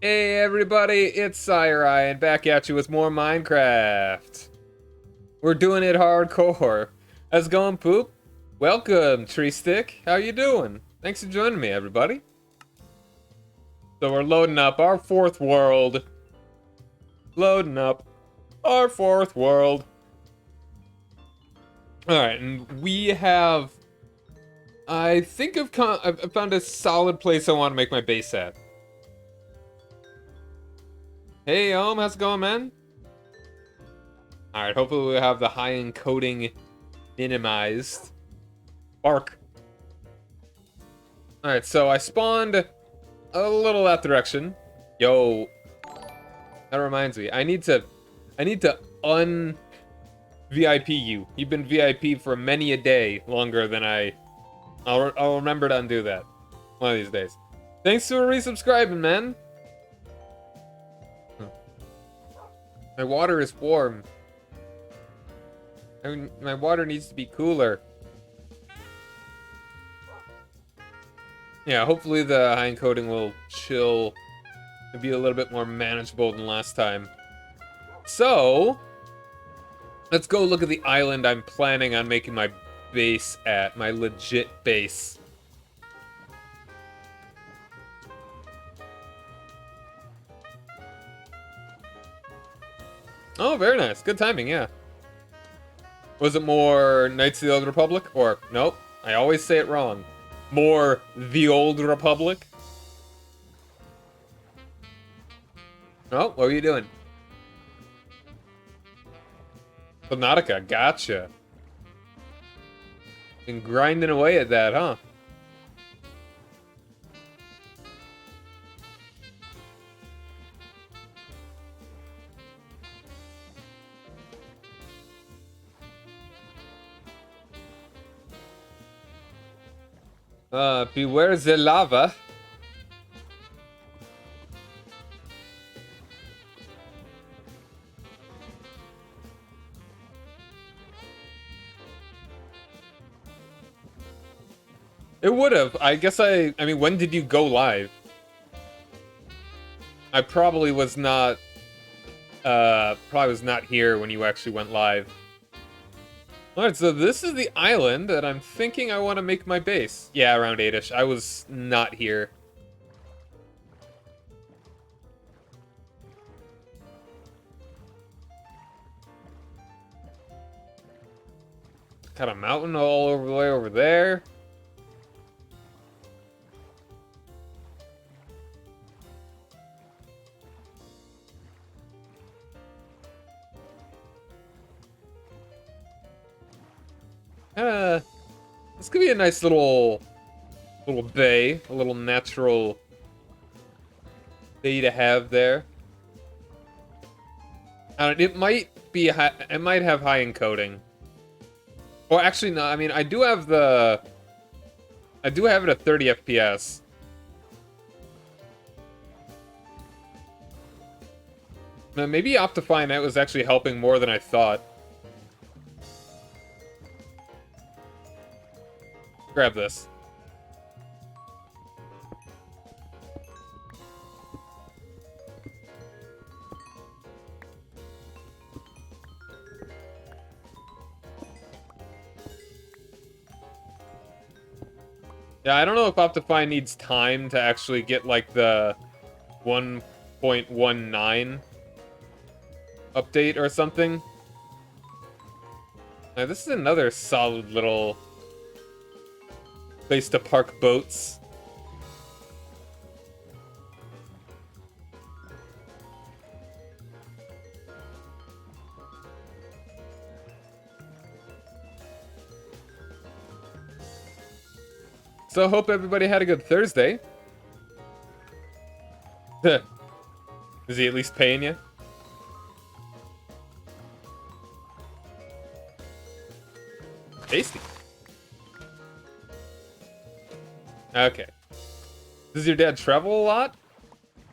Hey everybody, it's Sakurai and back at you with more Minecraft. We're doing it hardcore. How's it going, Poop? Welcome, Tree Stick. How you doing? Thanks for joining me, everybody. So we're loading up our fourth world. Loading up our fourth world. Alright, and we have... I think I've found a solid place I want to make my base at. Hey, how's it going, man? Alright, hopefully we'll have the high encoding minimized. Bark. Alright, so I spawned a little that direction. Yo. That reminds me. I need to un-VIP you. You've been VIP for many a day longer than I'll remember to undo that. One of these days. Thanks for resubscribing, man. My water is warm. I mean, my water needs to be cooler. Yeah, hopefully the high encoding will chill and be a little bit more manageable than last time. So, let's go look at the island I'm planning on making my base at, my legit base. Oh, very nice. Good timing, yeah. Was it more Knights of the Old Republic? Or, nope, I always say it wrong. More The Old Republic? Oh, what were you doing? Subnautica, gotcha. Been grinding away at that, huh? Beware the lava. It would have. I guess I mean, when did you go live? I probably was not, here when you actually went live. Alright, so this is the island that I'm thinking I want to make my base. Yeah, around 8ish. I was not here. Got a mountain all over the way over there. This could be a nice little bay, a little natural bay to have there. It might be it might have high encoding. Well, actually, no. I mean, I do have it at 30 FPS. Now, maybe Optifine Net was actually helping more than I thought. Grab this. Yeah, I don't know if Optifine needs time to actually get, like, the 1.19 update or something. Now, this is another solid little place to park boats. So I hope everybody had a good Thursday. Is he at least paying you? Tasty. Okay. Does your dad travel a lot?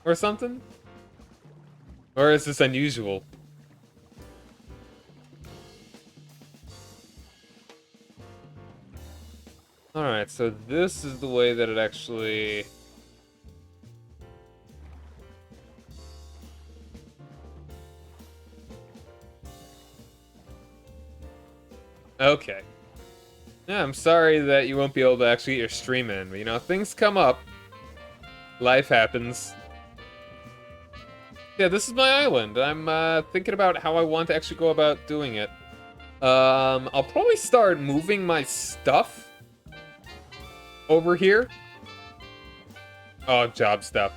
Or something? Or is this unusual? Alright, so this is the way that it actually... Okay. Yeah, I'm sorry that you won't be able to actually get your stream in, but you know, things come up. Life happens. Yeah, this is my island. I'm thinking about how I want to actually go about doing it. I'll probably start moving my stuff over here. Oh, job stuff.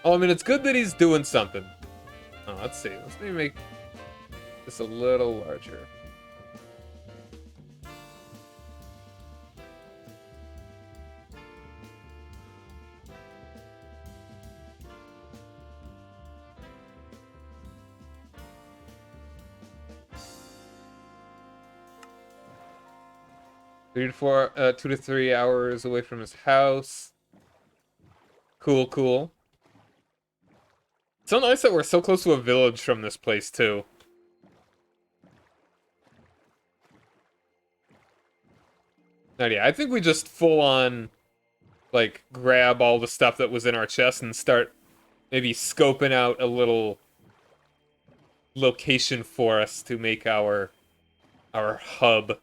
Oh, I mean, it's good that he's doing something. Oh, let's see. Let's maybe make this a little larger. Two to 3 hours away from his house. Cool, cool. It's so nice that we're so close to a village from this place, too. Oh, yeah, I think we just full on, like, grab all the stuff that was in our chest and start maybe scoping out a little location for us to make our hub.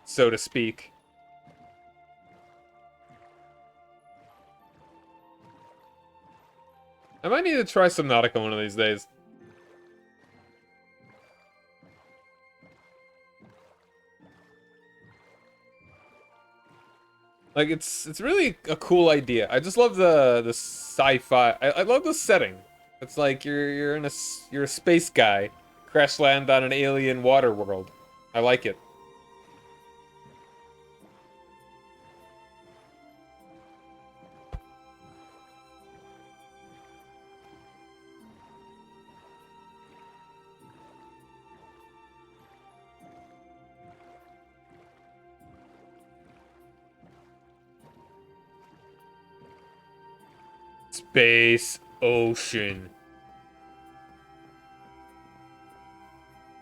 So to speak. I might need to try Subnautica one of these days. Like it's really a cool idea. I just love the sci-fi. I love the setting. It's like you're a space guy, crash land on an alien water world. I like it. Space ocean.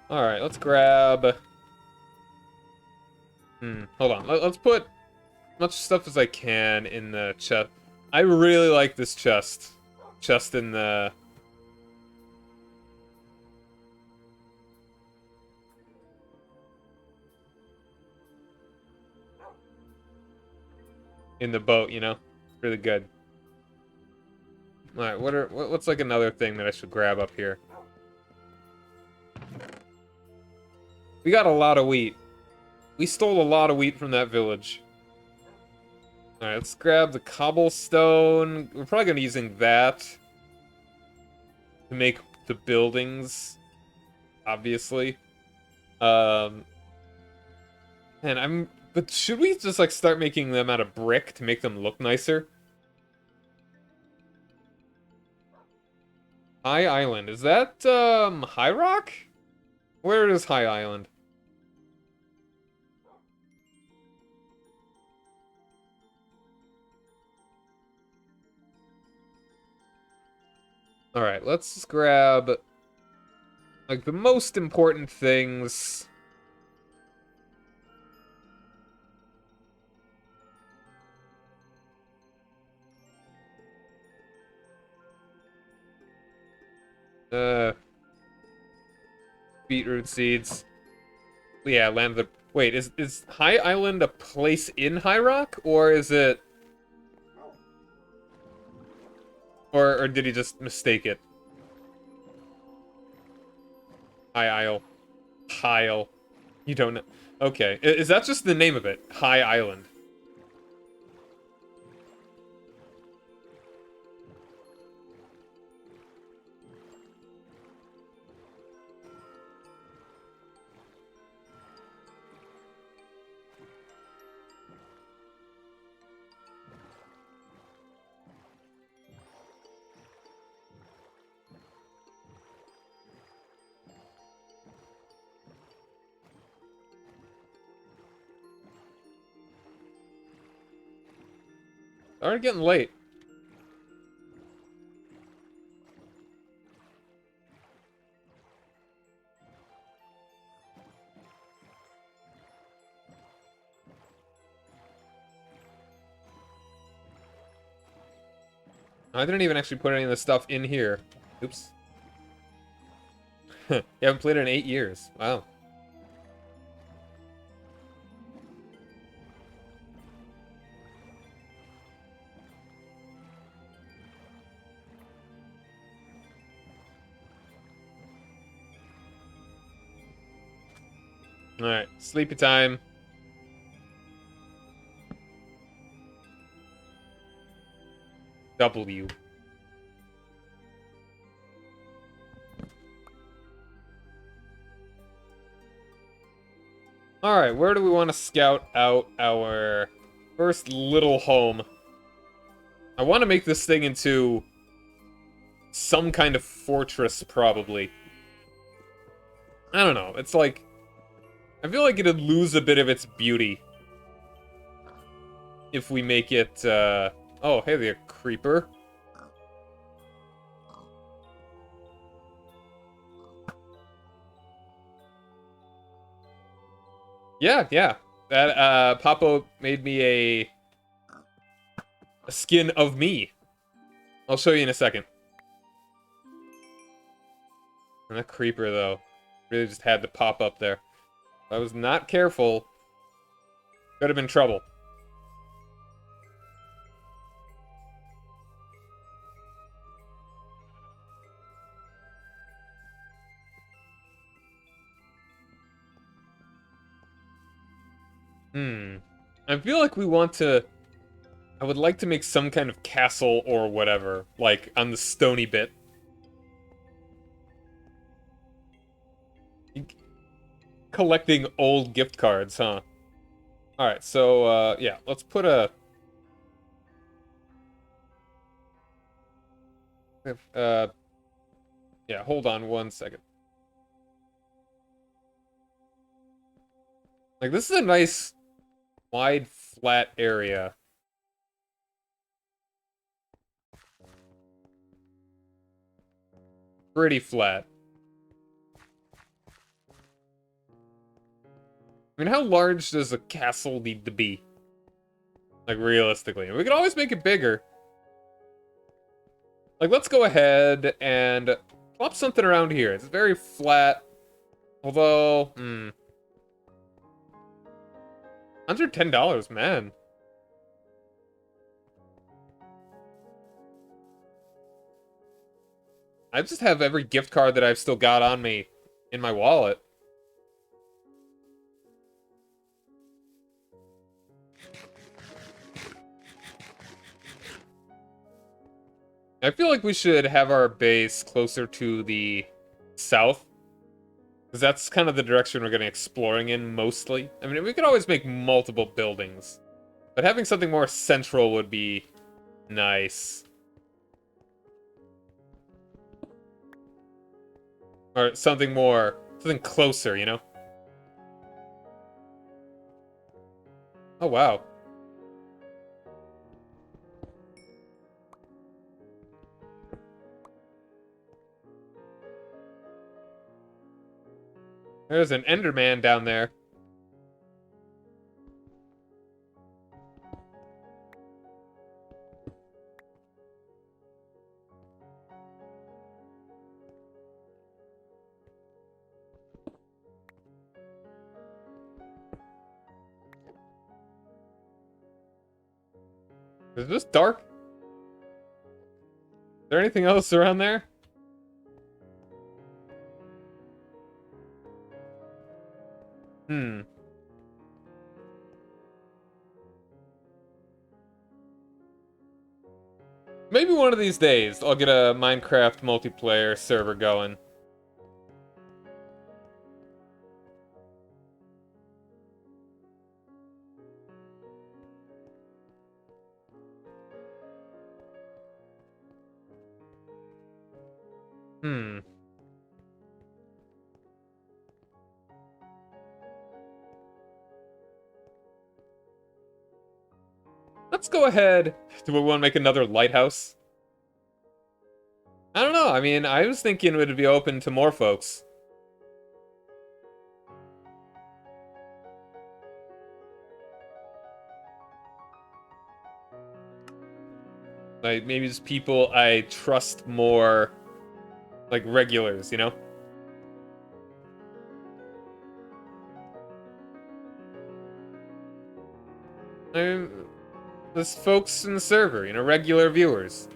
All right, let's grab. Hold on. Let's put as much stuff as I can in the chest. I really like this chest. Chest in the. In the boat, you know? It's really good. Alright, what's like another thing that I should grab up here? We got a lot of wheat. We stole a lot of wheat from that village. Alright, let's grab the cobblestone. We're probably gonna be using that to make the buildings, obviously. And but should we just like start making them out of brick to make them look nicer? High Island. Is that High Rock? Where is High Island? Alright, let's just grab like the most important things. Uh Beetroot seeds. Yeah, land the. Wait, is High Island a place in High Rock, or is it? Or did he just mistake it? High Isle. Hyle. You don't know. Okay, is that just the name of it? High Island. Already getting late. I didn't even actually put any of the stuff in here. Oops. You haven't played it in 8 years. Wow. Alright, sleepy time. W. Alright, where do we want to scout out our first little home? I want to make this thing into some kind of fortress, probably. I don't know, it's like... I feel like it'd lose a bit of its beauty if we make it, Oh, hey there, creeper. Yeah. That, Papo made me a skin of me. I'll show you in a second. And that creeper, though, really just had to pop up there. If I was not careful, could have been trouble. I feel like we want to... I would like to make some kind of castle or whatever, like, on the stony bit. Collecting old gift cards, huh? Alright, so, yeah, let's put a... Yeah, hold on one second. Like, this is a nice, wide, flat area. Pretty flat. I mean, how large does a castle need to be? Like, realistically. We could always make it bigger. Like, let's go ahead and plop something around here. It's very flat. Although, $110, man. I just have every gift card that I've still got on me in my wallet. I feel like we should have our base closer to the south. Because that's kind of the direction we're going to be exploring in, mostly. I mean, we could always make multiple buildings. But having something more central would be nice. Or something more... something closer, you know? Oh, wow. There's an Enderman down there. Is this dark? Is there anything else around there? Maybe one of these days I'll get a Minecraft multiplayer server going. Let's go ahead. Do we want to make another lighthouse? I don't know. I mean, I was thinking it would be open to more folks. Like, maybe just people I trust more, like regulars, you know? I Just folks in the server, you know, regular viewers.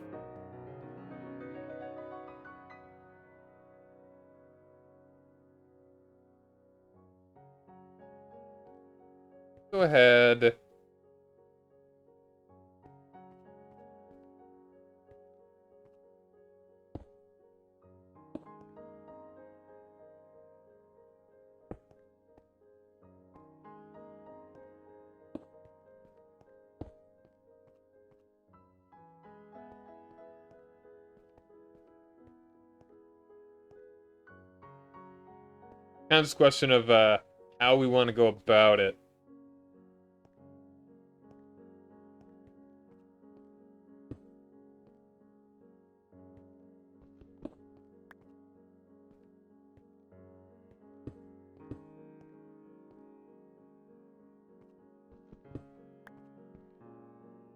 Go ahead. Kind of just a question of how we want to go about it.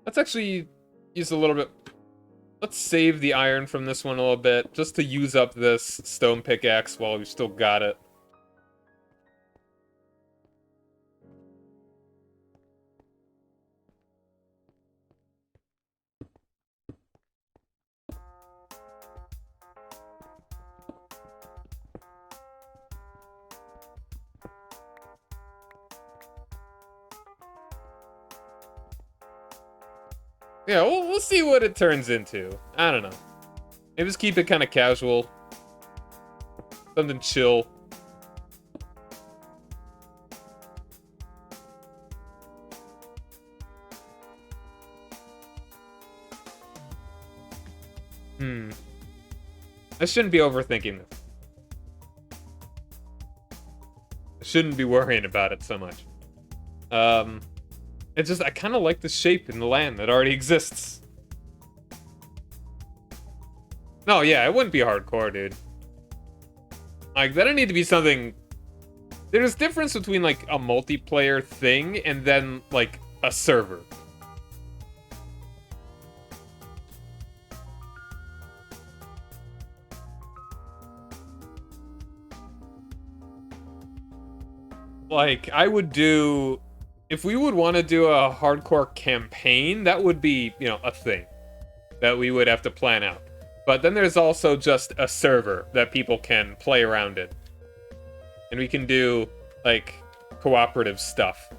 Let's actually use a little bit. Let's save the iron from this one a little bit, just to use up this stone pickaxe while we've still got it. Yeah, we'll see what it turns into. I don't know. Maybe just keep it kind of casual. Something chill. I shouldn't be overthinking this. I shouldn't be worrying about it so much. It's just, I kind of like the shape in the land that already exists. No, yeah, it wouldn't be hardcore, dude. Like, that'd need to be something... There's difference between, like, a multiplayer thing and then, like, a server. Like, I would do... If we would want to do a hardcore campaign, that would be, you know, a thing that we would have to plan out. But then there's also just a server that people can play around in. And we can do, like, cooperative stuff.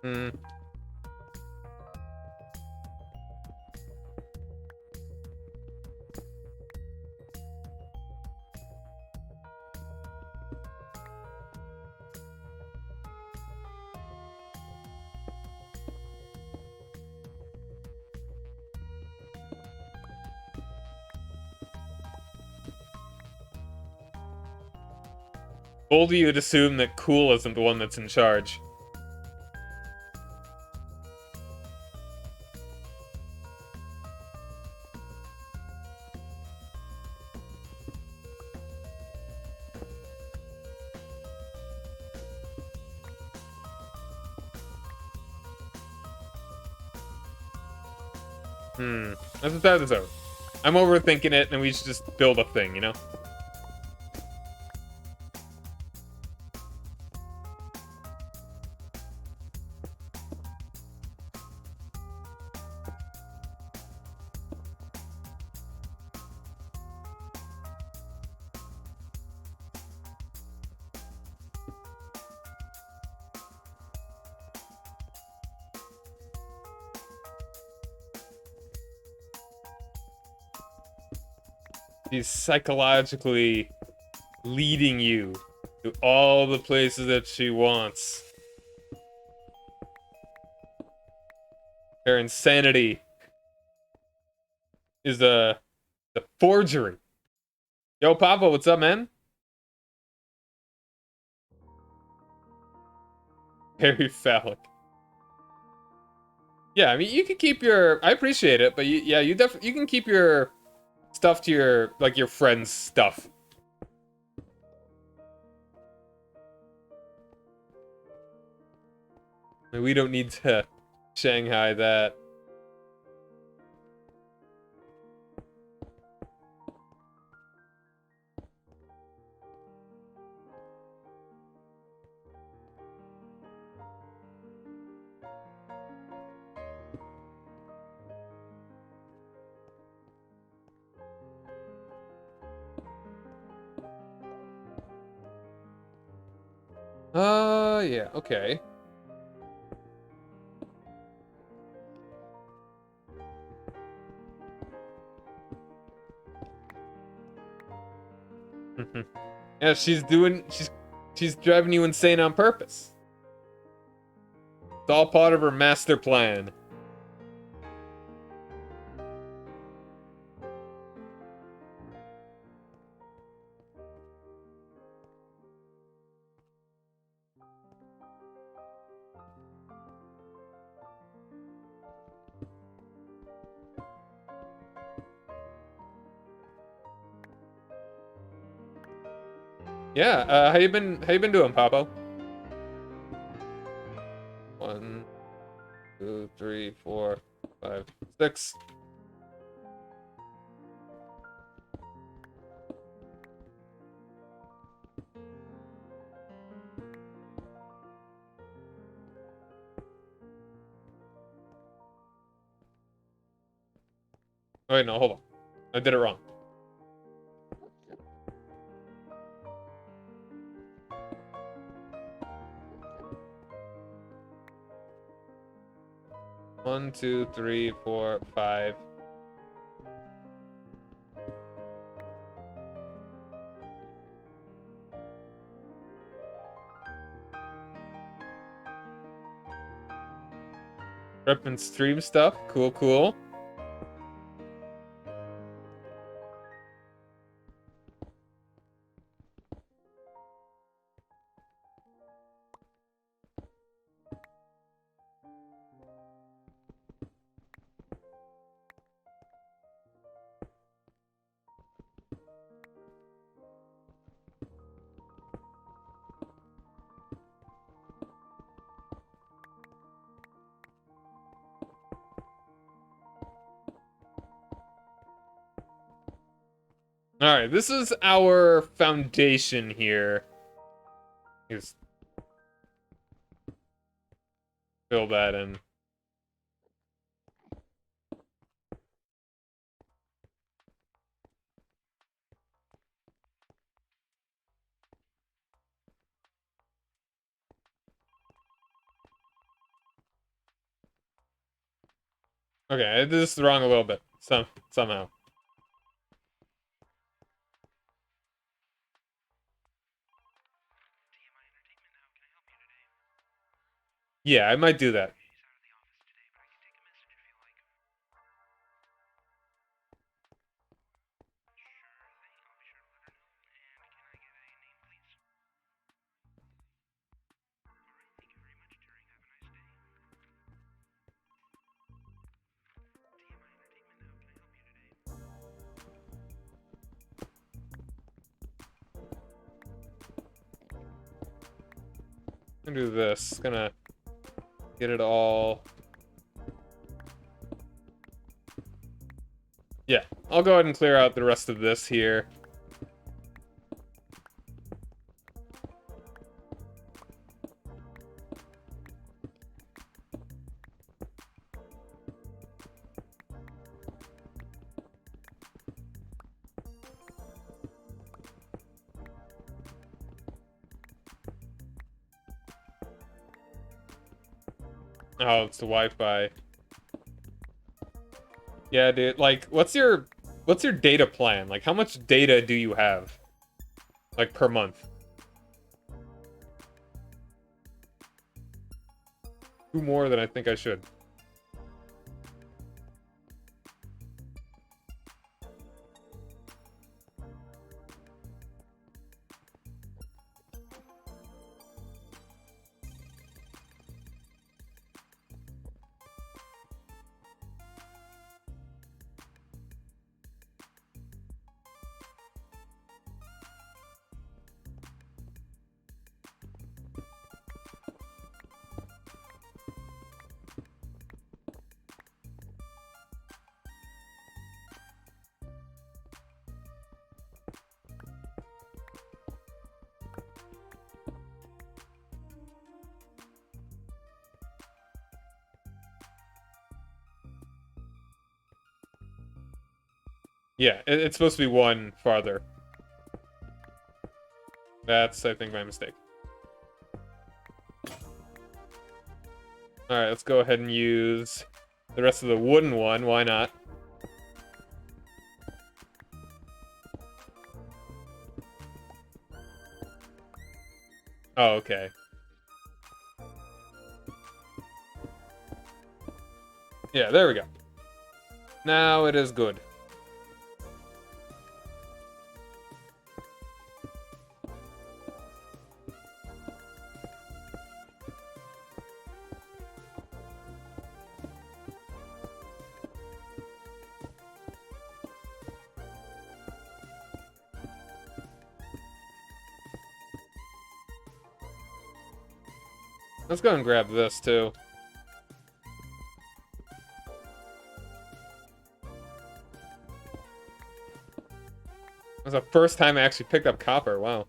Hmm. Bold of you would assume that Cool isn't the one that's in charge. Let's start this over. I'm overthinking it, and we should just build a thing, you know? She's psychologically leading you to all the places that she wants. Her insanity is the forgery. Yo, Papa, what's up, man? Very phallic. Yeah, I mean, you can keep your. I appreciate it, but you definitely you can keep your stuff to your your friends' stuff. I mean, we don't need to Shanghai that. Yeah, okay. Yeah, she's driving you insane on purpose. It's all part of her master plan. Yeah, how you been doing, Papo? 1, 2, 3, 4, 5, 6. Oh wait, no, hold on. I did it wrong. One, two, three, four, 5. Rep and stream stuff. Cool, cool. All right, this is our foundation here. Just fill that in. Okay, I did this wrong a little bit. Somehow. Yeah, I might do that. I'm gonna do this. Gonna get it all. Yeah, I'll go ahead and clear out the rest of this here. Oh, it's the Wi-Fi. Yeah, dude. Like, what's your What's your data plan? Like, how much data do you have? Like, per month? 2 more than I think I should. Yeah, it's supposed to be 1 farther. That's, I think, my mistake. Alright, let's go ahead and use the rest of the wooden one. Why not? Oh, okay. Yeah, there we go. Now it is good. Let's go and grab this, too. It was the first time I actually picked up copper. Wow.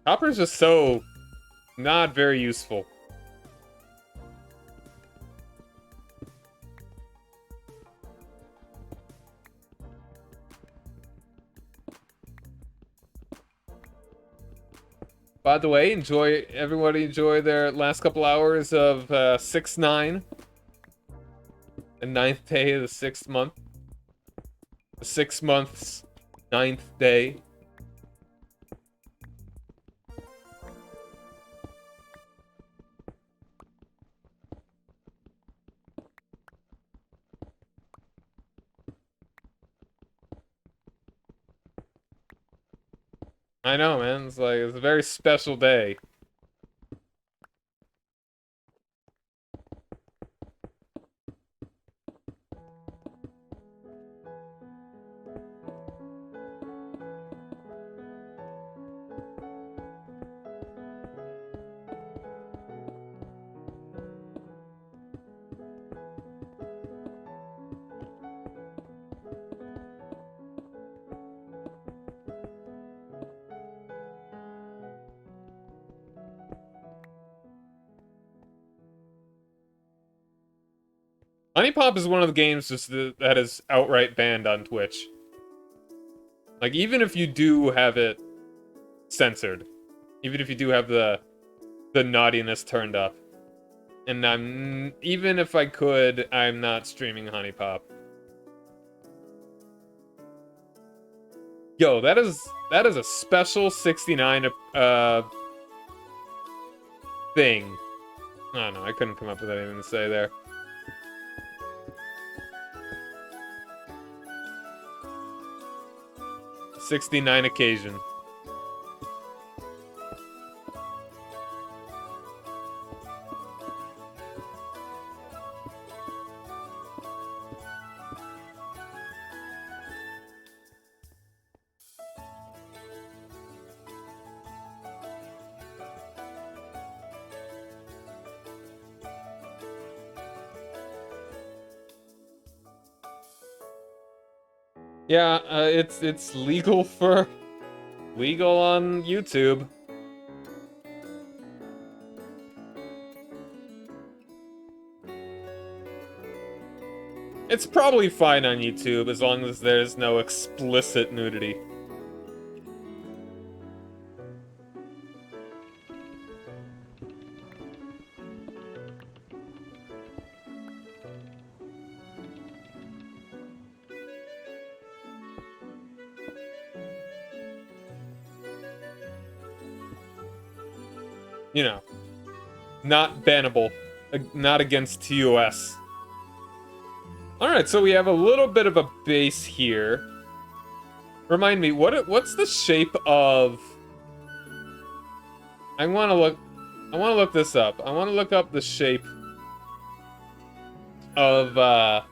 Copper's just so not very useful. By the way, everybody enjoy their last couple hours of 6-9. The 9th day of the 6th month. The 6 months, 9th day. I know, man. It's like, it's a very special day. Honey Pop is one of the games that is outright banned on Twitch. Like, even if you do have it censored, even if you do have the naughtiness turned up, and even if I could, I'm not streaming Honey Pop. Yo, that is a special 69 thing. I don't know, I couldn't come up with anything to say there. '69 occasion. Yeah, it's legal on YouTube. It's probably fine on YouTube as long as there's no explicit nudity. You know, not bannable, not against TOS. Alright, so we have a little bit of a base here. Remind me, what's the shape of... I want to look this up. I want to look up the shape of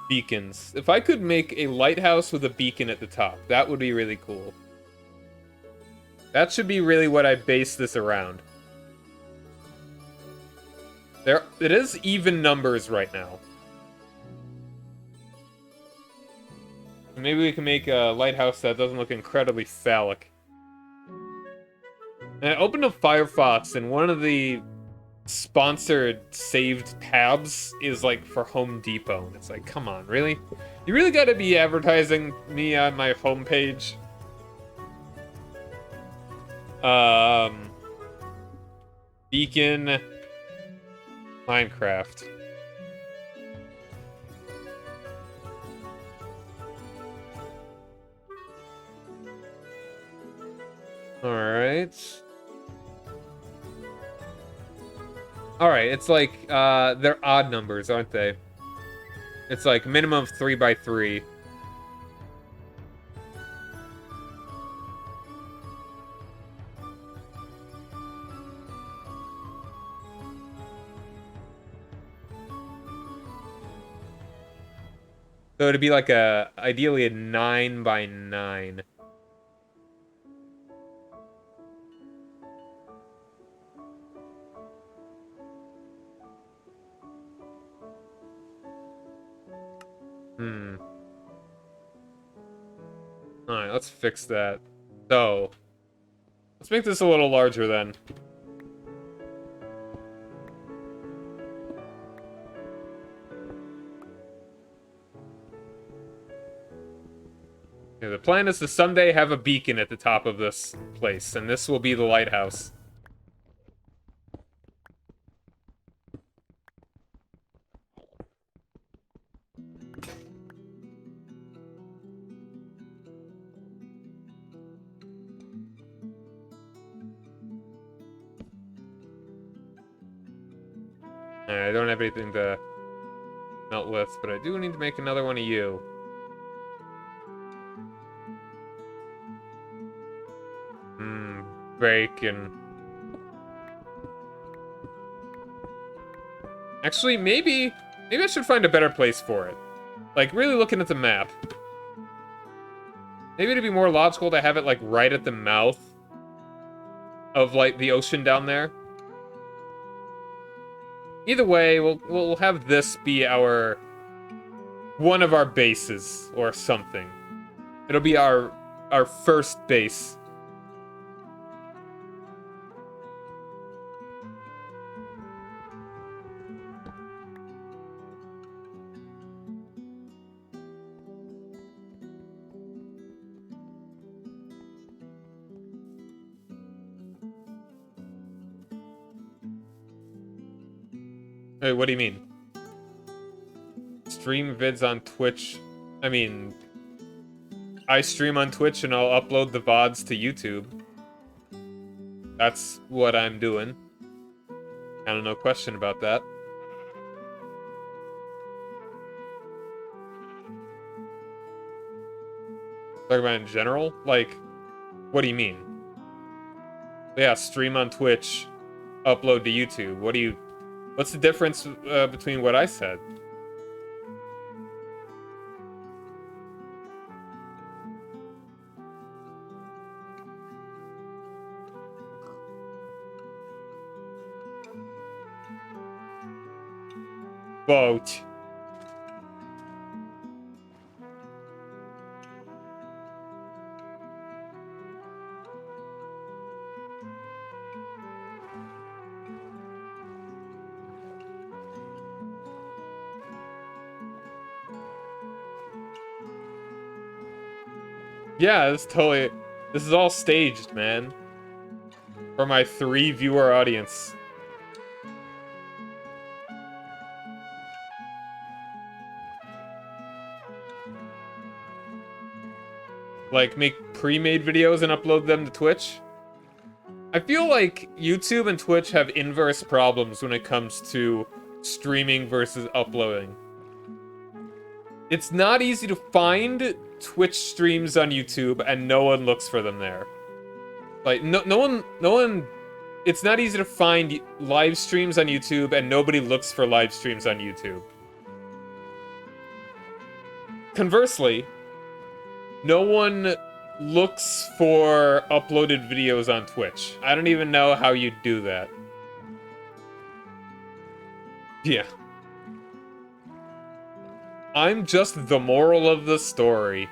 beacons. If I could make a lighthouse with a beacon at the top, that would be really cool. That should be really what I base this around. It is even numbers right now. Maybe we can make a lighthouse that doesn't look incredibly phallic. And I opened up Firefox, and one of the sponsored saved tabs is like for Home Depot. And it's like, come on, really? You really gotta be advertising me on my homepage? Beacon Minecraft. Alright. Alright, it's like, they're odd numbers, aren't they? It's like minimum of 3 by 3. So it'd be like ideally a 9 by 9. Alright, let's fix that. So, let's make this a little larger then. Yeah, the plan is to someday have a beacon at the top of this place, and this will be the lighthouse. I don't have anything to melt with, but I do need to make another one of you. Bacon. Actually, maybe I should find a better place for it. Like, really looking at the map. Maybe it'd be more logical to have it, like, right at the mouth of, like, the ocean down there. Either way, we'll have this be our... one of our bases, or something. It'll be our first base. Hey, what do you mean? Stream vids on Twitch. I mean, I stream on Twitch and I'll upload the VODs to YouTube. That's what I'm doing. Kind of no question about that. Talking about in general? Like, what do you mean? Yeah, stream on Twitch, upload to YouTube. What's the difference between what I said? Boat. Yeah, this is all staged, man. For my 3-viewer audience. Like, make pre-made videos and upload them to Twitch. I feel like YouTube and Twitch have inverse problems when it comes to streaming versus uploading. It's not easy to find Twitch streams on YouTube, and no one looks for them there. Like, no one. It's not easy to find live streams on YouTube, and nobody looks for live streams on YouTube. Conversely, no one looks for uploaded videos on Twitch. I don't even know how you do that. Yeah. I'm just the moral of the story.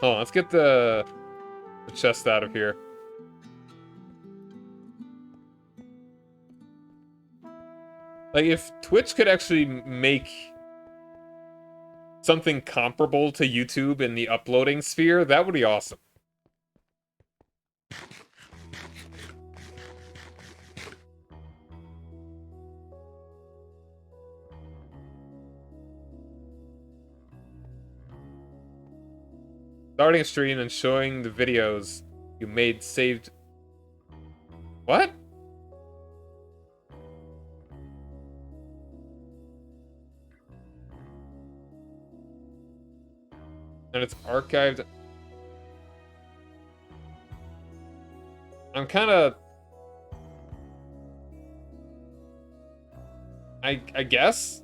Hold on, let's get the chest out of here. Like, if Twitch could actually make something comparable to YouTube in the uploading sphere, that would be awesome. Starting a stream and showing the videos you made saved... What? And it's archived. I'm kind of... I guess?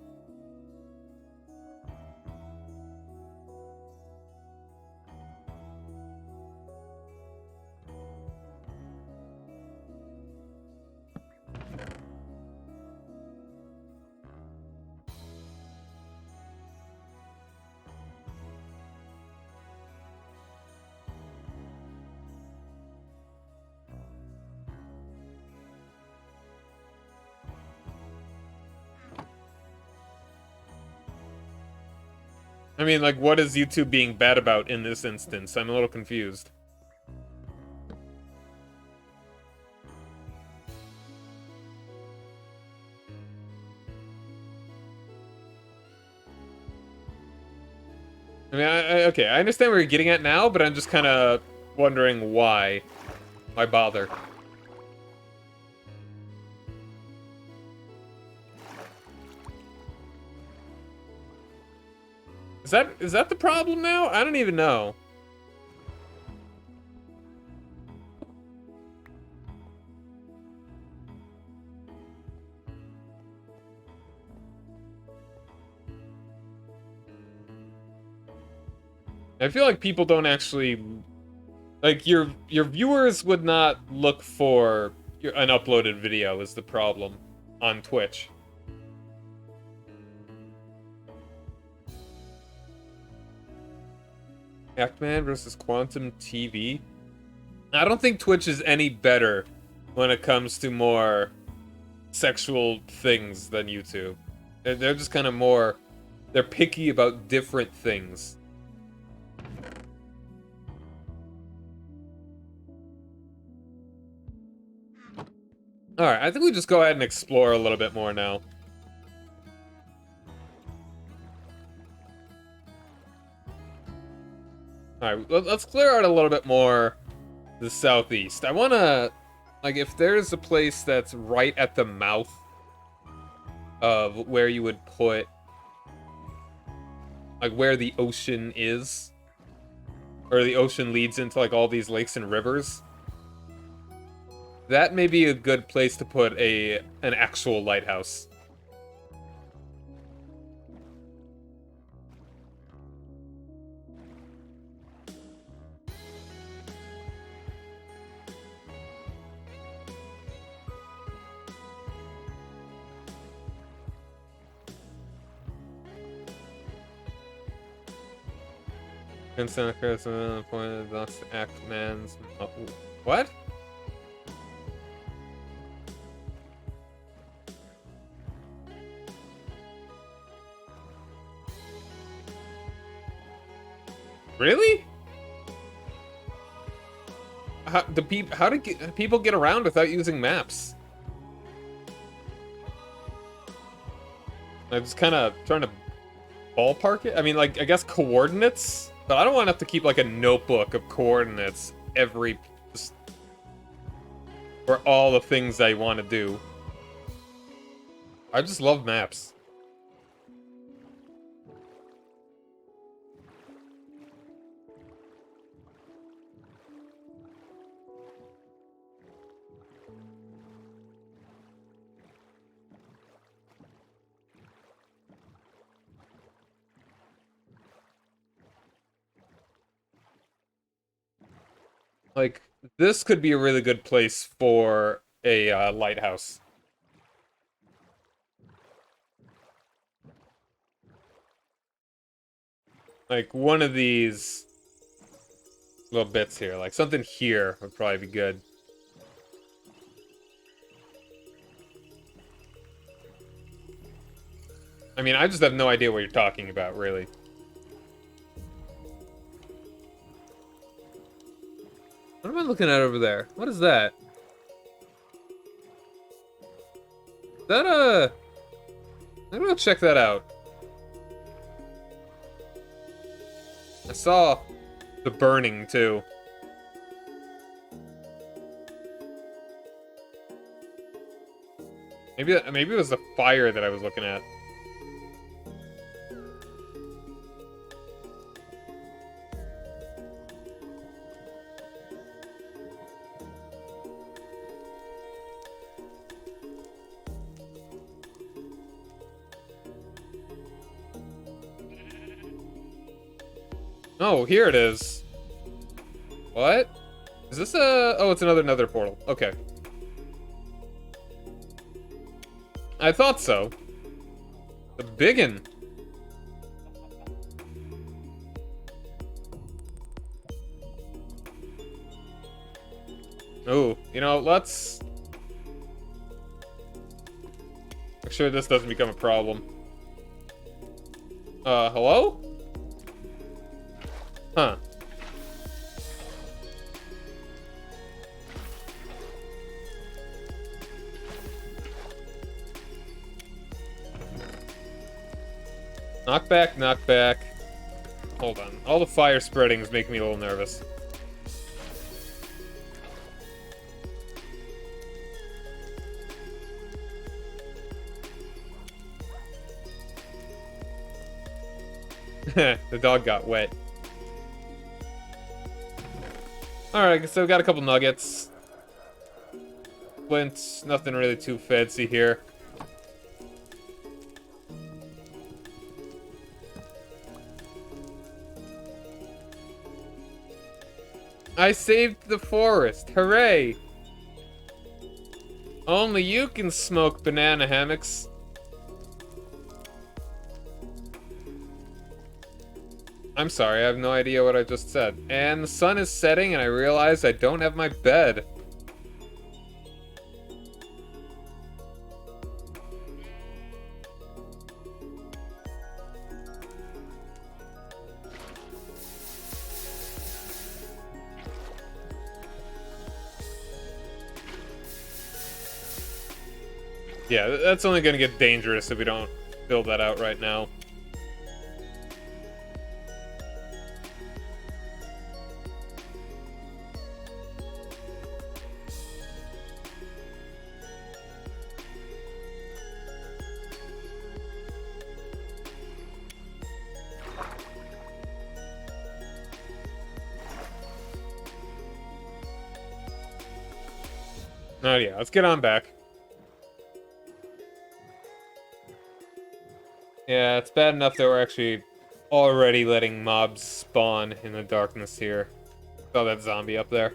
I mean, like, what is YouTube being bad about in this instance? I'm a little confused. I mean, okay, I understand where you're getting at now, but I'm just kind of wondering why. Why bother? Is that the problem now? I don't even know. I feel like people don't actually... Like, your viewers would not look for an uploaded video is the problem on Twitch. Pac-Man versus Quantum TV? I don't think Twitch is any better when it comes to more sexual things than YouTube. They're just kind of more... They're picky about different things. Alright, I think we just go ahead and explore a little bit more now. Alright, let's clear out a little bit more the southeast. I wanna... Like, if there's a place that's right at the mouth of where you would put... Like, where the ocean is. Or the ocean leads into, like, all these lakes and rivers. That may be a good place to put an actual lighthouse. Vincent Chris appointed thus act man's. Oh, what? Really? How do people get around without using maps? I'm just kind of trying to ballpark it. I mean, like, I guess coordinates, but I don't want to have to keep like a notebook of coordinates just for all the things I want to do. I just love maps. Like, this could be a really good place for a lighthouse. Like, one of these little bits here. Like, something here would probably be good. I mean, I just have no idea what you're talking about, really. What am I looking at over there? What is that? Is that I'm gonna check that out. I saw the burning, too. Maybe it was the fire that I was looking at. Oh, here it is. What? Is this a... Oh, it's another nether portal. Okay. I thought so. The biggin. Oh, you know, let's... make sure this doesn't become a problem. Hello? Huh. Knock back, knock back. Hold on. All the fire spreading is making me a little nervous. The dog got wet. Alright, so we got a couple nuggets. Flint, nothing really too fancy here. I saved the forest. Hooray! Only you can smoke banana hammocks. I'm sorry, I have no idea what I just said. And the sun is setting and I realize I don't have my bed. Yeah, that's only gonna get dangerous if we don't build that out right now. Oh yeah, let's get on back. Yeah, it's bad enough that we're actually already letting mobs spawn in the darkness here. Saw that zombie up there.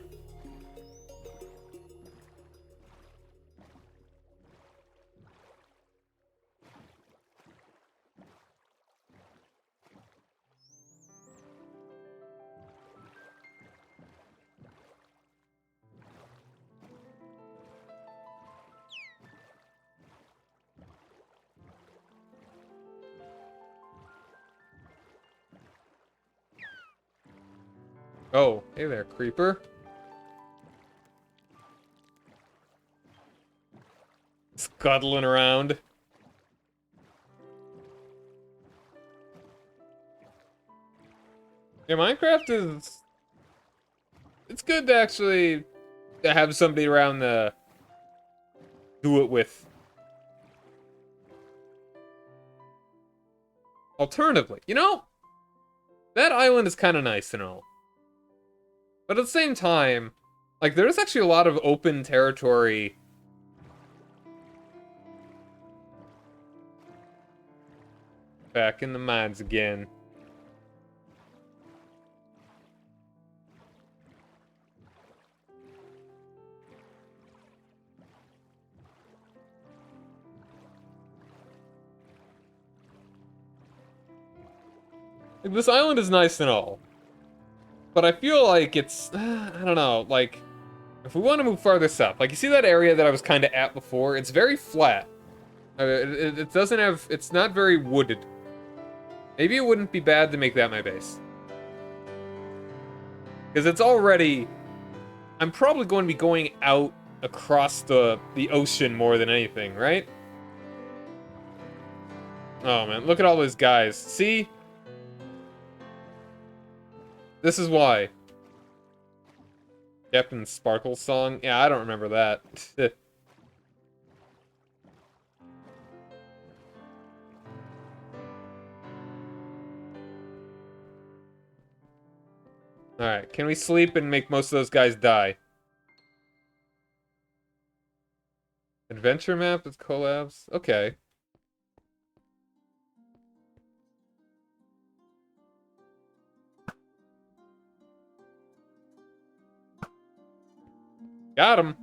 Oh, hey there, creeper. Scuttling around. Yeah, Minecraft is... It's good to actually have somebody around to do it with. Alternatively, you know, that island is kind of nice and all. But at the same time, like, there's actually a lot of open territory. Back in the mines again. Like, this island is nice and all. But I feel like it's, I don't know, like, if we want to move farther south, like, you see that area that I was kind of at before? It's very flat. It doesn't have, it's not very wooded. Maybe it wouldn't be bad to make that my base. Because it's already, I'm probably going to be going out across the ocean more than anything, right? Oh man, look at all those guys. See? This is why. Captain Sparkle's song? Yeah, I don't remember that. Alright, can we sleep and make most of those guys die? Adventure map with collabs? Okay. Got him!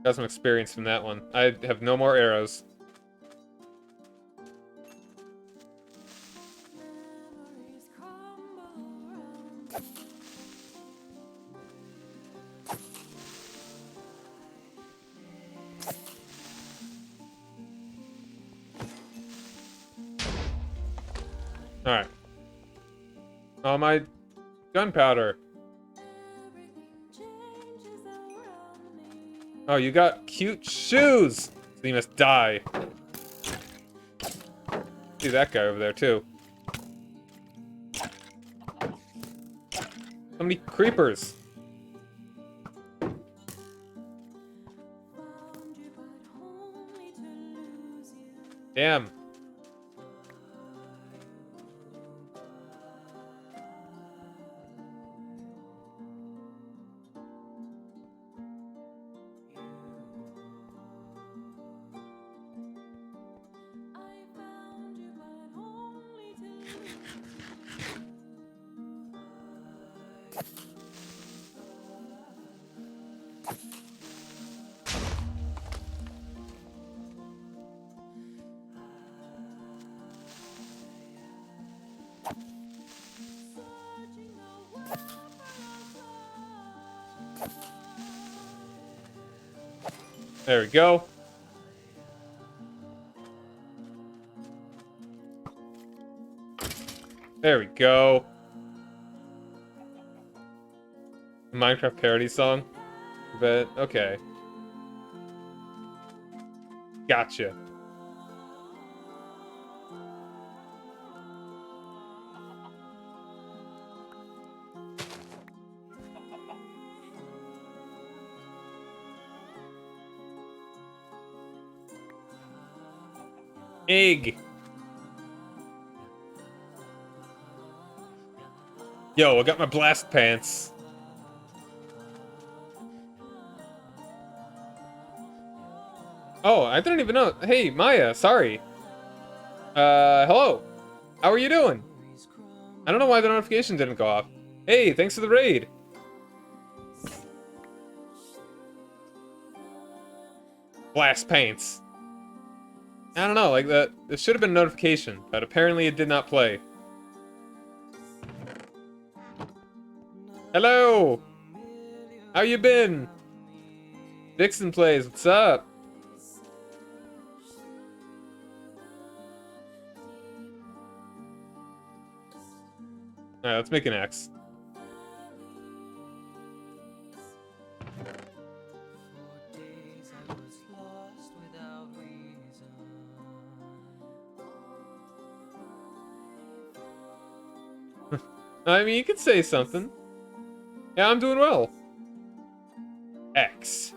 Got some experience from that one. I have no more arrows. Alright. Oh, my gunpowder. Oh, you got cute shoes! So you must die. See that guy over there, too. So many creepers. Damn. There we go. There we go. Minecraft parody song? But, okay. Gotcha. Egg. Yo, I got my blast pants. Oh, I didn't even know. Hey, Maya, sorry. Hello. How are you doing? I don't know why the notification didn't go off. Hey, thanks for the raid. Blast paints. I don't know, like that. It should have been a notification, but apparently it did not play. Hello. How you been? Vixen plays. What's up? Alright, let's make an X. I mean, you could say something. Yeah, I'm doing well. X.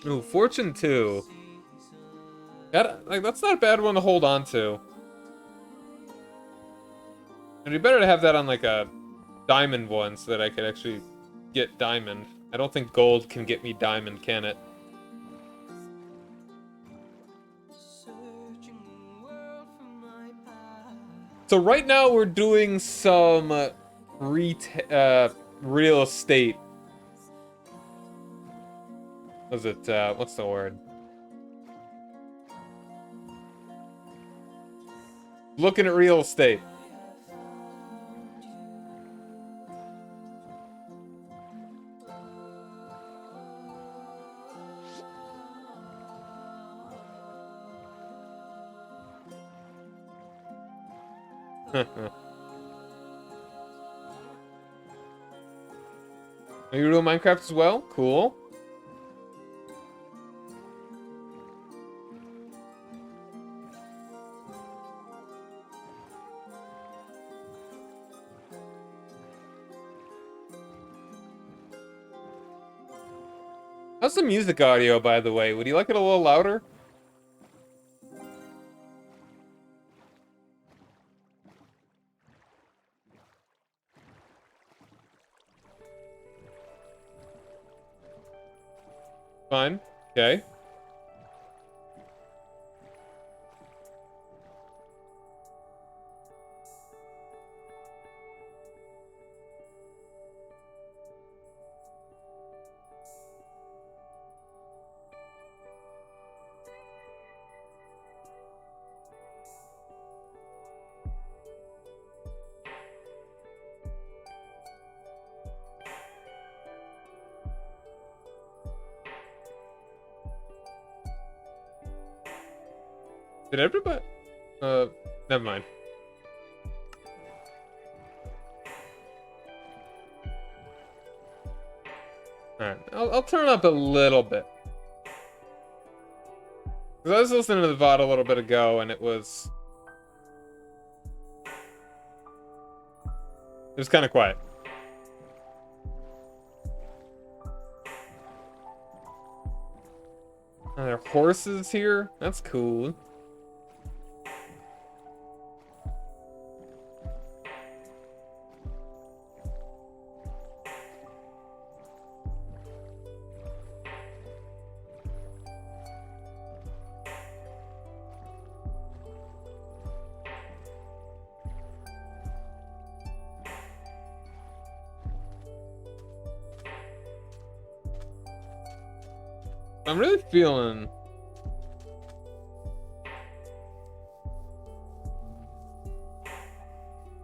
Ooh, Fortune 2. That's not a bad one to hold on to. It'd be better to have that on like a diamond one so that I could actually get diamond. I don't think gold can get me diamond, can it? So right now we're doing some real estate. Was it, what's the word? Looking at real estate. Are you doing Minecraft as well? Cool. How's the music audio, by the way? Would you like it a little louder? Fine. Okay. Did everybody? Never mind. Alright, I'll turn up a little bit. Because I was listening to the VOD a little bit ago, and it was kind of quiet. Are there horses here? That's cool. I'm really feeling...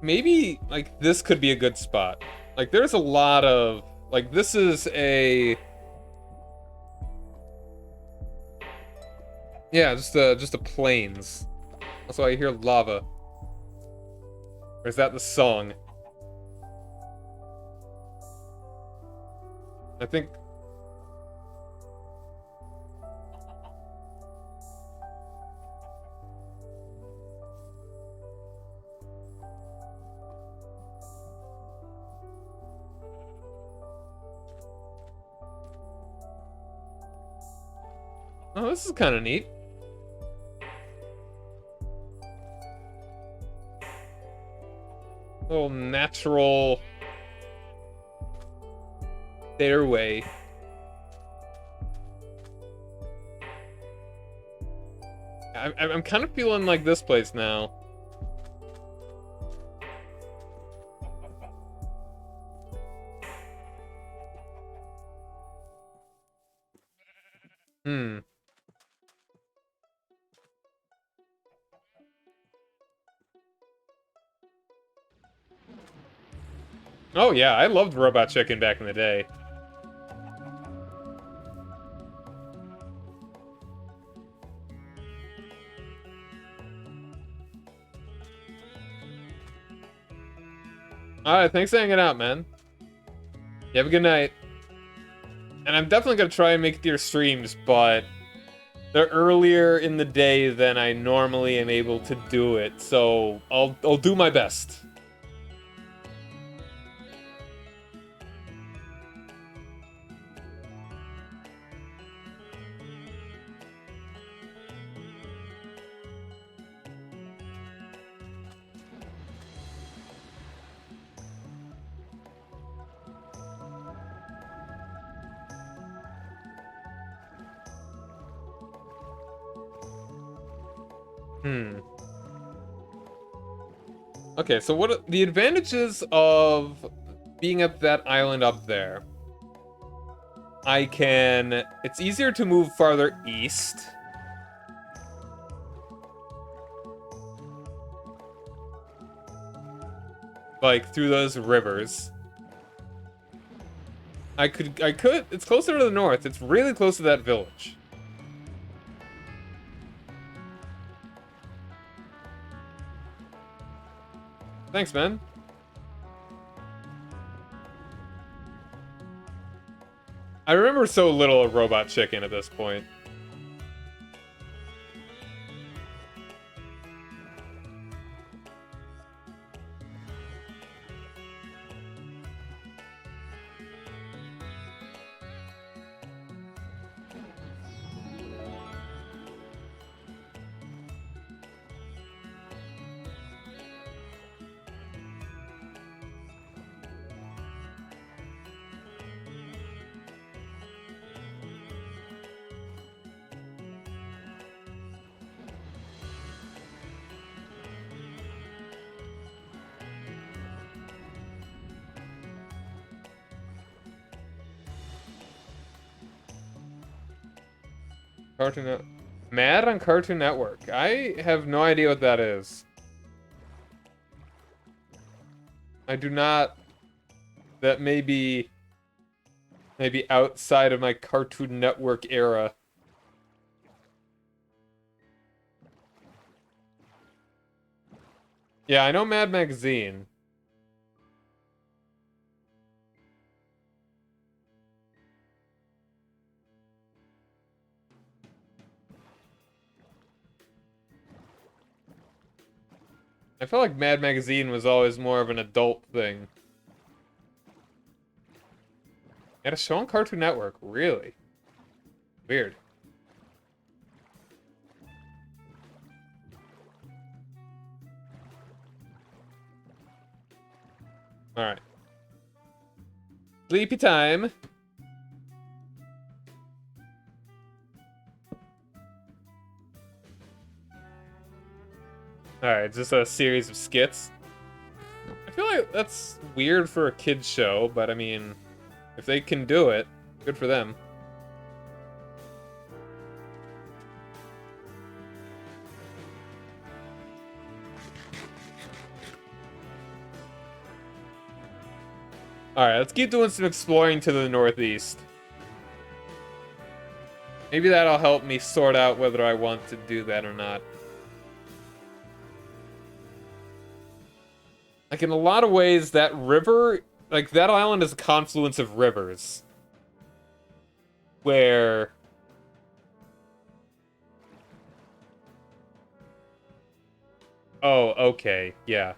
Maybe, like, this could be a good spot. Like, there's a lot of... Like, this is a... Yeah, just a plains. That's why I hear lava. Or is that the song? I think... Oh, this is kind of neat. Little natural stairway. I'm kind of feeling like this place now. Hmm. Oh yeah, I loved Robot Chicken back in the day. Alright, thanks for hanging out, man. You have a good night. And I'm definitely gonna try and make it to your streams, but They're earlier in the day than I normally am able to do it, so I'll do my best. Okay, so what are the advantages of being at that island up there? It's easier to move farther east. Like, through those rivers. It's closer to the north. It's really close to that village. Thanks, man. I remember so little of Robot Chicken at this point. Mad on Cartoon Network. I have no idea what that is. I do not. That may be maybe outside of my Cartoon Network era. Yeah, I know Mad Magazine. I felt like Mad Magazine was always more of an adult thing. Had a show on Cartoon Network, really? Weird. Alright. Sleepy time. Alright, just a series of skits. I feel like that's weird for a kid's show, but I mean, if they can do it, good for them. Alright, let's keep doing some exploring to the northeast. Maybe that'll help me sort out whether I want to do that or not. Like, in a lot of ways, that river... Like, that island is a confluence of rivers. Where... Oh, okay, yeah.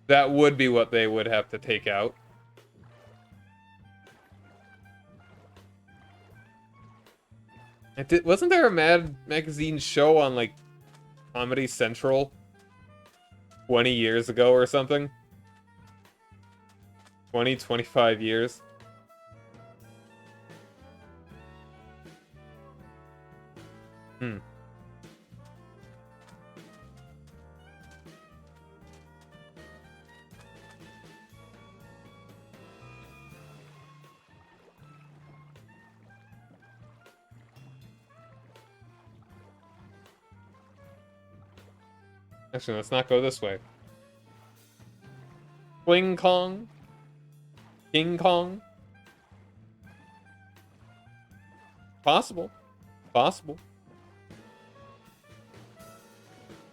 That would be what they would have to take out. Wasn't there a Mad Magazine show on, like, Comedy Central 20 years ago or something? 25 years? Hmm. Actually, let's not go this way. Fling Kong? King Kong? Possible. Possible.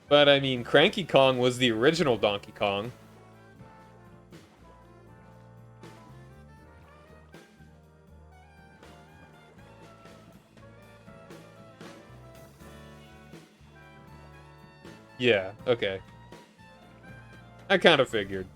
But, I mean, Cranky Kong was the original Donkey Kong. Yeah, okay. I kind of figured.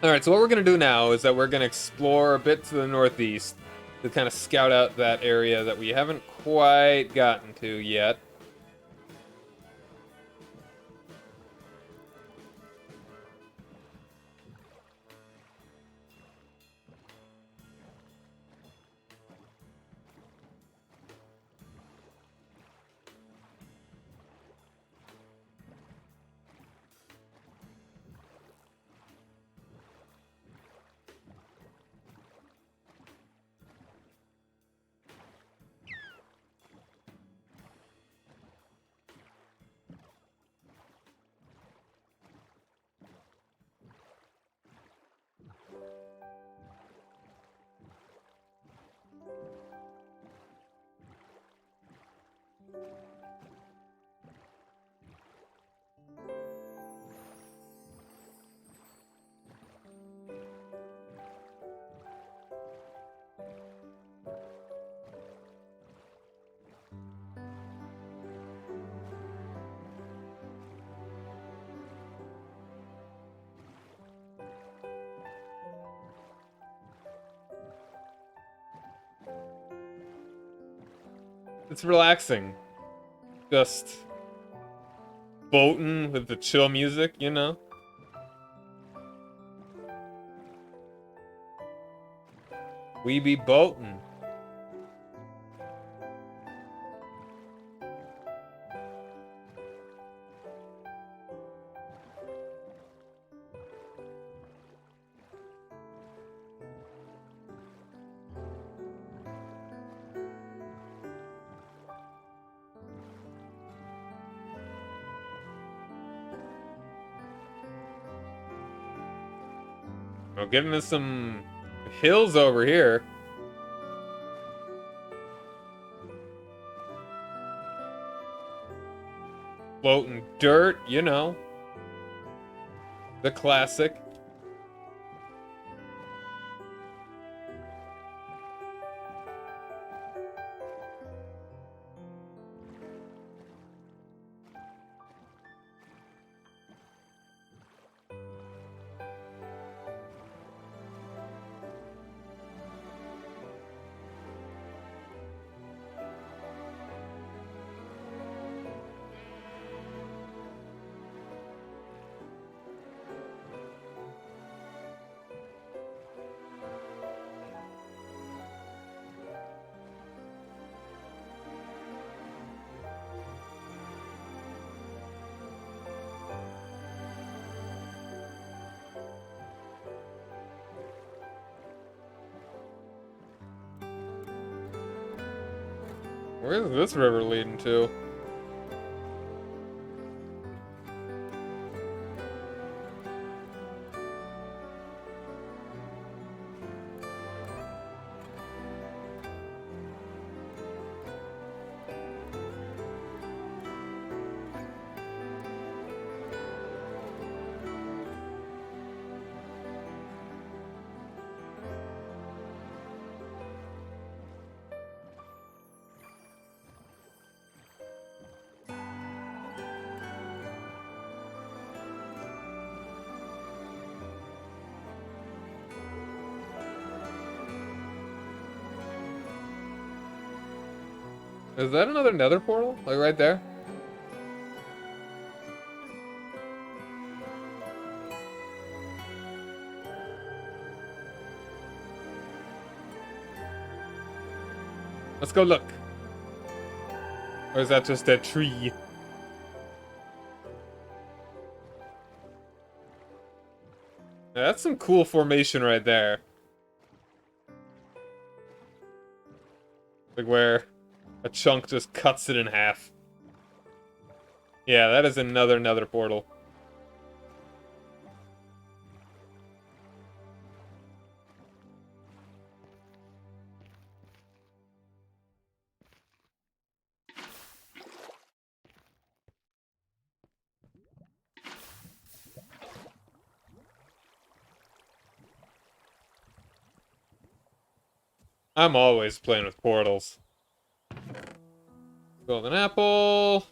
Alright, so what we're going to do now is that we're going to explore a bit to the northeast to kind of scout out that area that we haven't quite gotten to yet. It's relaxing. Just boating with the chill music, you know? We be boating. Oh, getting us some hills over here. Floating dirt, you know. The classic. Where is this river leading to? Is that another nether portal? Like right there? Let's go look. Or is that just a tree? Yeah, that's some cool formation right there. Like where a chunk just cuts it in half. Yeah, that is another nether portal. I'm always playing with portals. Golden apple.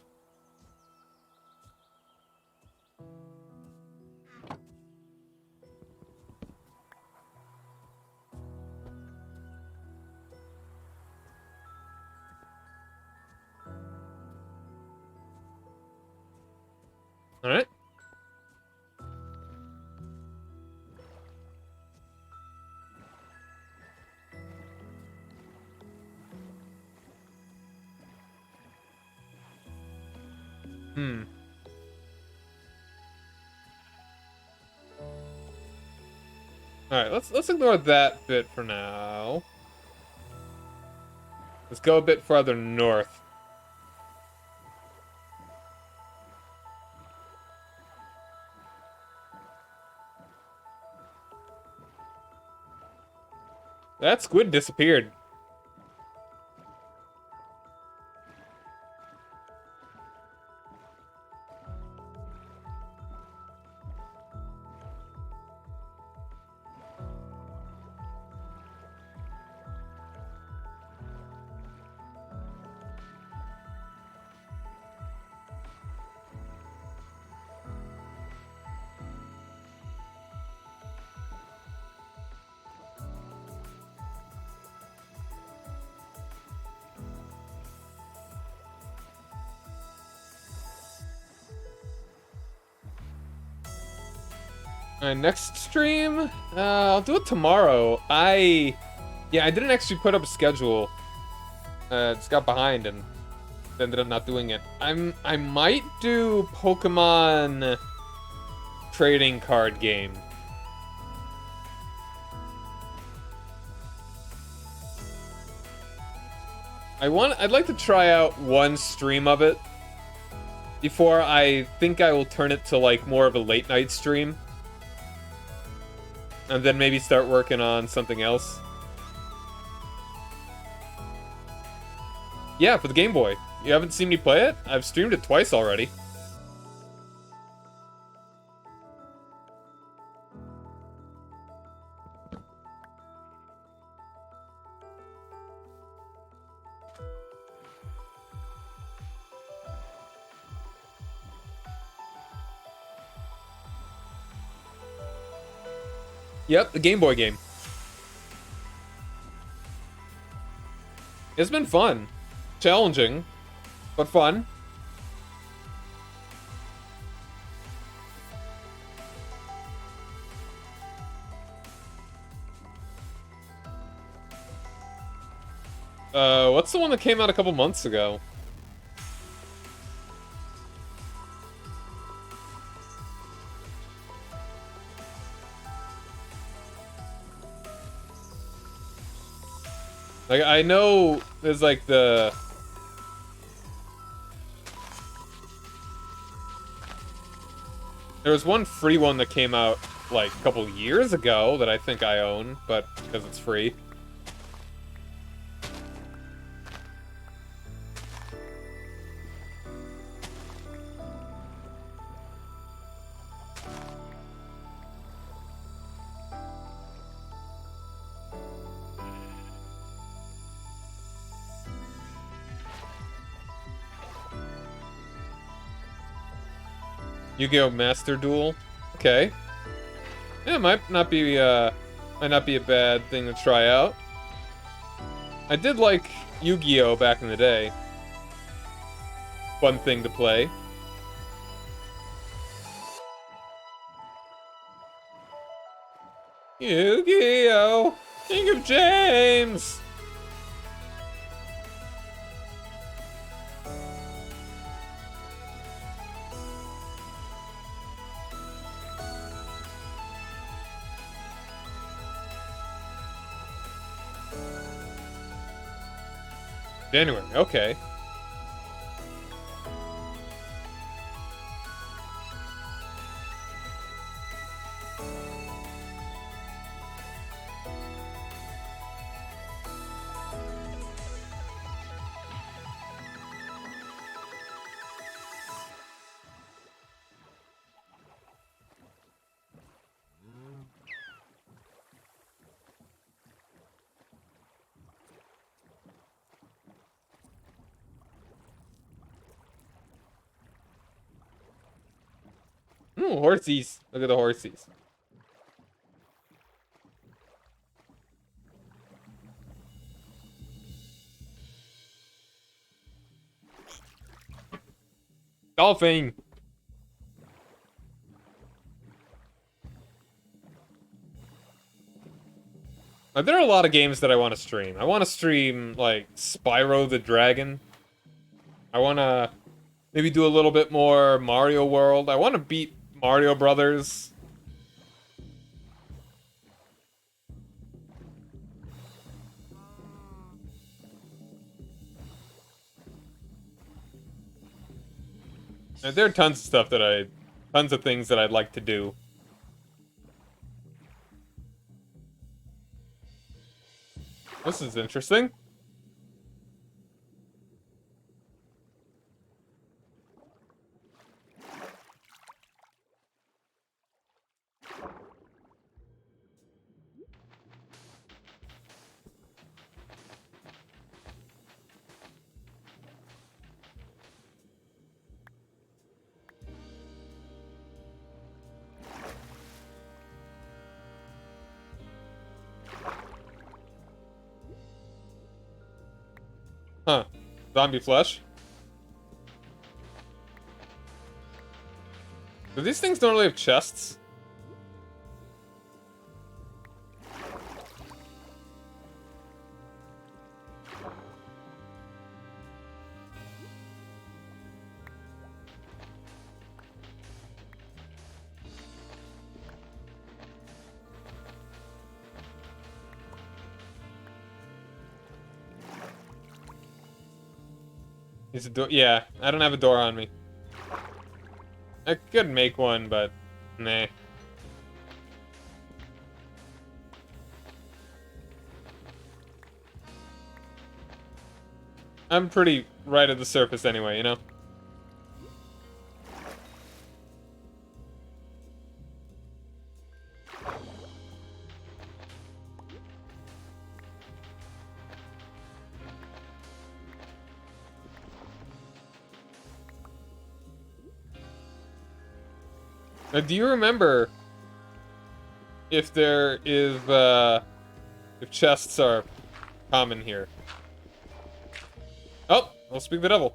All right. Alright, let's ignore that bit for now. Let's go a bit farther north. That squid disappeared. Alright, next stream? I'll do it tomorrow. I didn't actually put up a schedule. Just got behind and ended up not doing it. I might do Pokemon trading card game. I'd like to try out one stream of it before I think I will turn it to like more of a late night stream. And then maybe start working on something else. Yeah, for the Game Boy. You haven't seen me play it? I've streamed it twice already. Yep, the Game Boy game. It's been fun. Challenging, but fun. What's the one that came out a couple months ago? Like, I know there's like the... There was one free one that came out like a couple years ago that I think I own, but because it's free. Yu-Gi-Oh! Master Duel. Okay. Yeah, might not be a bad thing to try out. I did like Yu-Gi-Oh! Back in the day. fun thing to play. Yu-Gi-Oh! King of James! January, okay. Ooh, horsies. Look at the horsies. Golfing. There are a lot of games that I want to stream. I want to stream, like, Spyro the Dragon. I want to maybe do a little bit more Mario World. I want to beat Mario Brothers. There are tons of stuff that tons of things that I'd like to do. This is interesting. Huh. Zombie flesh. Do these things normally have chests? Is a door? Yeah, I don't have a door on me. I could make one, but nah. I'm pretty right at the surface anyway, you know? Now, do you remember if there is, if chests are common here? Oh, I'll speak the devil.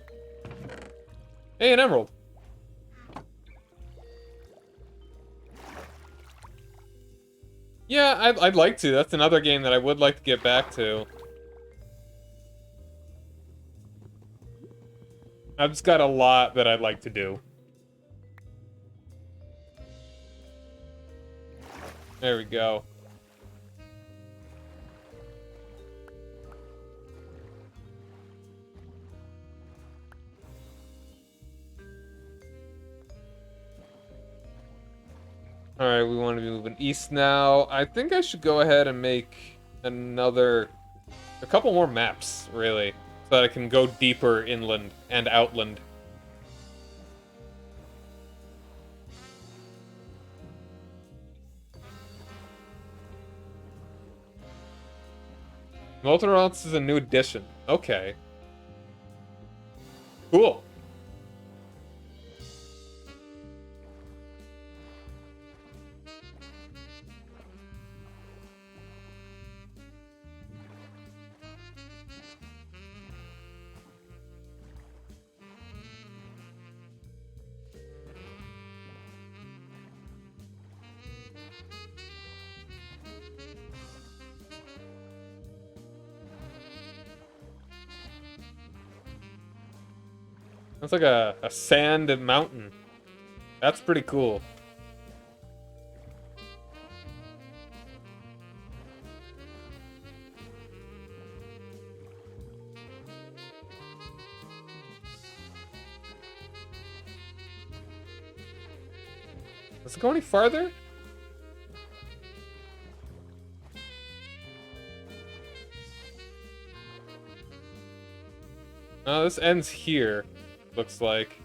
Hey, an emerald. Yeah, I'd like to. That's another game that I would like to get back to. I've just got a lot that I'd like to do. There we go. Alright, we want to be moving east now. I think I should go ahead and make a couple more maps, really, so that I can go deeper inland and outland. Molterots is a new addition. Okay. Cool. That's like a sand mountain. That's pretty cool. Does it go any farther? Oh, this ends here, looks like.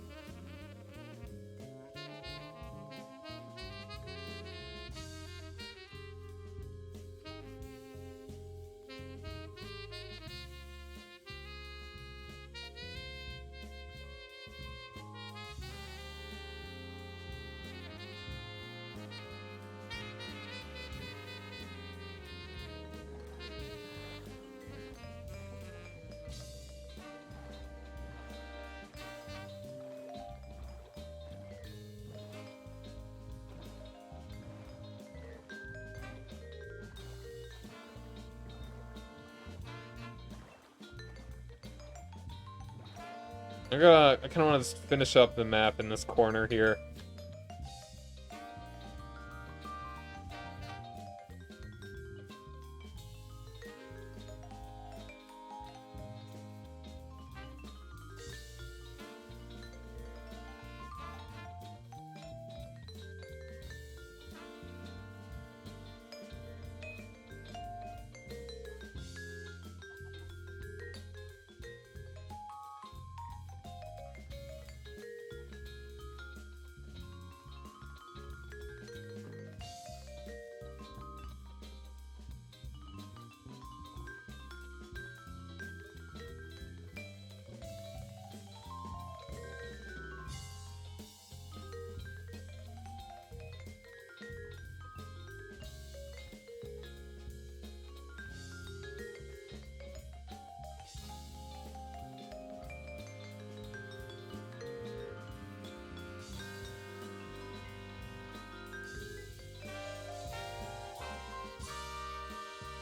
I kind of want to finish up the map in this corner here.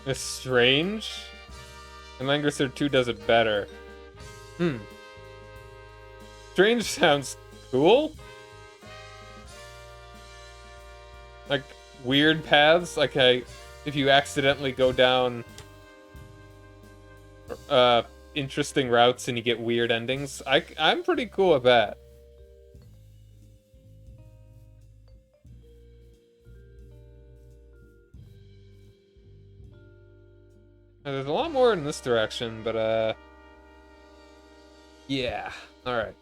It's strange. And Langrisser 2 does it better. Strange sounds cool. Like weird paths, like if you accidentally go down interesting routes and you get weird endings. I'm pretty cool with that. There's a lot more in this direction, but yeah. All right.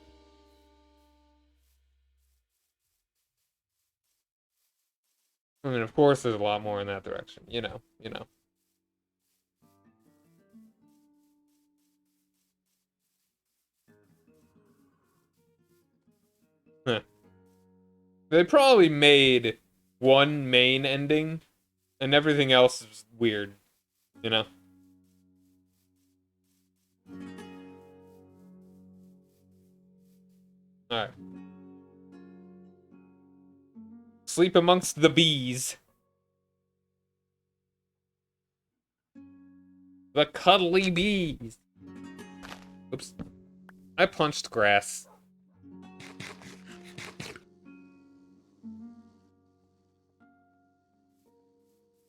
I mean, of course, there's a lot more in that direction. You know. Huh. They probably made one main ending, and everything else is weird. You know. All right. Sleep amongst the bees. The cuddly bees. Oops. I punched grass.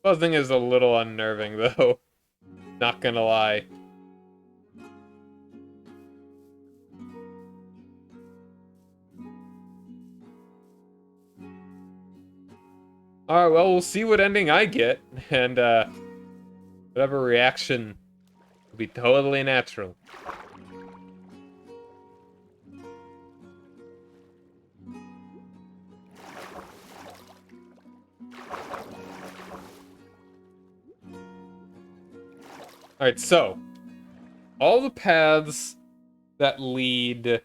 Buzzing is a little unnerving, though. Not gonna lie. Alright, well, we'll see what ending I get, and, whatever reaction will be totally natural. Alright, so, all the paths that lead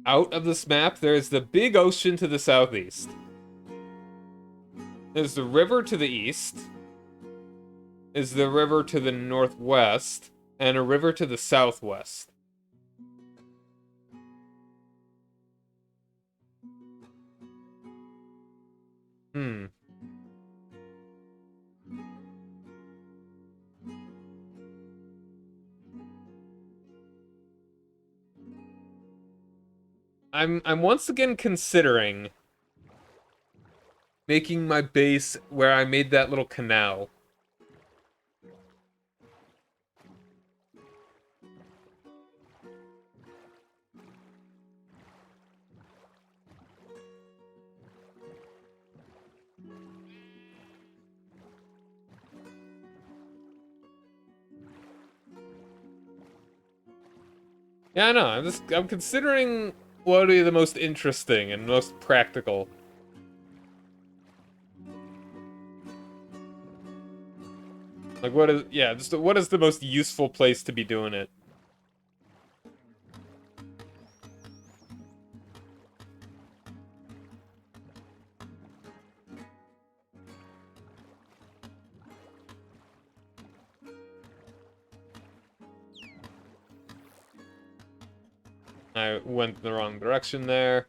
out of this map, there's the big ocean to the southeast. There's the river to the east. Is the river to the northwest. And a river to the southwest. I'm once again considering making my base where I made that little canal. Yeah, I know. I'm considering what would be the most interesting and most practical. Like what is the most useful place to be doing it? I went the wrong direction there.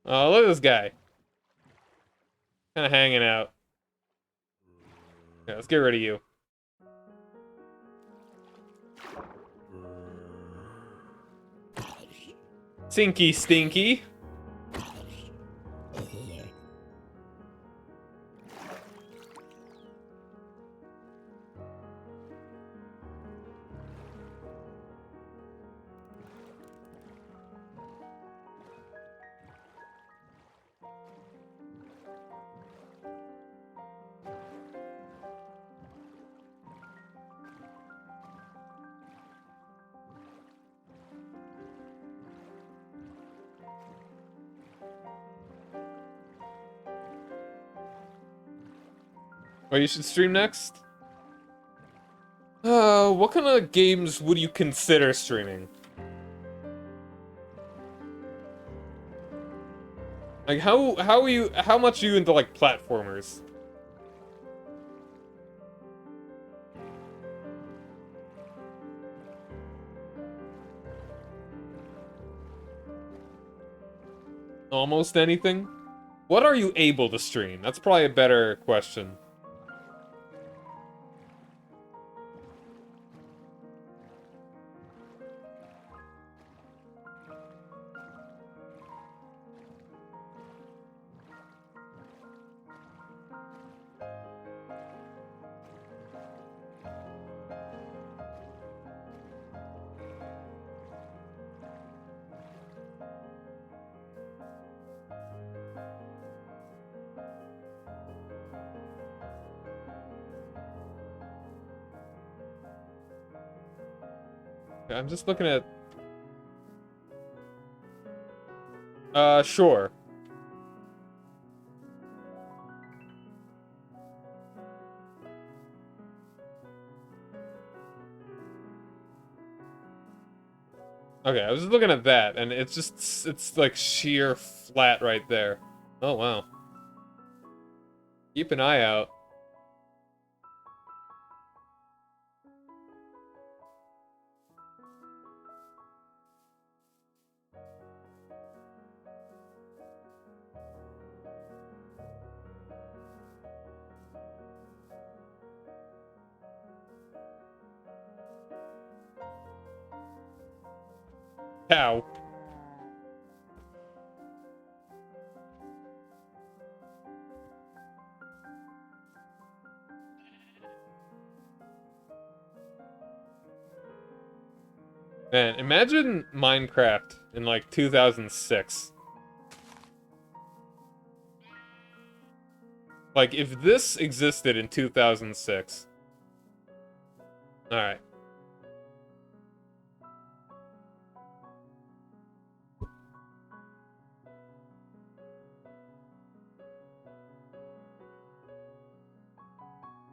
Oh, look at this guy. Kind of hanging out. Yeah, let's get rid of you. Sinky Stinky. Oh, you should stream next? What kind of games would you consider streaming? Like how much are you into like platformers? Almost anything? What are you able to stream? That's probably a better question. I'm just looking at... Sure. Okay, I was just looking at that, and it's like sheer flat right there. Oh, wow. Keep an eye out. Cow. Man, imagine Minecraft in like 2006. Like, if this existed in 2006. Alright.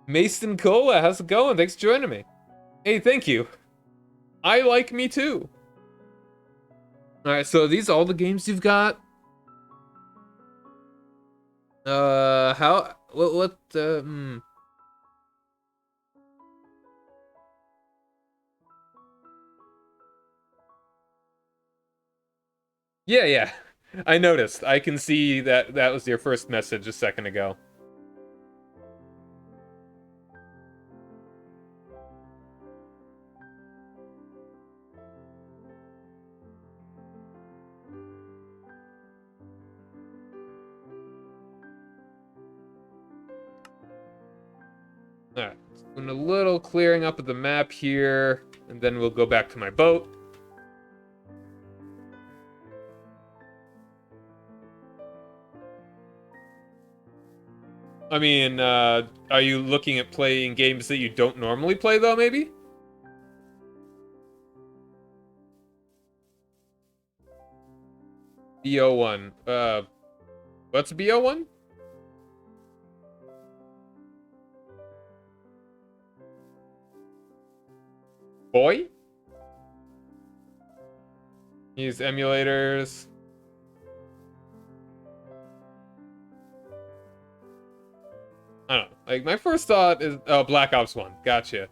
Mason Cola, how's it going? Thanks for joining me. Hey, thank you. I like me too. Alright, so are these all the games you've got? Yeah, yeah. I noticed. I can see that that was your first message a second ago. Alright, doing a little clearing up of the map here, and then we'll go back to my boat. I mean, are you looking at playing games that you don't normally play, though, maybe? BO1. What's BO1? Boy? Use emulators. I don't know. Like, my first thought is, oh, Black Ops 1. Gotcha.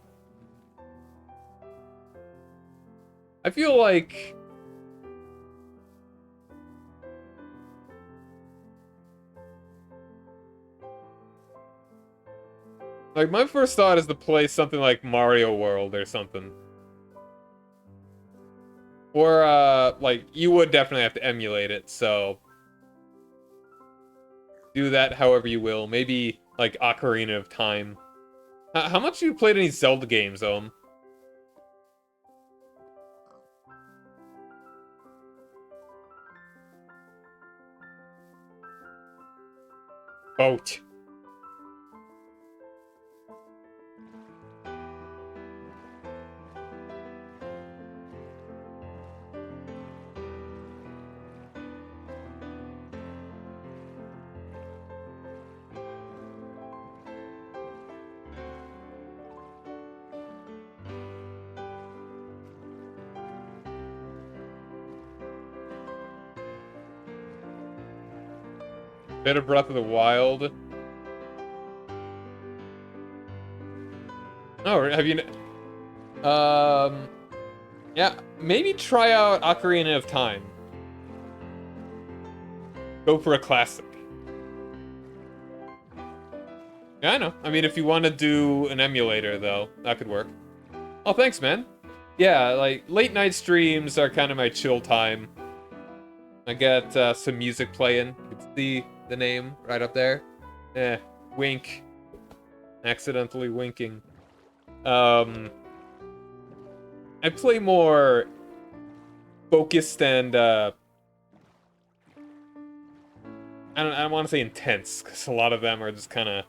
I feel like... Like, my first thought is to play something like Mario World or something. Or, like, you would definitely have to emulate it, so... Do that however you will. Maybe, like, Ocarina of Time. How much have you played any Zelda games, Boat. Bit of Breath of the Wild. Oh, have you... Yeah, maybe try out Ocarina of Time. Go for a classic. Yeah, I know. I mean, if you want to do an emulator, though, that could work. Oh, thanks, man. Yeah, like, late night streams are kind of my chill time. I got some music playing. You can see the name right up there. Wink. Accidentally winking. I play more focused and, I don't want to say intense, because a lot of them are just kind of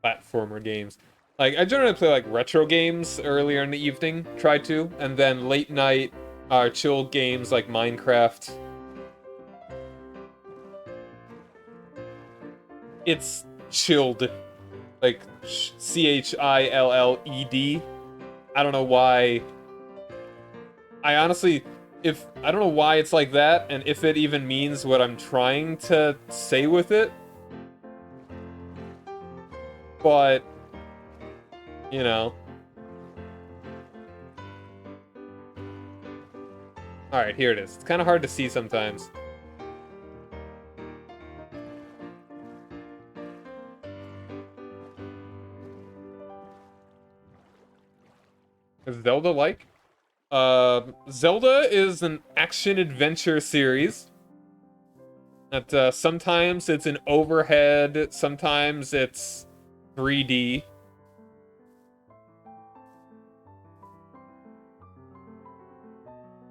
platformer games. Like, I generally play, like, retro games earlier in the evening, try to, and then late night are chill games like Minecraft. It's chilled. Like, Chilled. I don't know why. I honestly, I don't know why it's like that, and if it even means what I'm trying to say with it. But, you know. Alright, here it is. It's kind of hard to see sometimes. Is Zelda-like? Zelda is an action-adventure series. That, sometimes it's an overhead, sometimes it's 3D.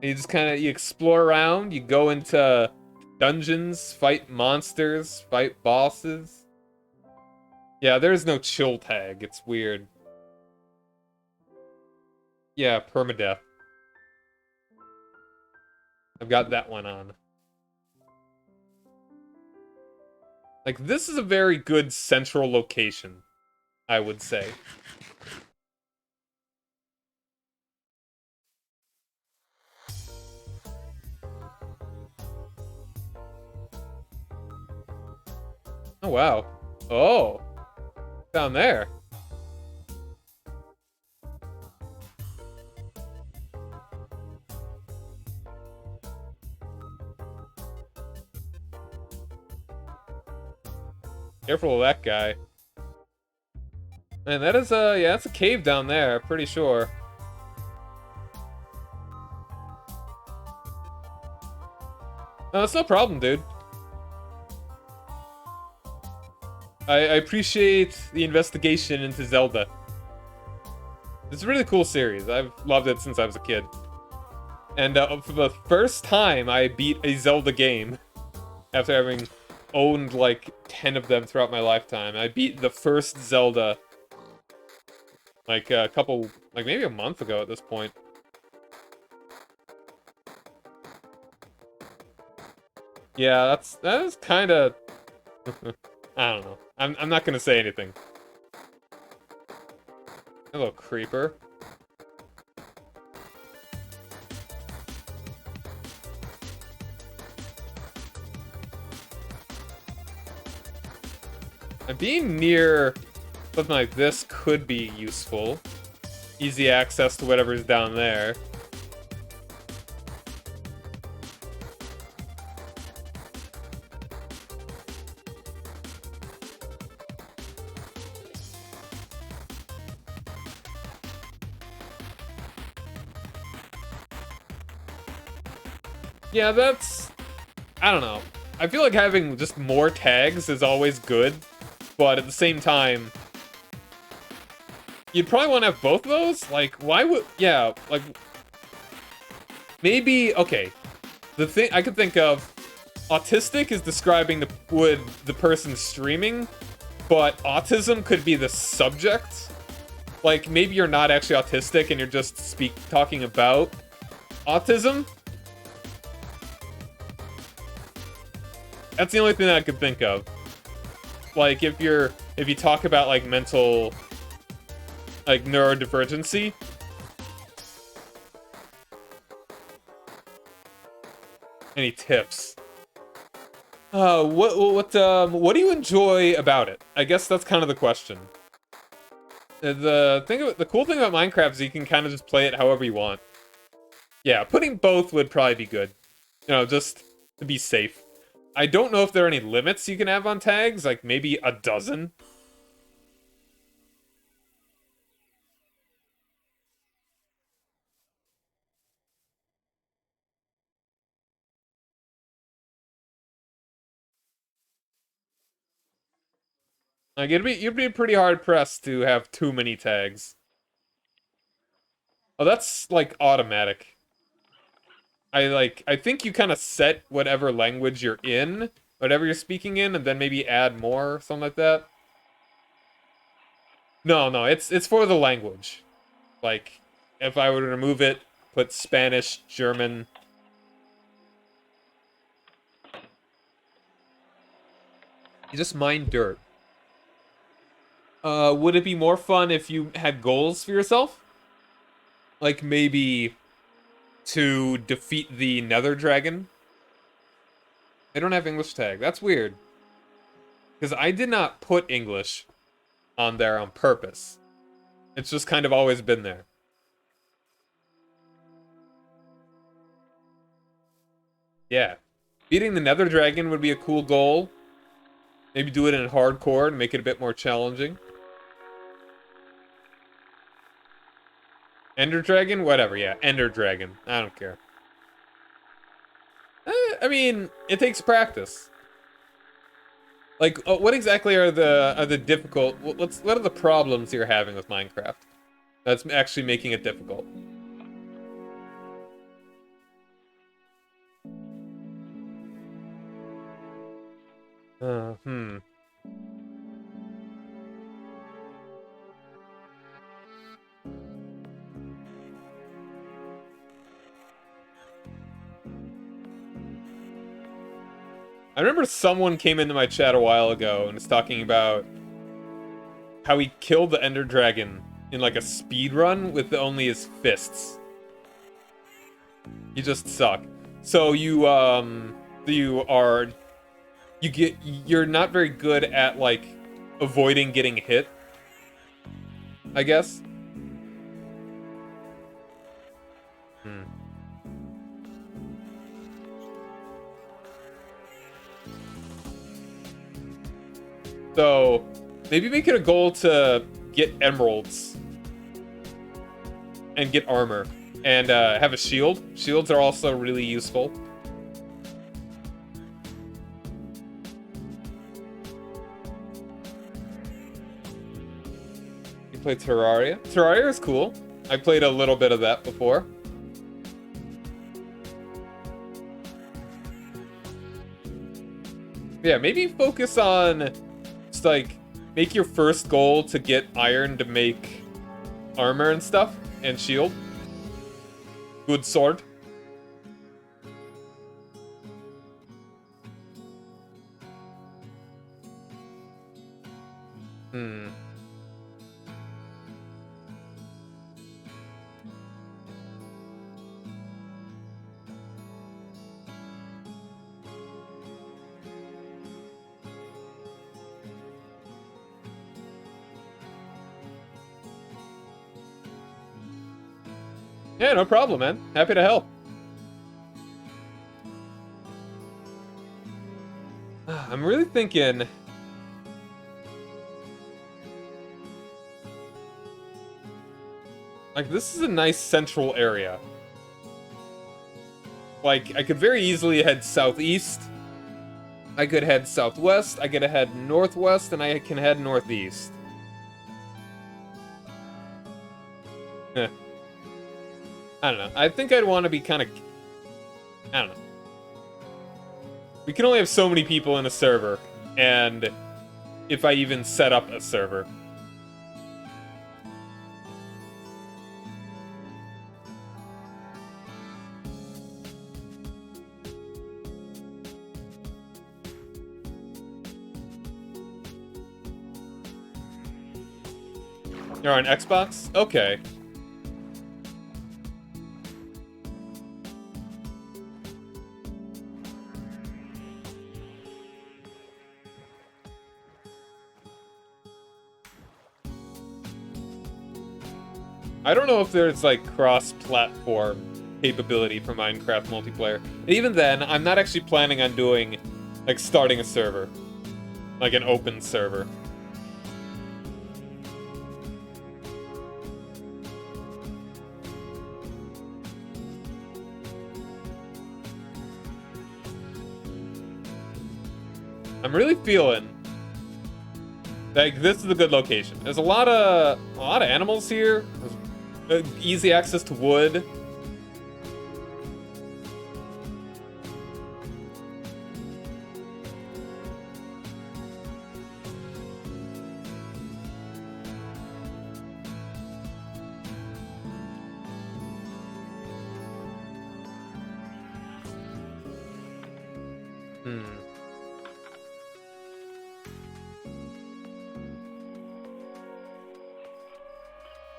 You just kind of, you explore around, you go into dungeons, fight monsters, fight bosses. Yeah, there's no chill tag. It's weird. Yeah, permadeath. I've got that one on. Like, this is a very good central location, I would say. Oh, wow. Oh, down there. Careful of that guy. Man, that is yeah, that's a cave down there, pretty sure. No, it's no problem, dude. I appreciate the investigation into Zelda. It's a really cool series. I've loved it since I was a kid. And for the first time, I beat a Zelda game after having owned like 10 of them throughout my lifetime. I beat the first Zelda like a couple, like maybe a month ago at this point. Yeah, that is kind of I don't know. I'm not gonna say anything. Hello, creeper. And being near something like this could be useful. Easy access to whatever's down there. Yeah, that's... I don't know. I feel like having just more tags is always good, but at the same time, you'd probably want to have both of those? Like, why would... Yeah, like... Maybe... Okay. The thing I could think of... Autistic is describing the person streaming, but autism could be the subject. Like, maybe you're not actually autistic and you're just talking about autism. That's the only thing that I could think of. Like, if you talk about, like, mental, like, neurodivergency. Any tips? What do you enjoy about it? I guess that's kind of the question. The cool thing about Minecraft is you can kind of just play it however you want. Yeah, putting both would probably be good. You know, just to be safe. I don't know if there are any limits you can have on tags, like maybe a dozen. Like you'd be pretty hard pressed to have too many tags. Oh, that's like automatic. I think you kind of set whatever language you're in, whatever you're speaking in, and then maybe add more, something like that. No, it's for the language. Like, if I were to remove it, put Spanish, German. You just mine dirt. Would it be more fun if you had goals for yourself? Like maybe to defeat the Nether Dragon? They don't have English tag. That's weird. Because I did not put English on there on purpose. It's just kind of always been there. Yeah. Beating the Nether Dragon would be a cool goal. Maybe do it in hardcore and make it a bit more challenging. Ender Dragon? Whatever, yeah. Ender Dragon. I don't care. I mean, it takes practice. Like, what exactly are the difficult... What are the problems you're having with Minecraft that's actually making it difficult? Hmm. I remember someone came into my chat a while ago and was talking about how he killed the Ender Dragon in like a speed run with only his fists. You just suck. So you're not very good at like avoiding getting hit, I guess. So maybe make it a goal to get emeralds and get armor and have a shield. Shields are also really useful. You play Terraria? Terraria is cool. I played a little bit of that before. Yeah, maybe focus on just like make your first goal to get iron to make armor and stuff and shield. Good sword. Yeah, no problem, man. Happy to help. I'm really thinking... like, this is a nice central area. Like, I could very easily head southeast. I could head southwest. I could head northwest, and I can head northeast. Eh. I don't know. I think I'd want to be kind of... I don't know. We can only have so many people in a server, and if I even set up a server. You're on Xbox? Okay. I don't know if there's like cross-platform capability for Minecraft multiplayer. And even then, I'm not actually planning on doing like starting a server. Like an open server. I'm really feeling like this is a good location. There's a lot of animals here. There's easy access to wood.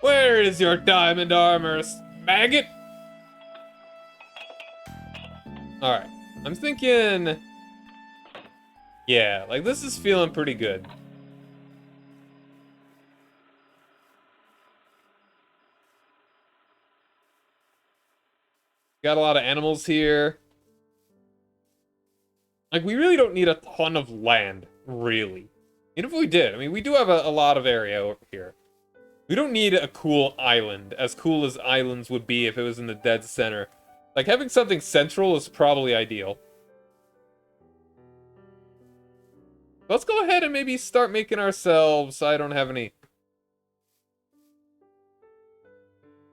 Where is your diamond armor, maggot? Alright. I'm thinking... yeah, like this is feeling pretty good. Got a lot of animals here. Like, we really don't need a ton of land, really. Even if we did, I mean, we do have a lot of area over here. We don't need a cool island, as cool as islands would be if it was in the dead center. Like, having something central is probably ideal. Let's go ahead and maybe start making ourselves... I don't have any...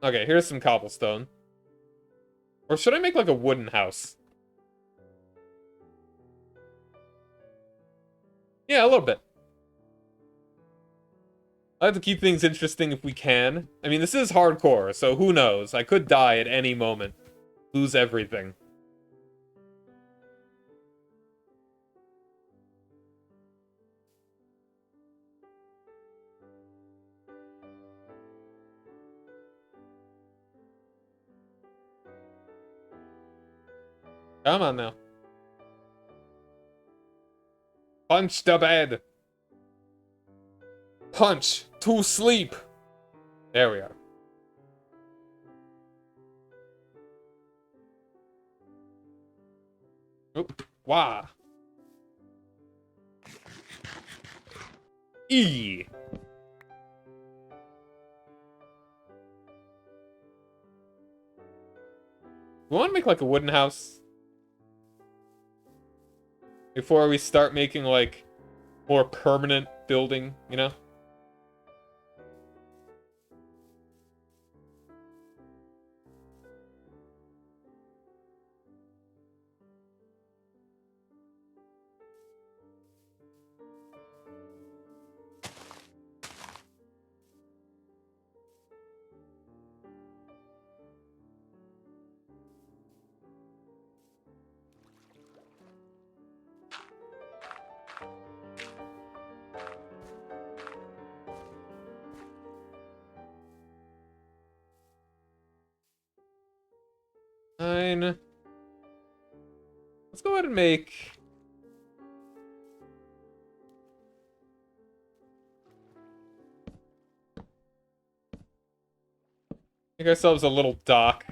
okay, here's some cobblestone. Or should I make, like, a wooden house? Yeah, a little bit. I have to keep things interesting if we can. I mean, this is hardcore, so who knows? I could die at any moment. Lose everything. Come on now. Punch the bed. Punch to sleep. There we are. Oop. Wah. E. We want to make like a wooden house before we start making like more permanent building, you know? Fine. Let's go ahead and make... Make ourselves a little dock.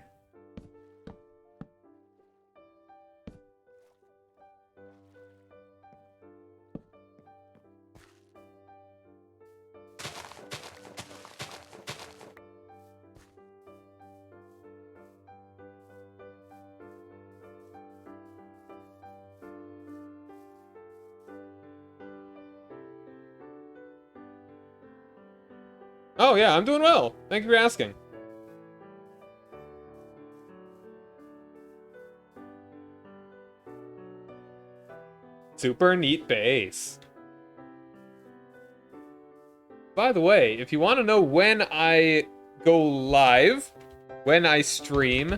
Oh yeah, I'm doing well. Thank you for asking. Super neat base. By the way, if you want to know when I go live, when I stream,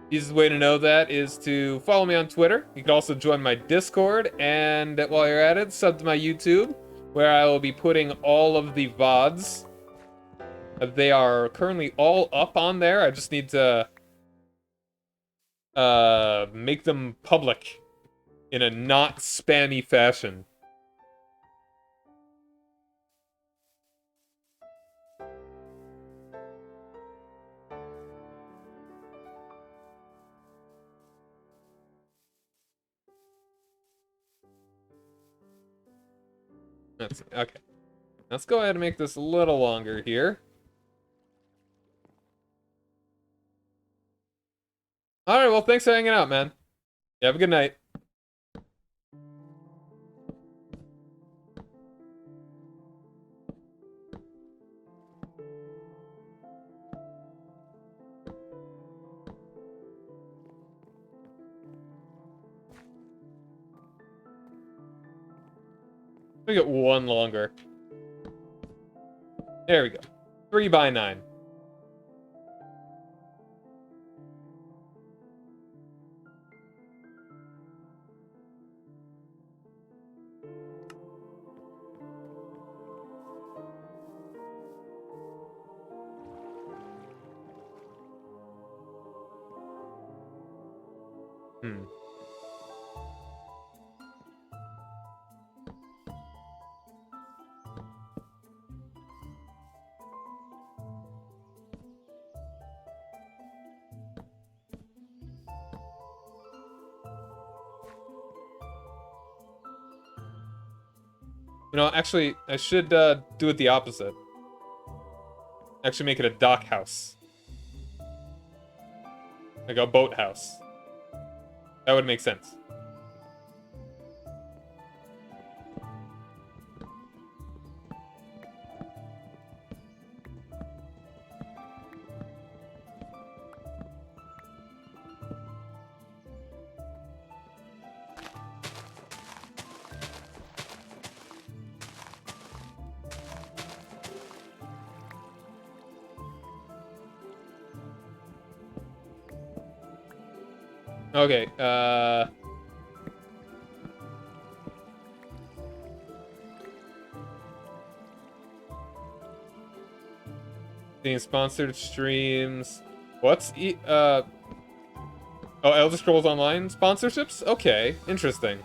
easiest way to know that is to follow me on Twitter. You can also join my Discord, and while you're at it, sub to my YouTube, where I will be putting all of the VODs. They are currently all up on there. I just need to make them public in a not spammy fashion. Okay. Let's go ahead and make this a little longer here. Alright, well, thanks for hanging out, man. You have a good night. Let me get one longer. There we go. 3 by 9. You know, actually, I should do it the opposite. Actually make it a dock house. Like a boat house. That would make sense. Okay, seeing sponsored streams. What's oh, Elder Scrolls Online sponsorships? Okay, interesting.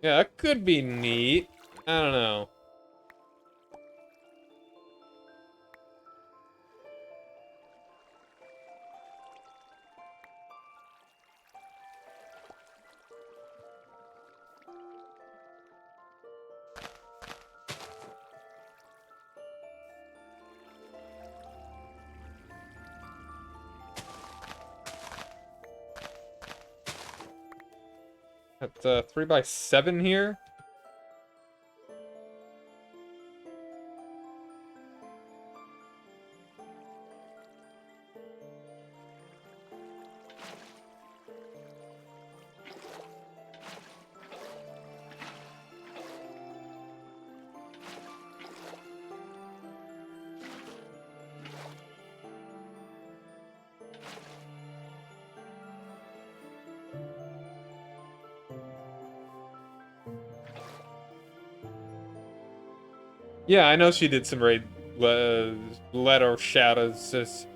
Yeah, that could be neat. I don't know. At 3x7 here. Yeah, I know she did some raid letter shadows.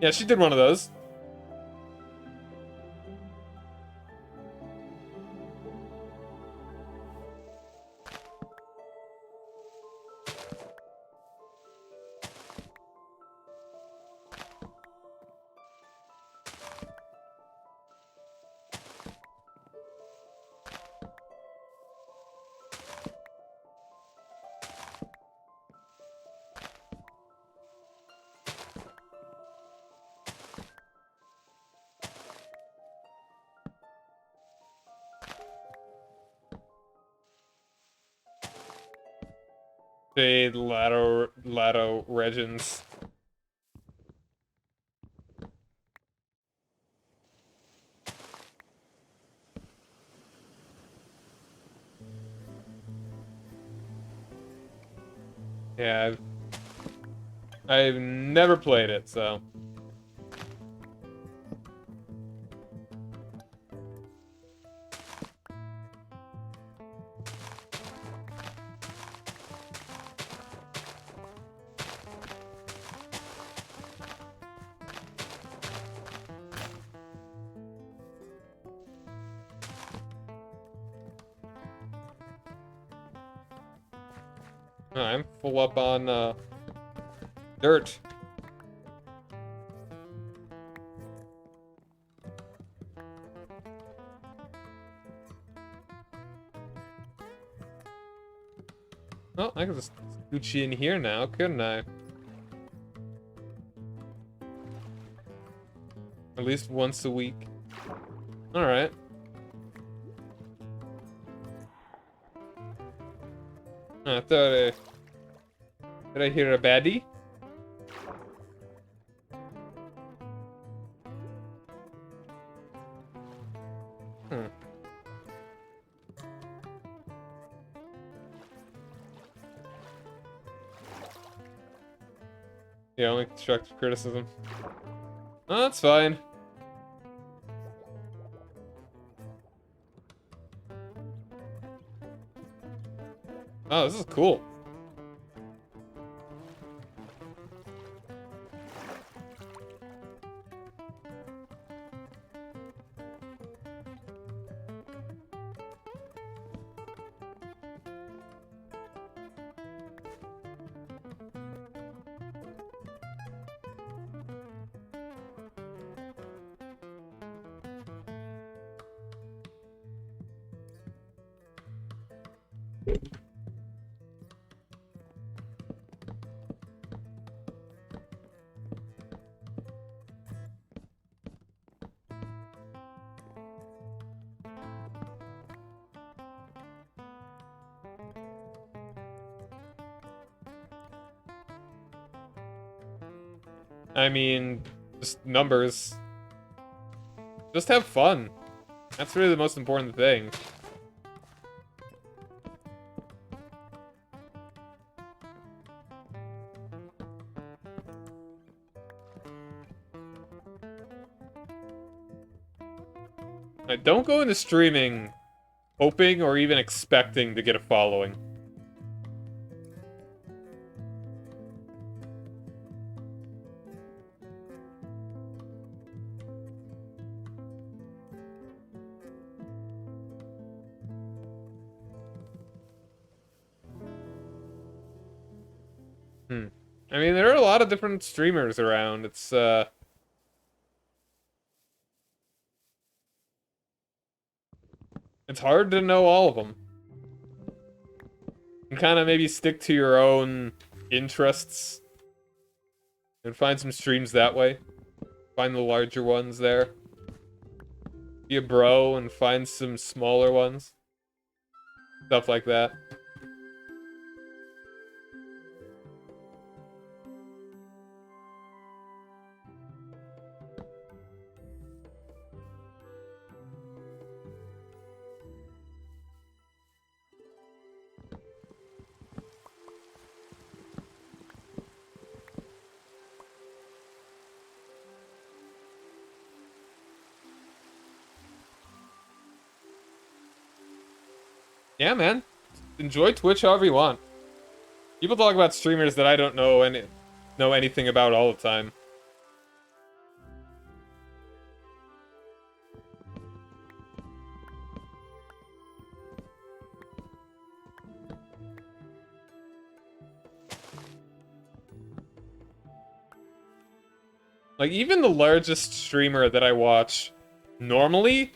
Yeah, she did one of those. Jade, Lado, Regins. Yeah, I've never played it, so. I'm full up on dirt. Oh, I can just scooch in here now, couldn't I? At least once a week. Alright. I thought did I hear a baddie? Hmm. Yeah, only constructive criticism. Oh, that's fine. Oh, this is cool. I mean, just numbers. Just have fun. That's really the most important thing. Don't go into streaming hoping or even expecting to get a following. I mean, there are a lot of different streamers around. It's hard to know all of them. And kind of maybe stick to your own interests and find some streams that way. Find the larger ones there. Be a bro and find some smaller ones. Stuff like that. Yeah, man. Enjoy Twitch however you want. People talk about streamers that I don't know anything about all the time. Like, even the largest streamer that I watch normally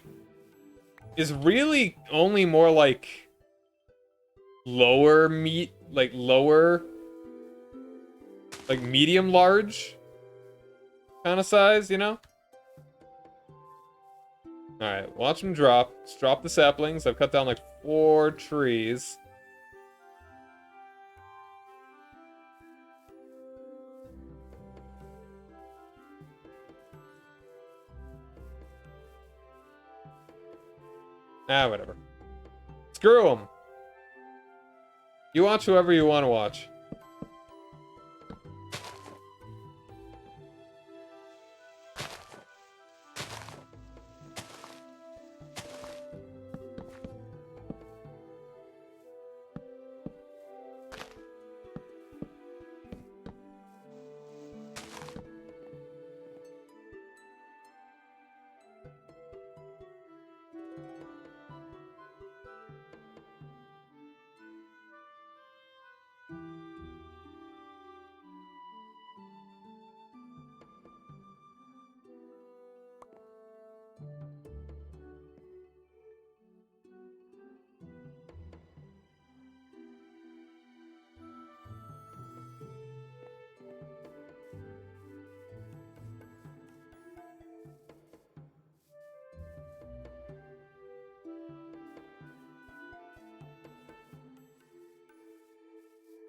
is really only more like lower like medium large kind of size, you know? Alright, watch them drop. Let's drop the saplings. I've cut down like 4 trees. Ah, whatever. Screw them. You watch whoever you want to watch.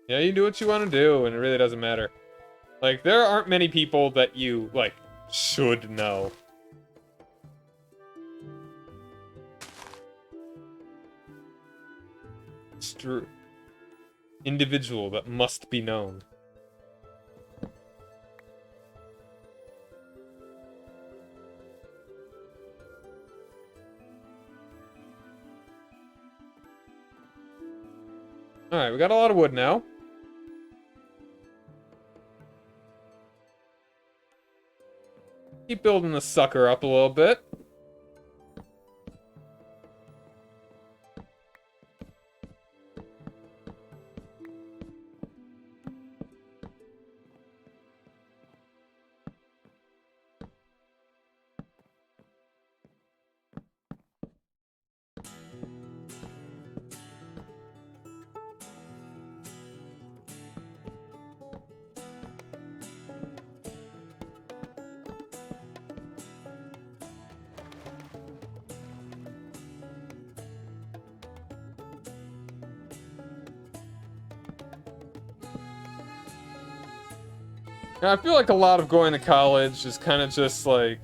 Yeah, you do what you want to do, and it really doesn't matter. Like, there aren't many people that you, like, should know. Individual that must be known. Alright, we got a lot of wood now. Keep building the sucker up a little bit. I feel like a lot of going to college is kind of just like,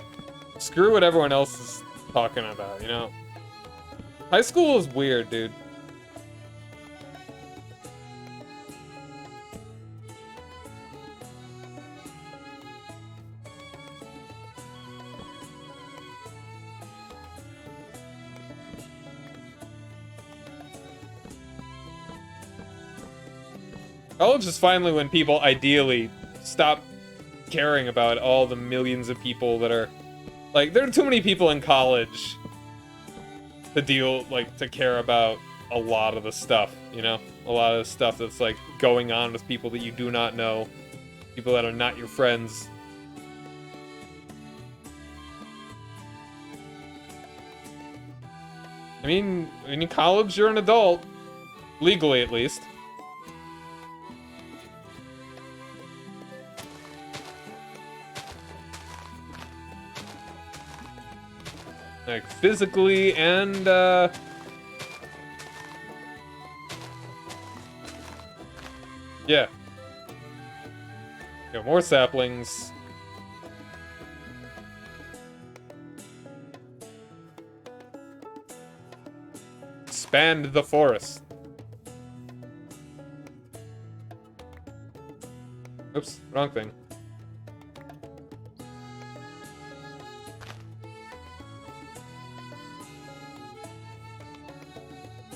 screw what everyone else is talking about, you know? High school is weird, dude. College is finally when people ideally stop caring about all the millions of people that are... Like, there are too many people in college to care about a lot of the stuff, you know? A lot of the stuff that's, like, going on with people that you do not know. People that are not your friends. I mean, in college, you're an adult. Legally, at least. Like, physically and, yeah. Got more saplings. Expand the forest. Oops, wrong thing.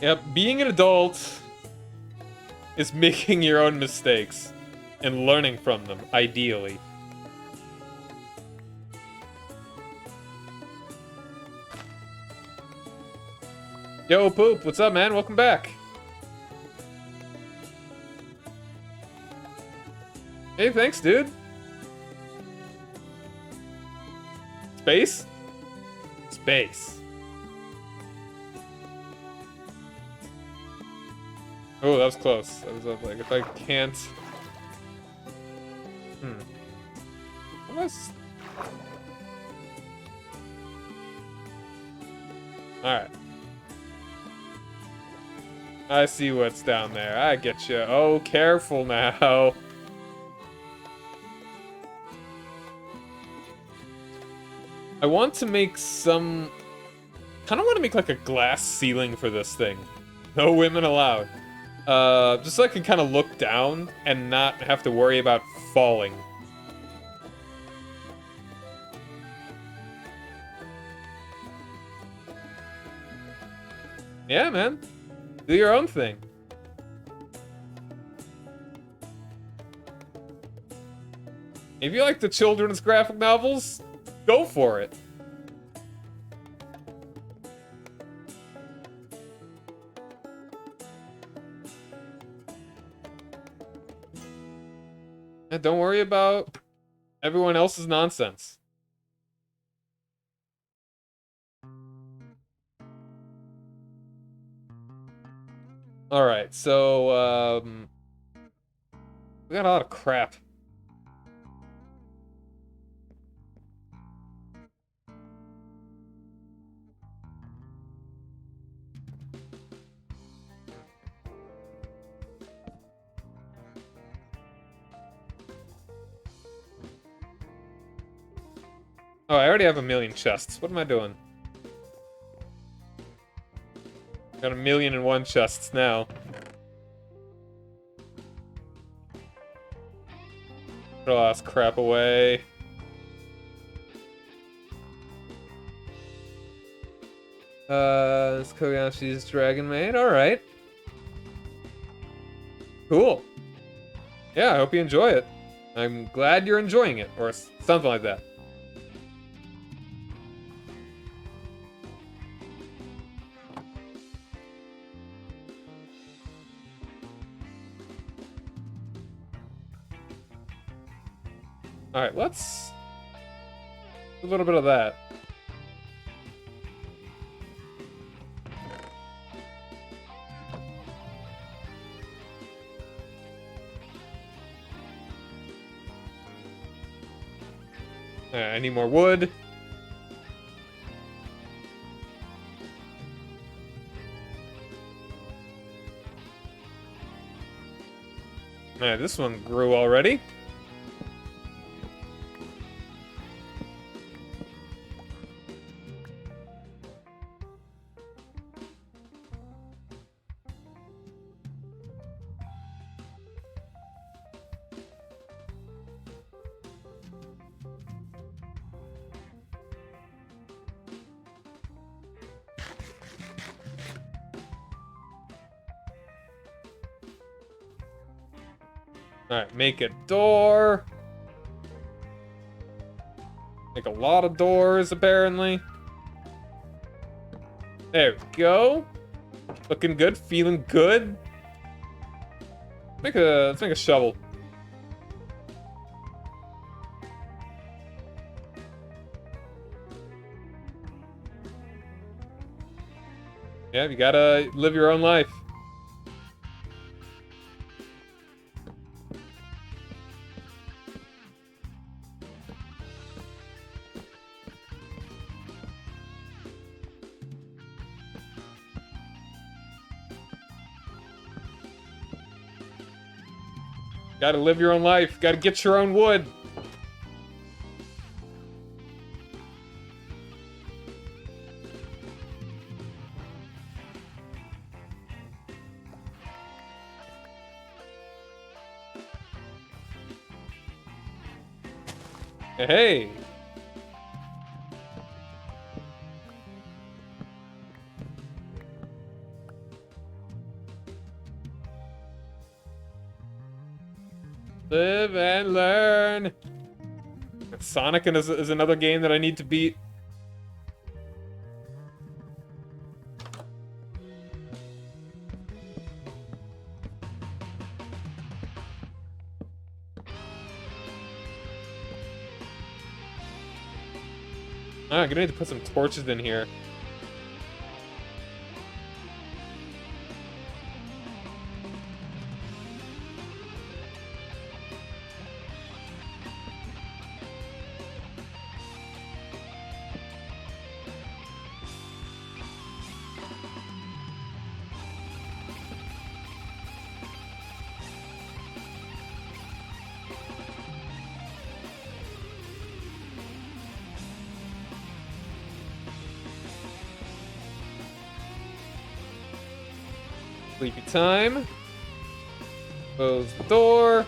Yep, being an adult is making your own mistakes and learning from them, ideally. Yo, Poop, what's up, man? Welcome back. Hey, thanks, dude. Space? Space. Oh, that was close. I was like, if I can't... Almost... Alright. I see what's down there. I get you. Oh, careful now. I want to make some... kind of want to make like a glass ceiling for this thing. No women allowed. Just so I can kind of look down and not have to worry about falling. Yeah, man. Do your own thing. If you like the children's graphic novels, go for it. And don't worry about everyone else's nonsense. Alright, so, we got a lot of crap. Oh, I already have 1,000,000 chests. What am I doing? Got 1,000,001 chests now. Put all this crap away. It's Kobayashi's Dragon Maid. Alright. Cool. Yeah, I hope you enjoy it. I'm glad you're enjoying it, or something like that. Alright, let's do a little bit of that. I need more wood. Alright, this one grew already. Alright, make a door. Make a lot of doors, apparently. There we go. Looking good, feeling good. Let's make a shovel. Yeah, you gotta live your own life. Gotta live your own life. Gotta get your own wood. Hey. Live and learn. Sonic is another game that I need to beat. I'm gonna need to put some torches in here. Sleepy time. Close the door.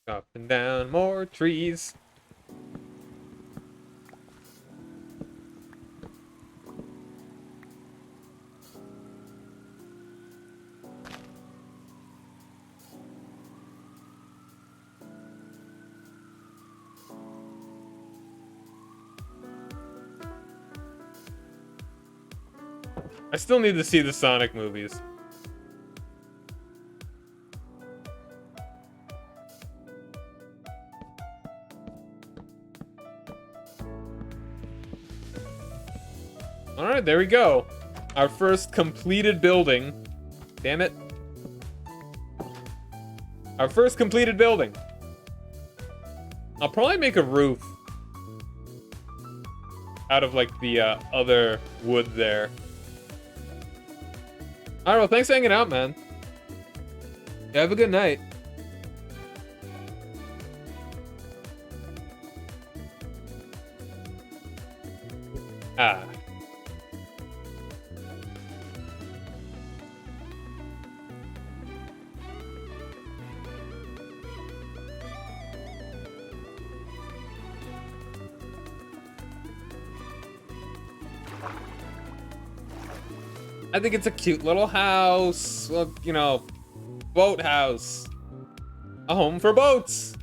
Up and down more trees. I still need to see the Sonic movies. Alright, there we go. Our first completed building. Damn it. Our first completed building. I'll probably make a roof out of, like, the other wood there. Alright, well, thanks for hanging out, man. Yeah, have a good night. Ah. I think it's a cute little house. Well, you know, boat house. A home for boats.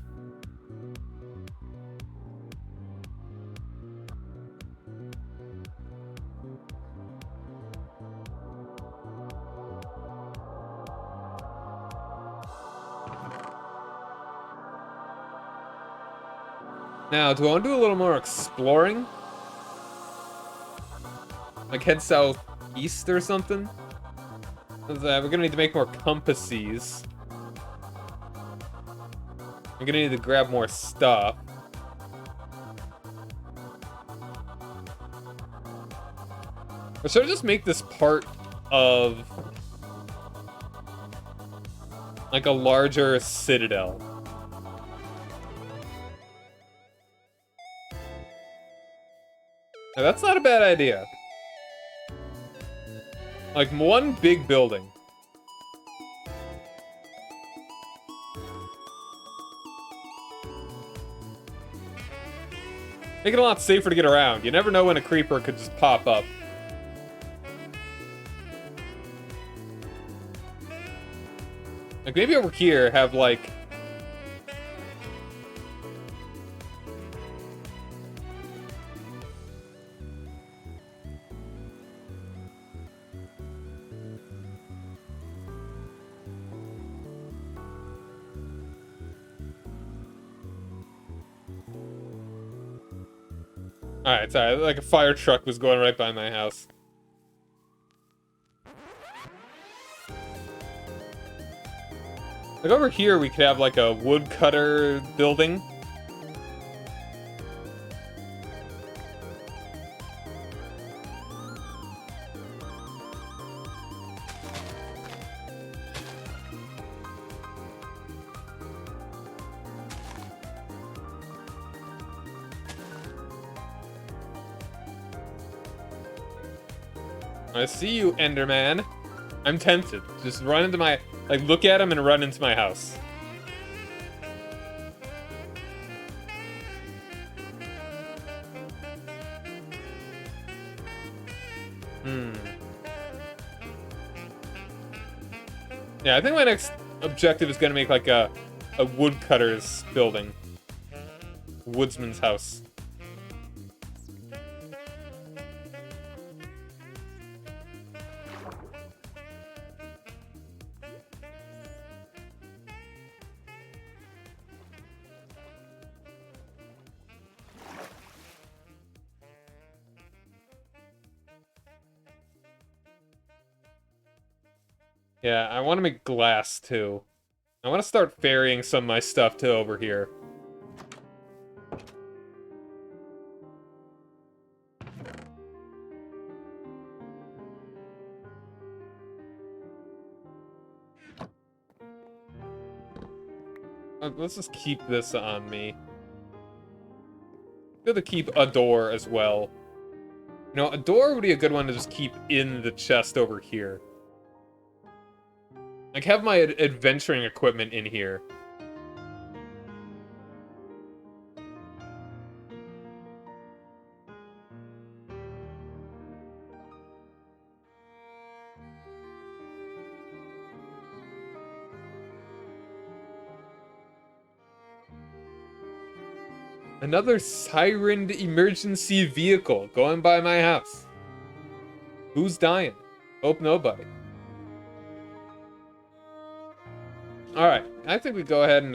Now, do I want to do a little more exploring? Like head southeast or something? We're gonna need to make more compasses. I'm gonna need to grab more stuff. Or should I just make this part of like a larger citadel? Now, that's not a bad idea. Like one big building. Make it a lot safer to get around. You never know when a creeper could just pop up. Like maybe over here have like Alright, sorry, like a fire truck was going right by my house. Like over here we could have like a woodcutter building. I see you, Enderman. I'm tempted. Just run into my... Like, look at him and run into my house. Yeah, I think my next objective is gonna make, like, a woodcutter's building. Woodsman's house. Yeah, I want to make glass, too. I want to start ferrying some of my stuff to over here. Let's just keep this on me. Good to keep a door as well. You know, a door would be a good one to just keep in the chest over here. Like, have my adventuring equipment in here. Another sirened emergency vehicle going by my house. Who's dying? Hope nobody. Alright, I think we go ahead and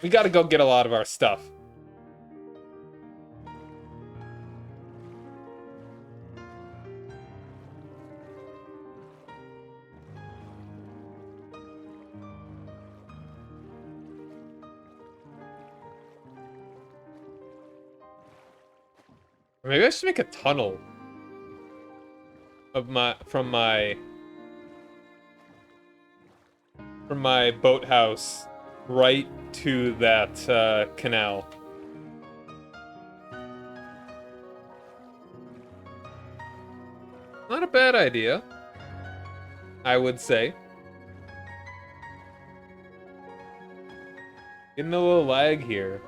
we gotta go get a lot of our stuff. Maybe I should make a tunnel of from my boathouse right to that canal. Not a bad idea, I would say. Getting a little lag here.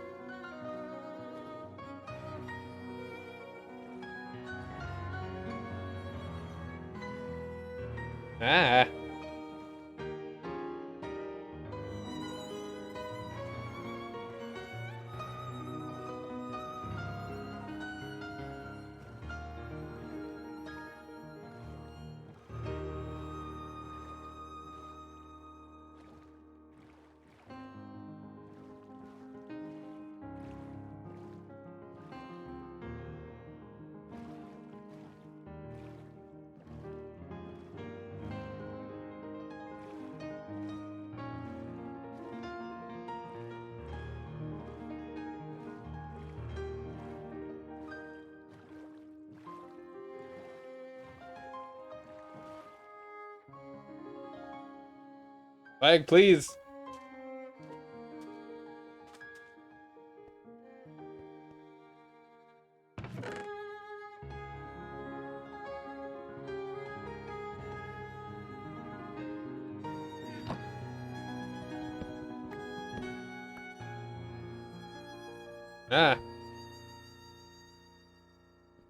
Ah. Flag, please. Ah.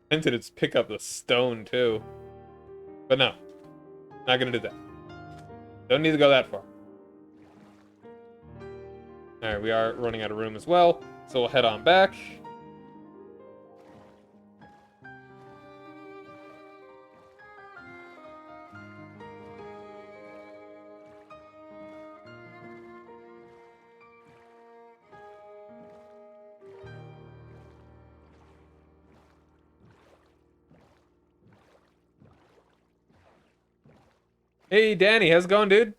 Tempted to pick up the stone, too. But no. Not gonna do that. Don't need to go that far. Alright, we are running out of room as well, so we'll head on back. Hey, Danny, how's it going, dude?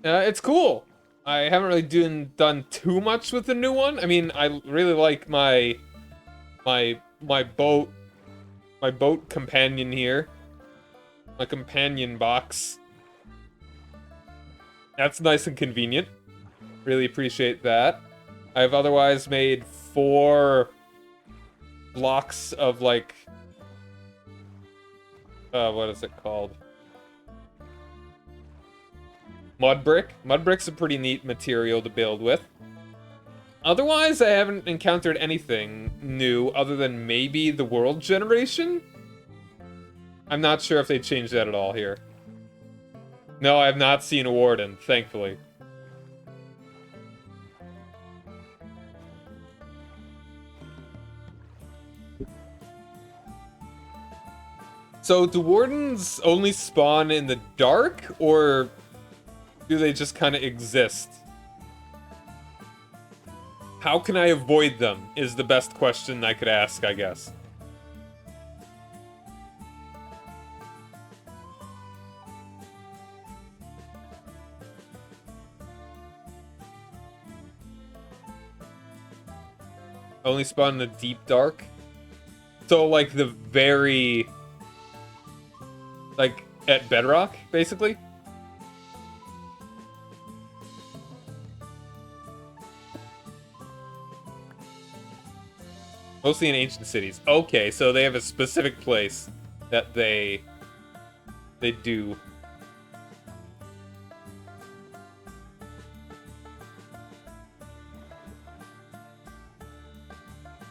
It's cool. I haven't really done too much with the new one. I mean, I really like my boat companion here. My companion box. That's nice and convenient. Really appreciate that. I've otherwise made 4 blocks of, like, what is it called? Mud brick. Mud brick's a pretty neat material to build with. Otherwise, I haven't encountered anything new other than maybe the world generation. I'm not sure if they changed that at all here. No, I have not seen a warden, thankfully. So, do wardens only spawn in the dark, or do they just kind of exist? How can I avoid them, is the best question I could ask, I guess. Only spawn in the deep dark? So, like, the very... like, at bedrock, basically? Mostly in ancient cities. Okay, so they have a specific place that they do.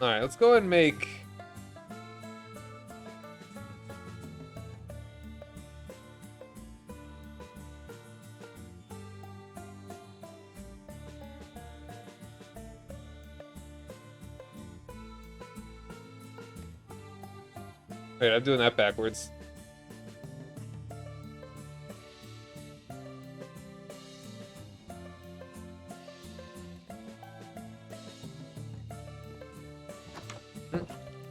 Alright, let's go ahead and make... Wait, I'm doing that backwards.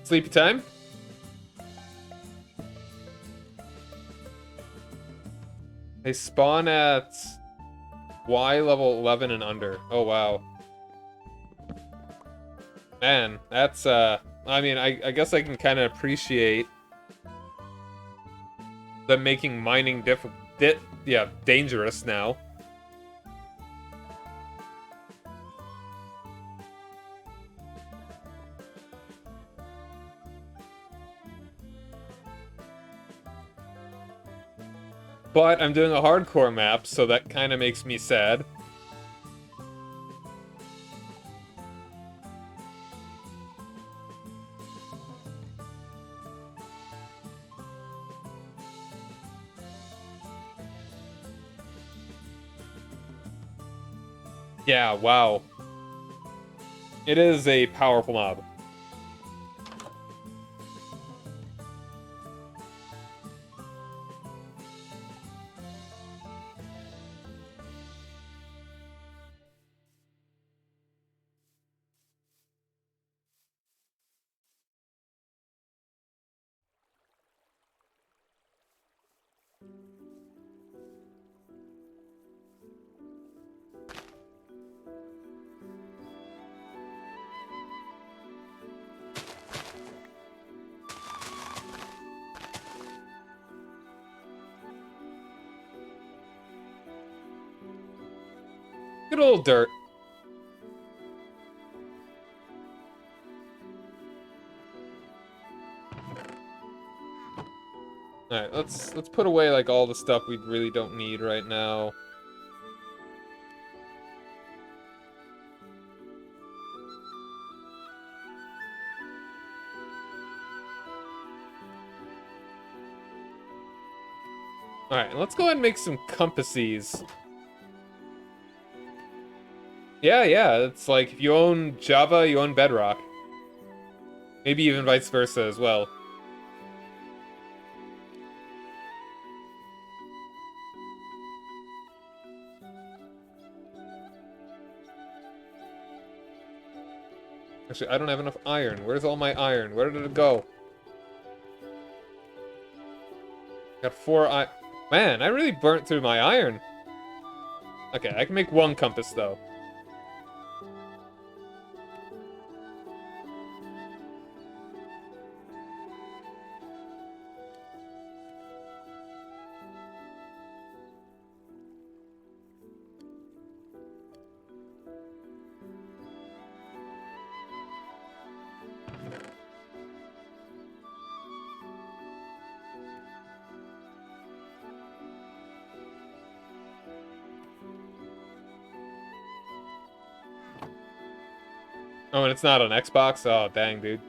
Sleepy time? They spawn at Y level 11 and under. Oh, wow. Man, that's, I mean, I guess I can kind of appreciate them making mining dangerous now. But I'm doing a hardcore map, so that kind of makes me sad. Yeah, wow. It is a powerful mob. Good old dirt. Alright, let's put away like all the stuff we really don't need right now. Alright, let's go ahead and make some compasses. Yeah, it's like if you own Java, you own Bedrock. Maybe even vice versa as well. Actually, I don't have enough iron. Where's all my iron? Where did it go? Got 4 iron. Man, I really burnt through my iron. Okay, I can make 1 compass, though. Oh, and it's not on Xbox? Oh, dang, dude.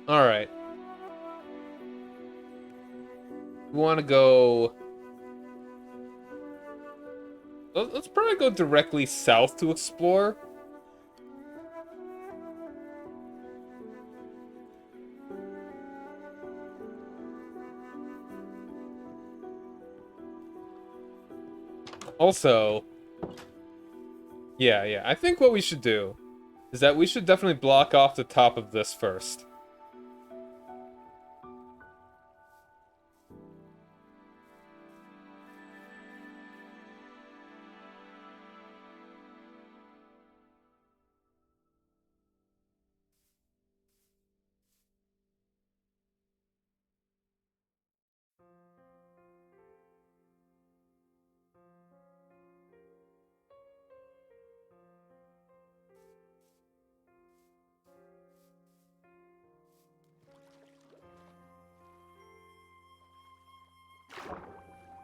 Alright. We want to go... Let's probably go directly south to explore. Also... Yeah, I think what we should do is that we should definitely block off the top of this first.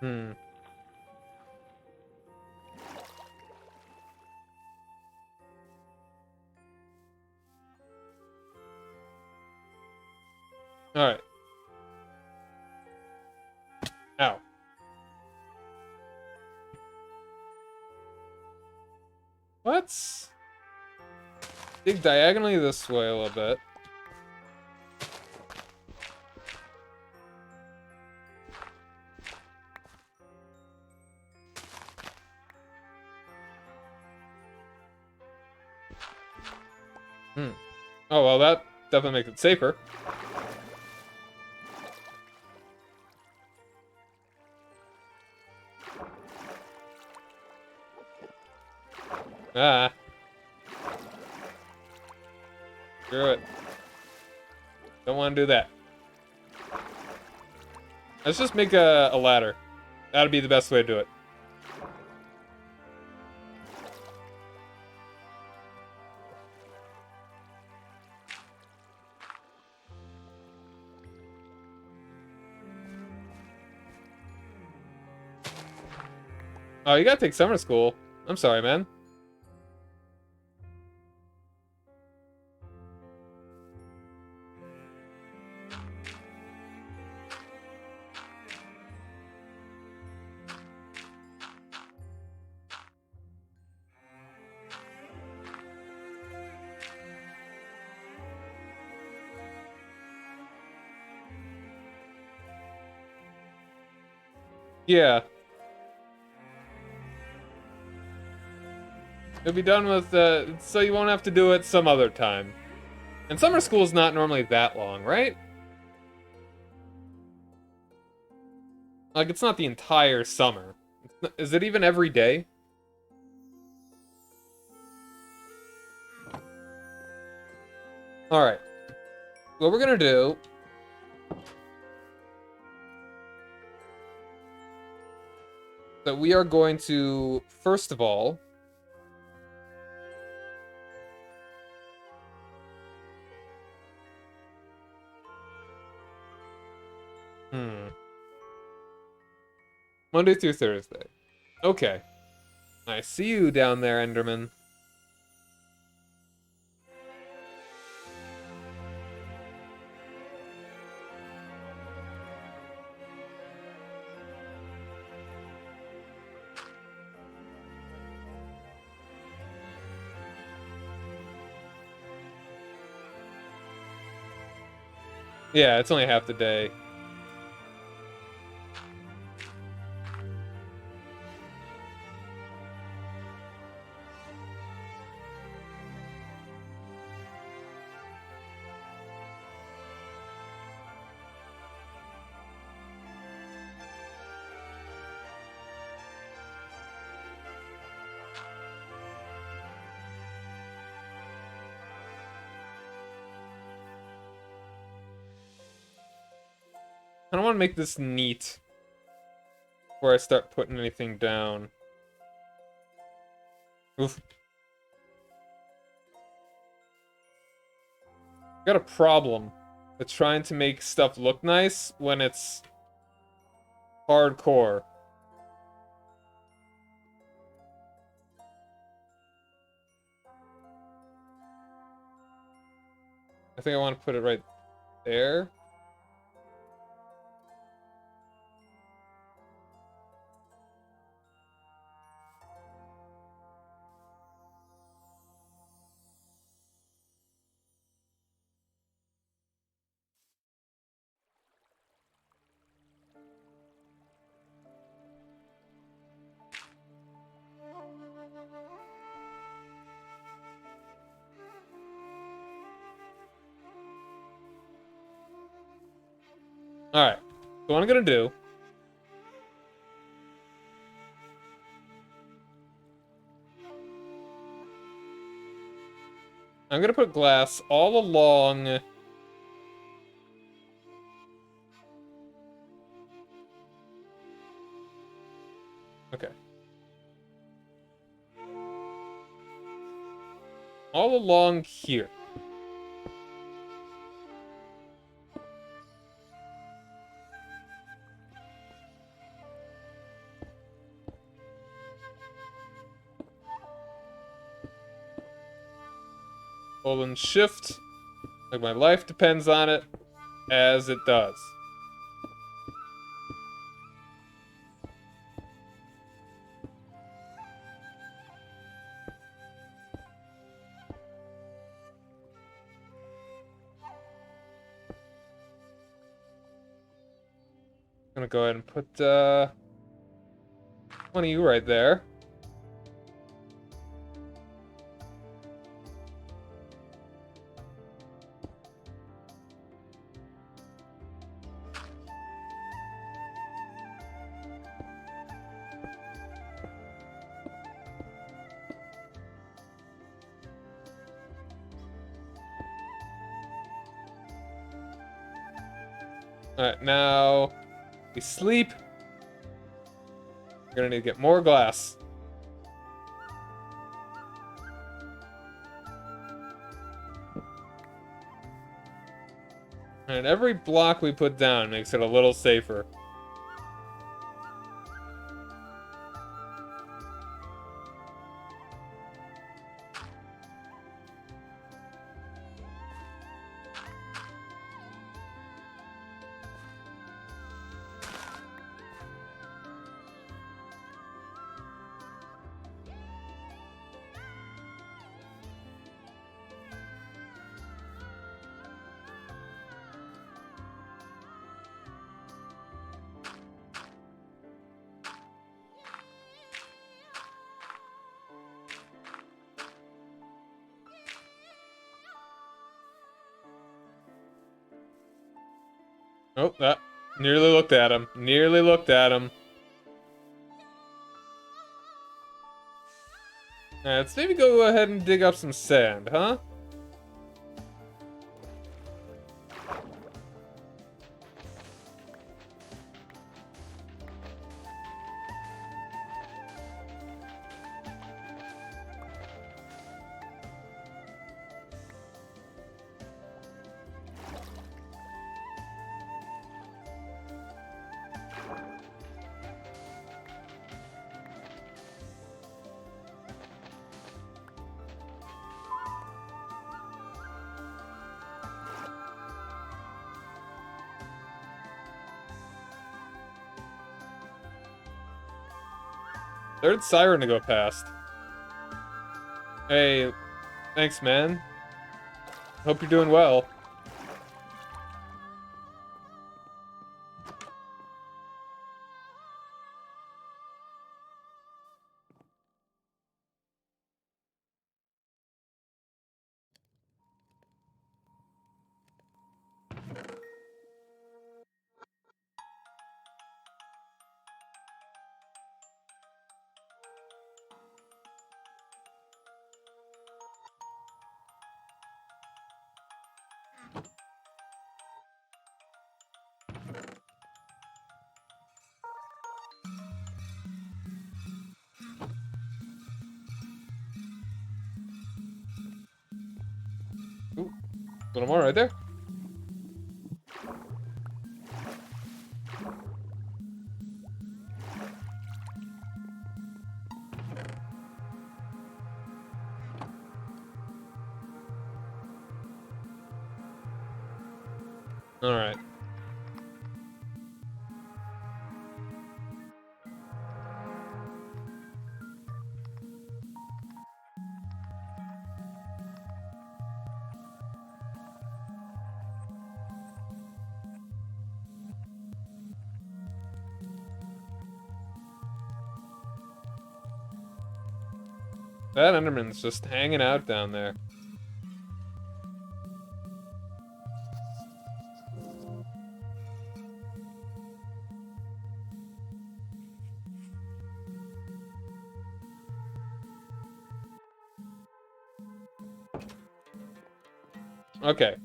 Hmm. Alright. Ow. Let's dig diagonally this way a little bit. Oh, well, that definitely makes it safer. Ah. Screw it. Don't want to do that. Let's just make a ladder. That'd be the best way to do it. Oh, you gotta take summer school. I'm sorry, man. Yeah. You'll be done with so you won't have to do it some other time. And summer school is not normally that long, right? Like, it's not the entire summer. Is it even every day? Alright. What we're gonna do... that we are going to, first of all... Monday through Thursday. Okay. I see you down there, Enderman. Yeah, it's only half the day. I don't want to make this neat before I start putting anything down. Oof. Got a problem with trying to make stuff look nice when it's hardcore. I think I want to put it right there. Alright, so what I'm gonna do... I'm gonna put glass all along... Okay. All along here. Holding shift, like my life depends on it, as it does. I'm gonna go ahead and put one of you right there. Alright, now we sleep. We're gonna need to get more glass. And every block we put down makes it a little safer. Oh, that nearly looked at him. Nearly looked at him. Alright, let's maybe go ahead and dig up some sand, huh? Third siren to go past. Hey, thanks, man. Hope you're doing well. Ooh, little more right there. Alright. That Enderman's just hanging out down there. Okay.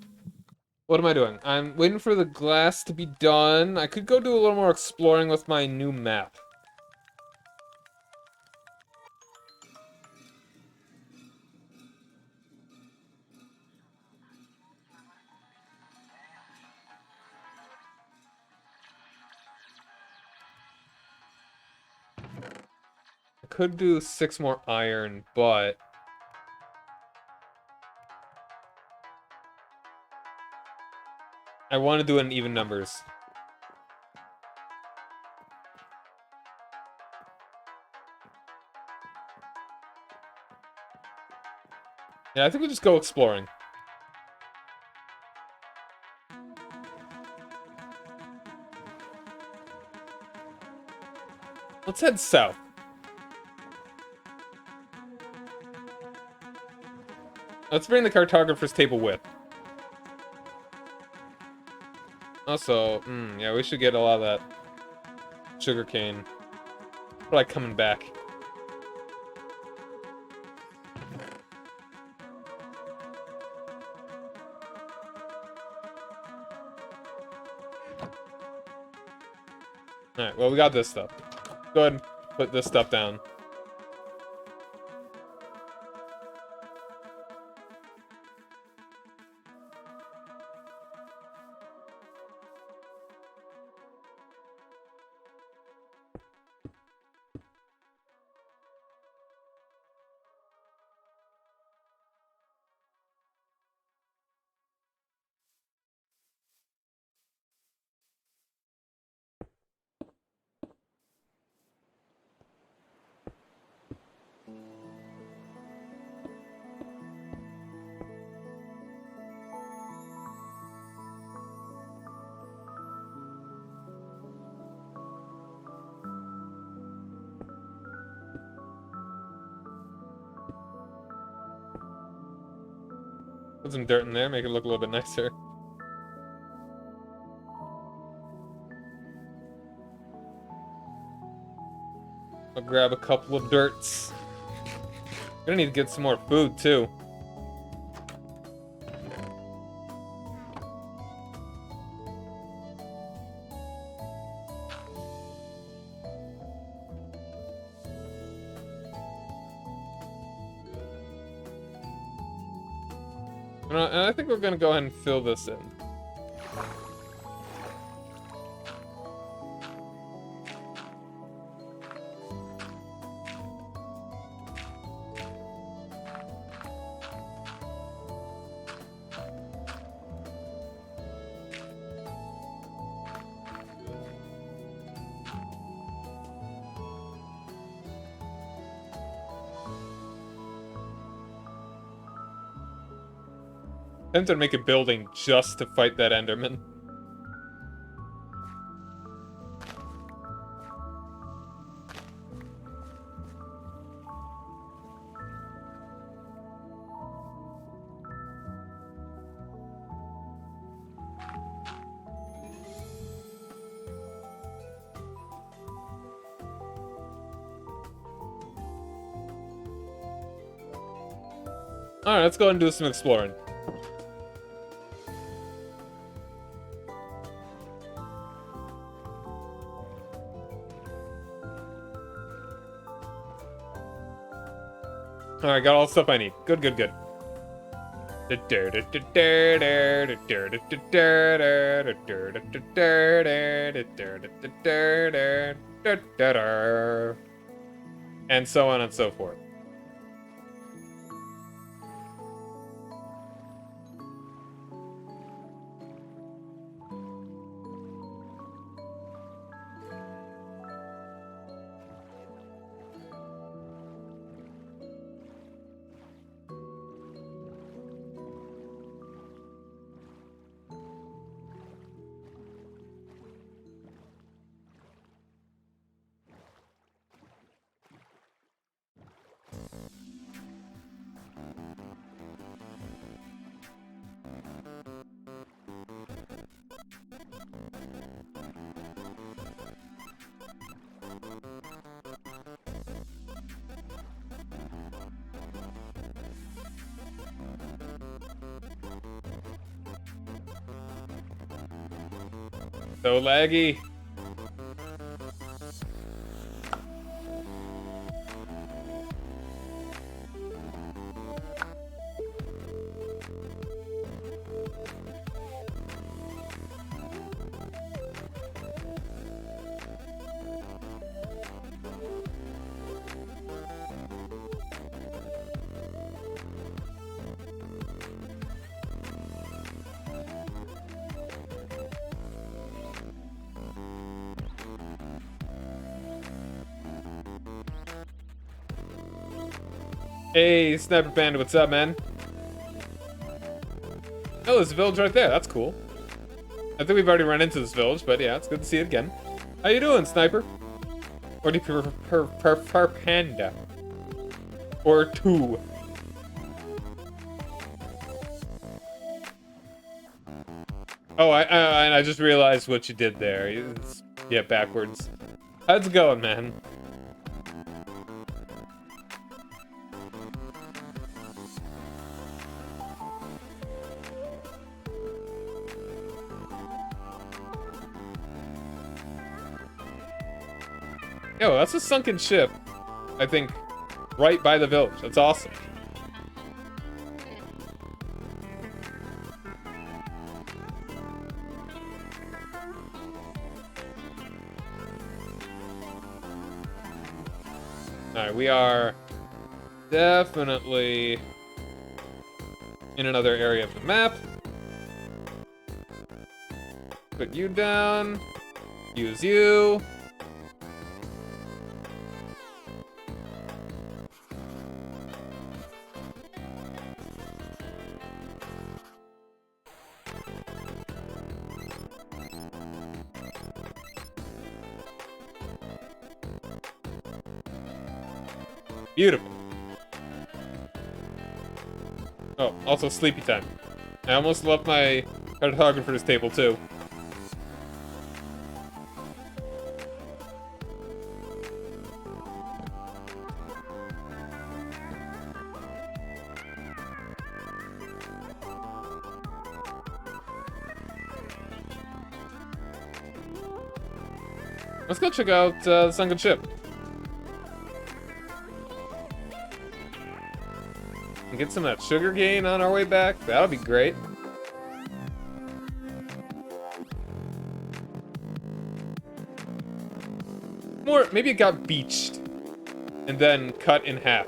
What am I doing? I'm waiting for the glass to be done. I could go do a little more exploring with my new map. I could do 6 more iron, but I want to do it in even numbers. Yeah, I think we'll just go exploring. Let's head south. Let's bring the cartographer's table with. Also, yeah, we should get a lot of that sugarcane. Probably coming back. Alright, well, we got this stuff. Go ahead and put this stuff down. Put some dirt in there, make it look a little bit nicer. I'll grab a couple of dirts. Gonna need to get some more food, too. And I think we're gonna go ahead and fill this in. I'm tempted to make a building just to fight that Enderman. Alright, let's go ahead and do some exploring. Alright, got all the stuff I need. Good, good, good. And so on and so forth. So laggy. Hey, Sniper Panda, what's up, man? Oh, there's a village right there. That's cool. I think we've already run into this village, but yeah, it's good to see it again. How you doing, Sniper? Or do you prefer Panda? Or two? Oh, I just realized what you did there. Yeah, backwards. How's it going, man? Yo, that's a sunken ship. I think right by the village. That's awesome. Alright, we are definitely in another area of the map. Put you down. Use you. Beautiful. Oh, also sleepy time. I almost left my cartographer's table too. Let's go check out the sunken ship. And get some of that sugar cane on our way back. That'll be great. Or maybe it got beached and then cut in half.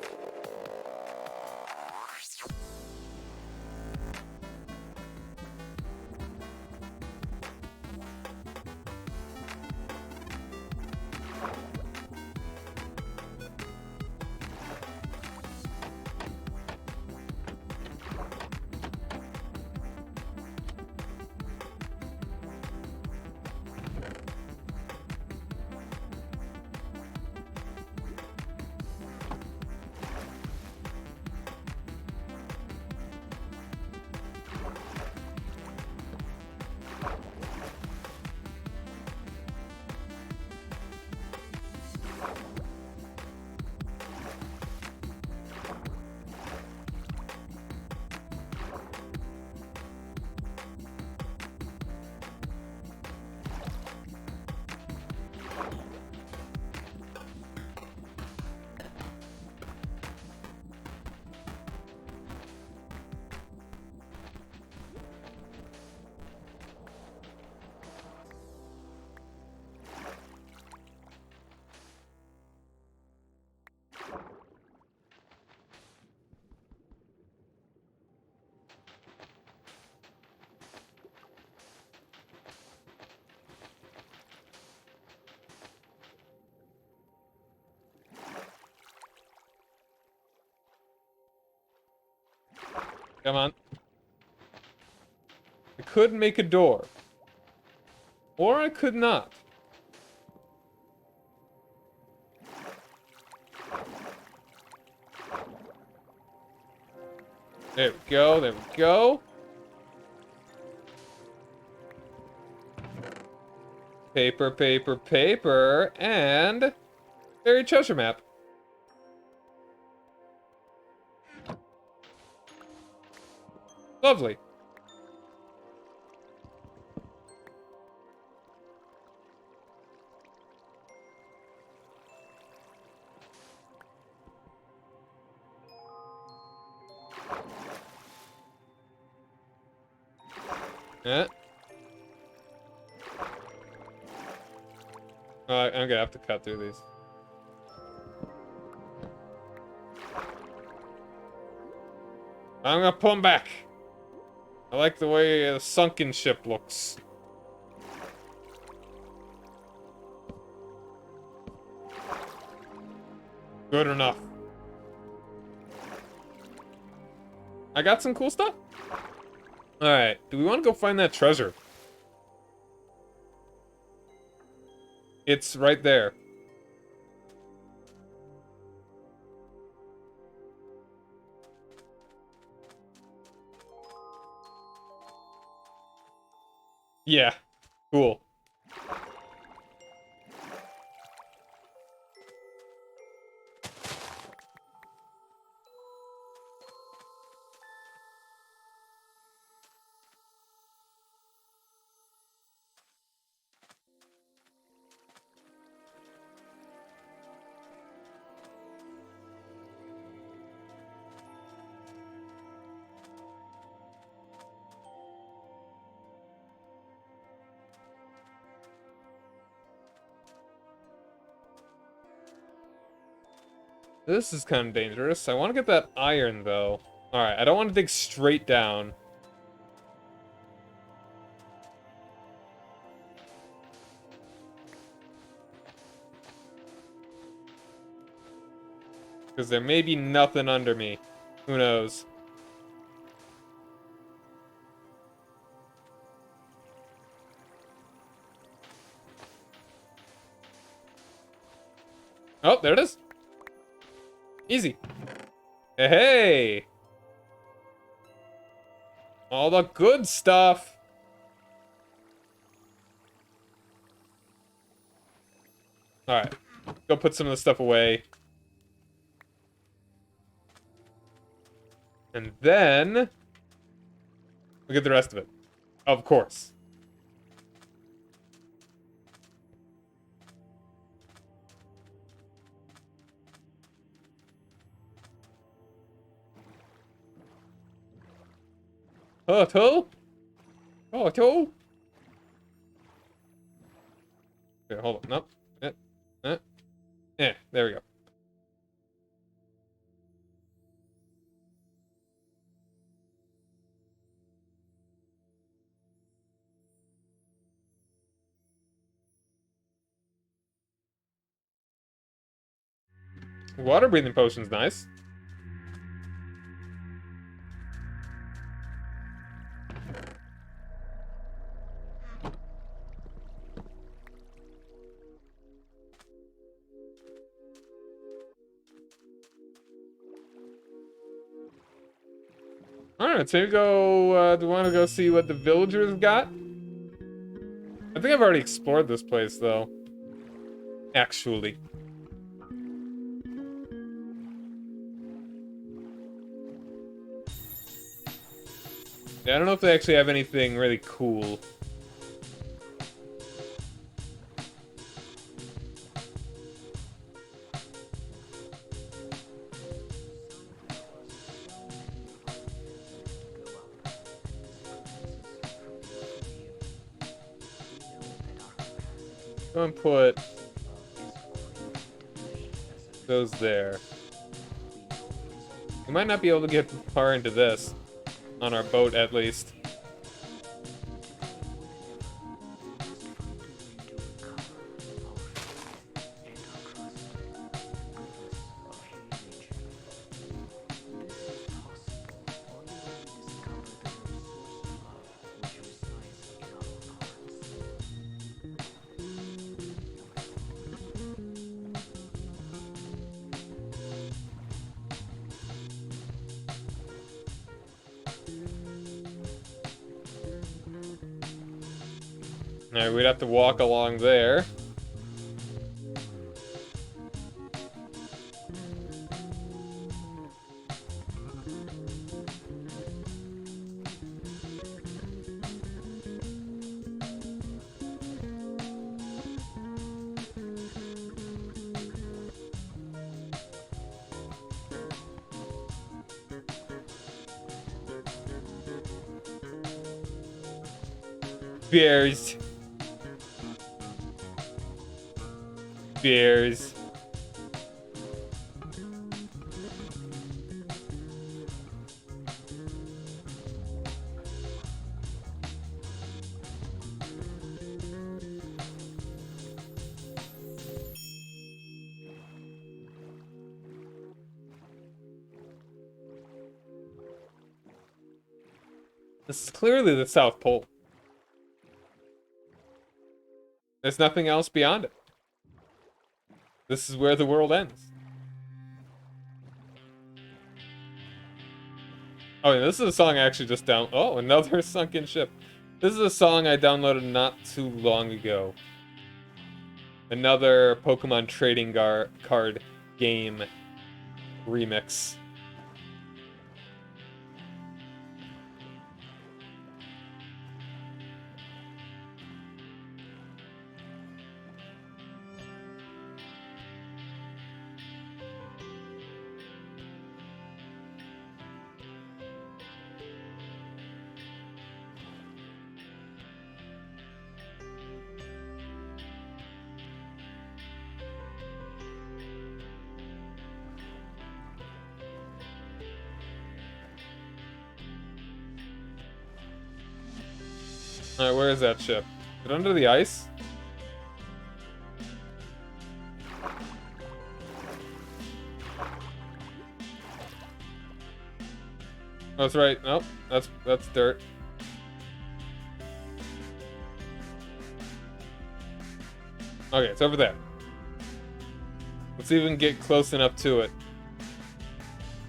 Come on. I could make a door. Or I could not. There we go, there we go. Paper, paper, paper, and buried treasure map. Lovely. Yeah. I'm gonna have to cut through these. I'm gonna pull them back. I like the way the sunken ship looks. Good enough. I got some cool stuff. Alright, do we want to go find that treasure? It's right there. Yeah, cool. This is kind of dangerous. I want to get that iron, though. Alright, I don't want to dig straight down. Because there may be nothing under me. Who knows? Oh, there it is. Easy. Hey, hey! All the good stuff! Alright. Go put some of the stuff away. And then... we'll get the rest of it. Of course. Turtle? Turtle? Okay, hold on. Nope. There we go. Water breathing potion's nice. Alright, so we go, do we want to go see what the villagers got? I think I've already explored this place, though. Actually. Yeah, I don't know if they actually have anything really cool. Go and put those there. We might not be able to get far into this. On our boat, at least. Alright, we'd have to walk along there. Bears. Bears. This is clearly the South Pole. There's nothing else beyond it. This is where the world ends. Oh, yeah, this is a song I actually just Oh, another sunken ship. This is a song I downloaded not too long ago. Another Pokemon trading card game remix. Alright, where is that ship? Is it under the ice? Oh, that's right. Nope. That's dirt. Okay, it's over there. Let's see if we can get close enough to it.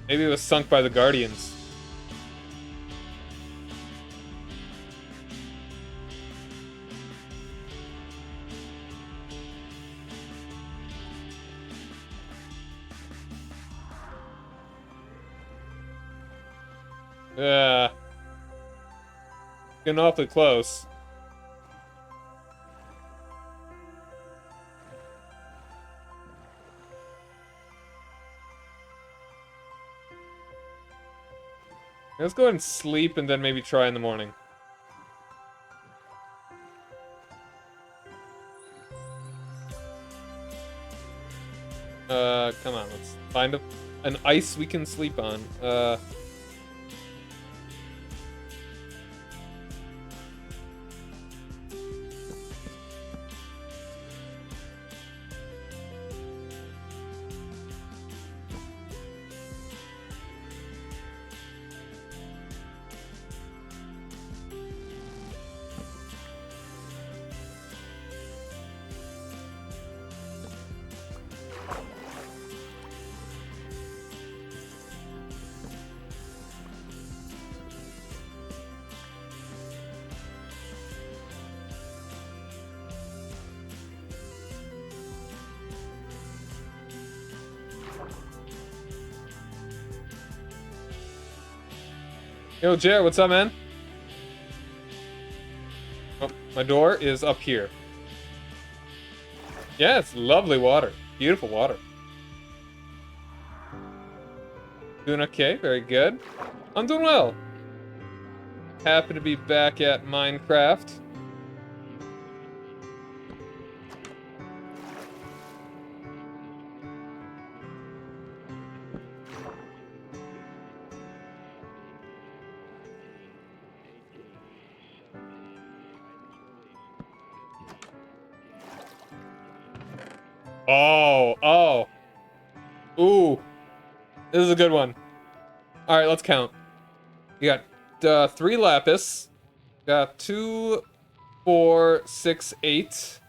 Maybe it was sunk by the Guardians. Yeah. Getting awfully close. Let's go ahead and sleep and then maybe try in the morning. Come on, let's find an ice we can sleep on. Yo, Jared, what's up, man? Oh, my door is up here. Yeah, it's lovely water. Beautiful water. Doing okay, very good. I'm doing well. Happy to be back at Minecraft. Oh. Ooh. This is a good one. Alright, let's count. You got 3 lapis. Got 2, 4, 6, 8.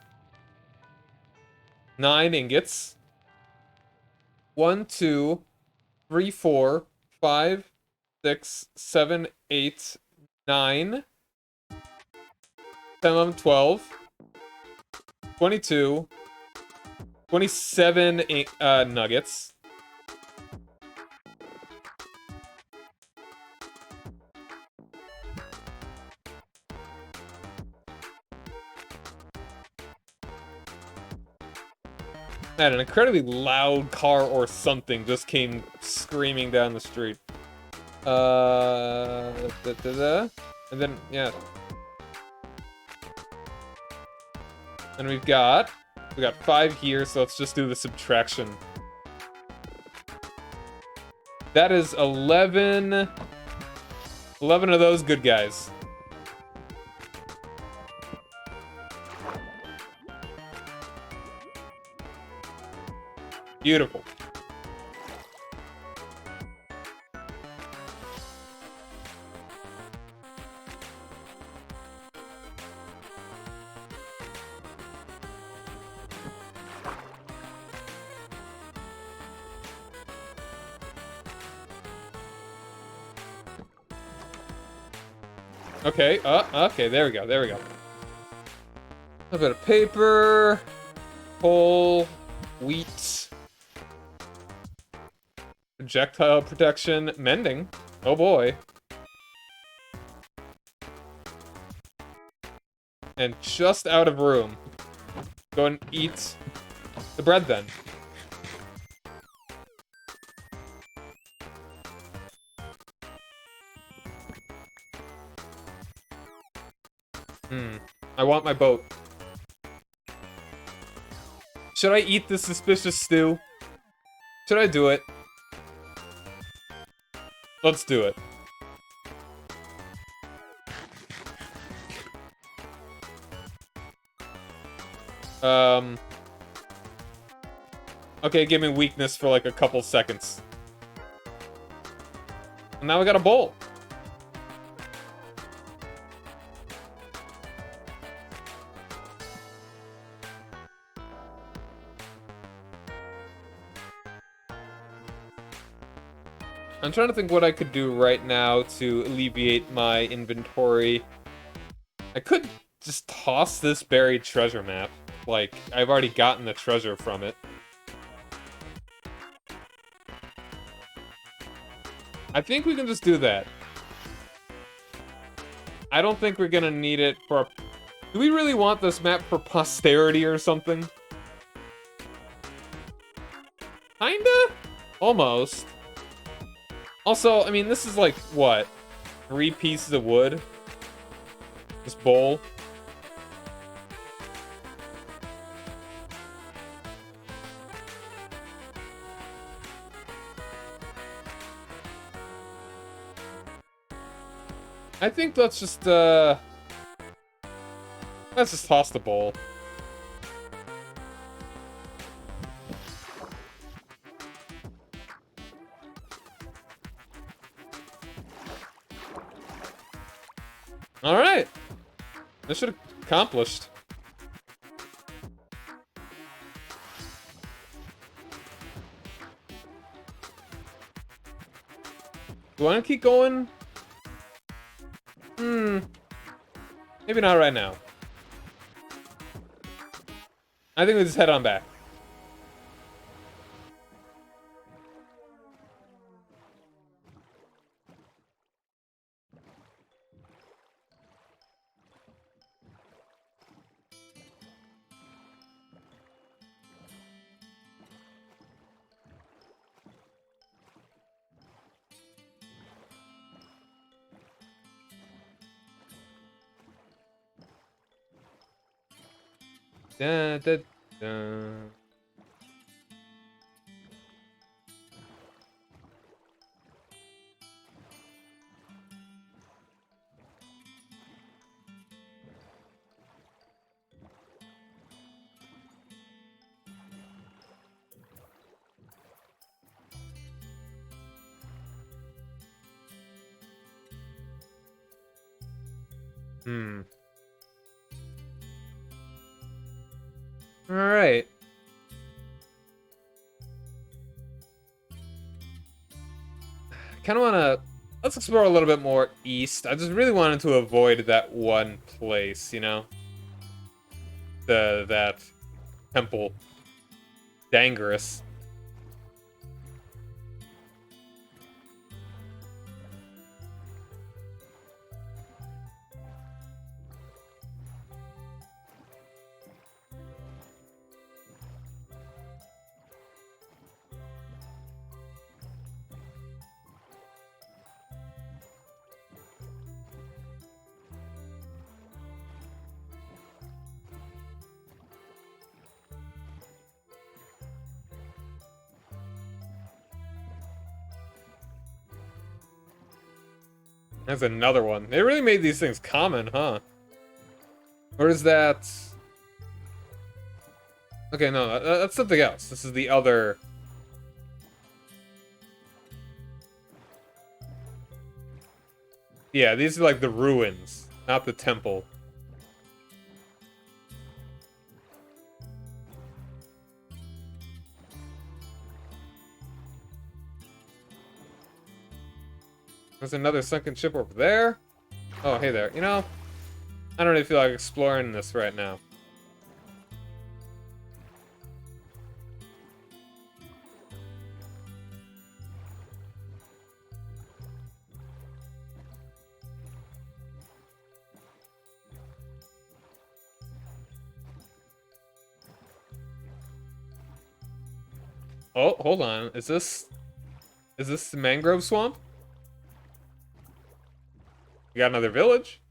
9 ingots. 1, 2, 3, 4, 5, 6, 7, 8, 9. 10, 11, 12. 22. 27 nuggets. Man, an incredibly loud car or something just came screaming down the street. And then, yeah. And we got 5 here, so let's just do the subtraction. That is 11 of those good guys. Beautiful. Okay, okay, there we go. A bit of paper, coal, wheat, projectile protection, mending. Oh boy. And just out of room. Go and eat the bread then. I want my boat. Should I eat this suspicious stew? Should I do it? Let's do it. Okay, give me weakness for like a couple seconds. And now we got a bowl. I'm trying to think what I could do right now to alleviate my inventory. I could just toss this buried treasure map. Like, I've already gotten the treasure from it. I think we can just do that. I don't think we're gonna need it for... Do we really want this map for posterity or something? Kinda? Almost. Also, I mean, this is like, what? 3 pieces of wood. This bowl. I think let's just toss the bowl. Alright. Mission accomplished. Do I want to keep going? Maybe not right now. I think we just head on back. Da, da, da. Alright. Kind of want to... Let's explore a little bit more east. I just really wanted to avoid that one place, you know? That temple. Dangerous. That's another one. They really made these things common, huh? Or is that... Okay, no, that's something else. This is the other... Yeah, these are like the ruins, not the temple. There's another sunken ship over there. Oh, hey there. You know, I don't really feel like exploring this right now. Oh, hold on. Is this the mangrove swamp? We got another village.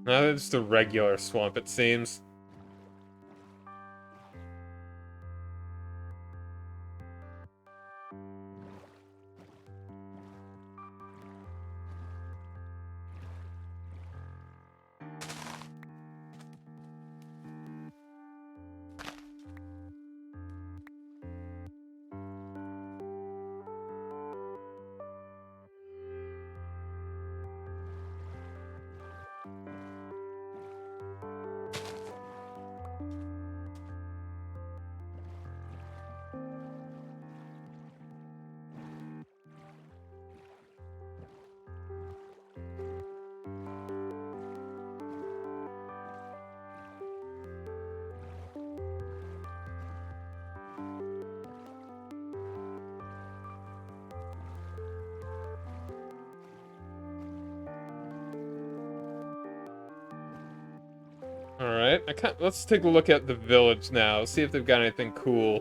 No, it's just a regular swamp, it seems. Alright, let's take a look at the village now. See if they've got anything cool.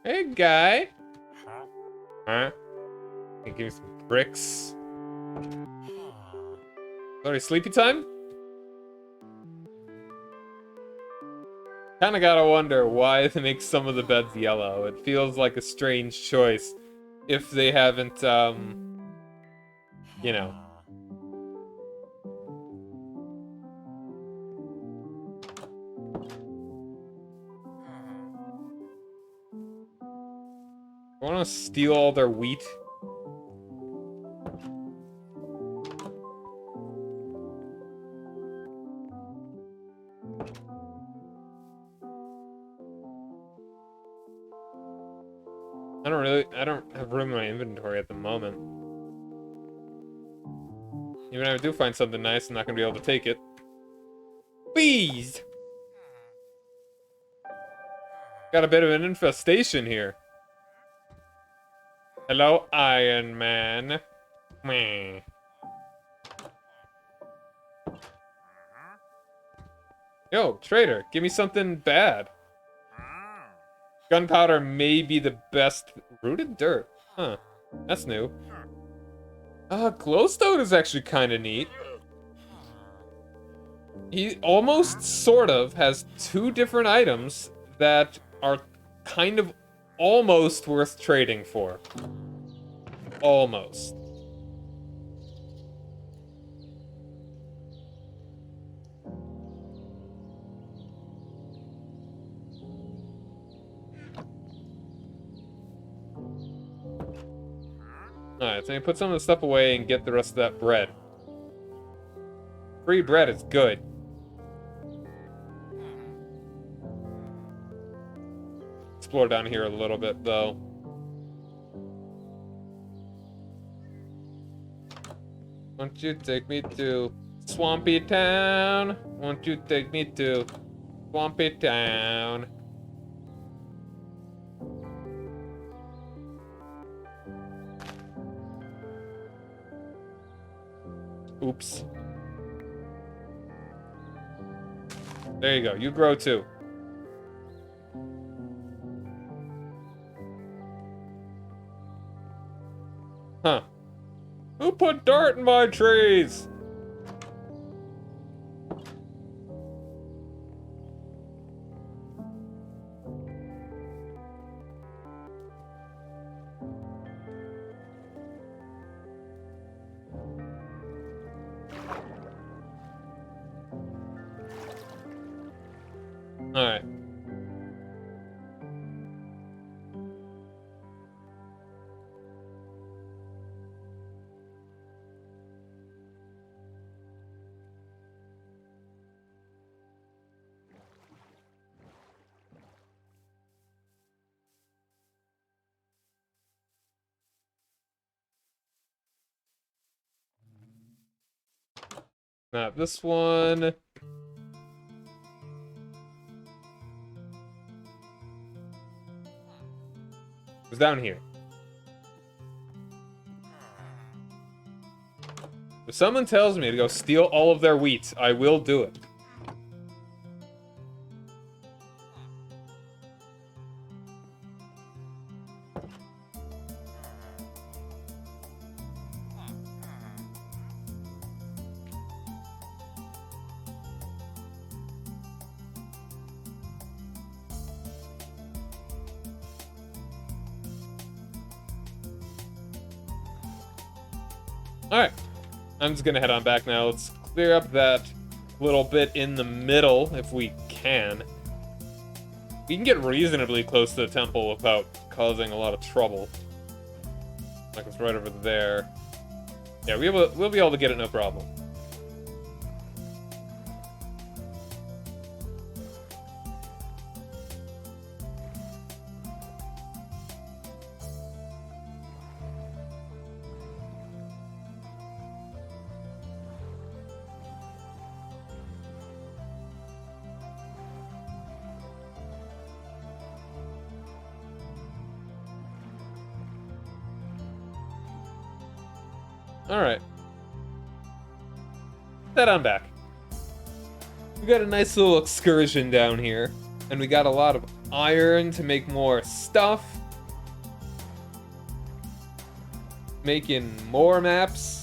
Hey, guy. Huh? Can you give me some bricks? Already sleepy time? Kinda gotta wonder why they make some of the beds yellow. It feels like a strange choice if they haven't, you know. I wanna steal all their wheat. I don't have room in my inventory at the moment. Even if I do find something nice, I'm not gonna be able to take it. Bees! Got a bit of an infestation here. Hello, Iron Man. Meh. Yo, trader, give me something bad. Gunpowder may be the best. Rooted dirt. Huh. That's new. Glowstone is actually kind of neat. He almost, sort of, has two different items that are kind of almost worth trading for. Almost. Alright, so you put some of the stuff away and get the rest of that bread. Free bread is good. Explore down here a little bit, though. Won't you take me to Swampy Town? Won't you take me to Swampy Town? Oops. There you go. You grow too. Huh. Who put dirt in my trees? Alright. Not this one. It's down here. If someone tells me to go steal all of their wheat, I will do it. Alright, I'm just gonna head on back now. Let's clear up that little bit in the middle, if we can. We can get reasonably close to the temple without causing a lot of trouble. Like it's right over there. Yeah, we'll be able to get it, no problem. Alright. Head on back. We got a nice little excursion down here. And we got a lot of iron to make more stuff. Making more maps.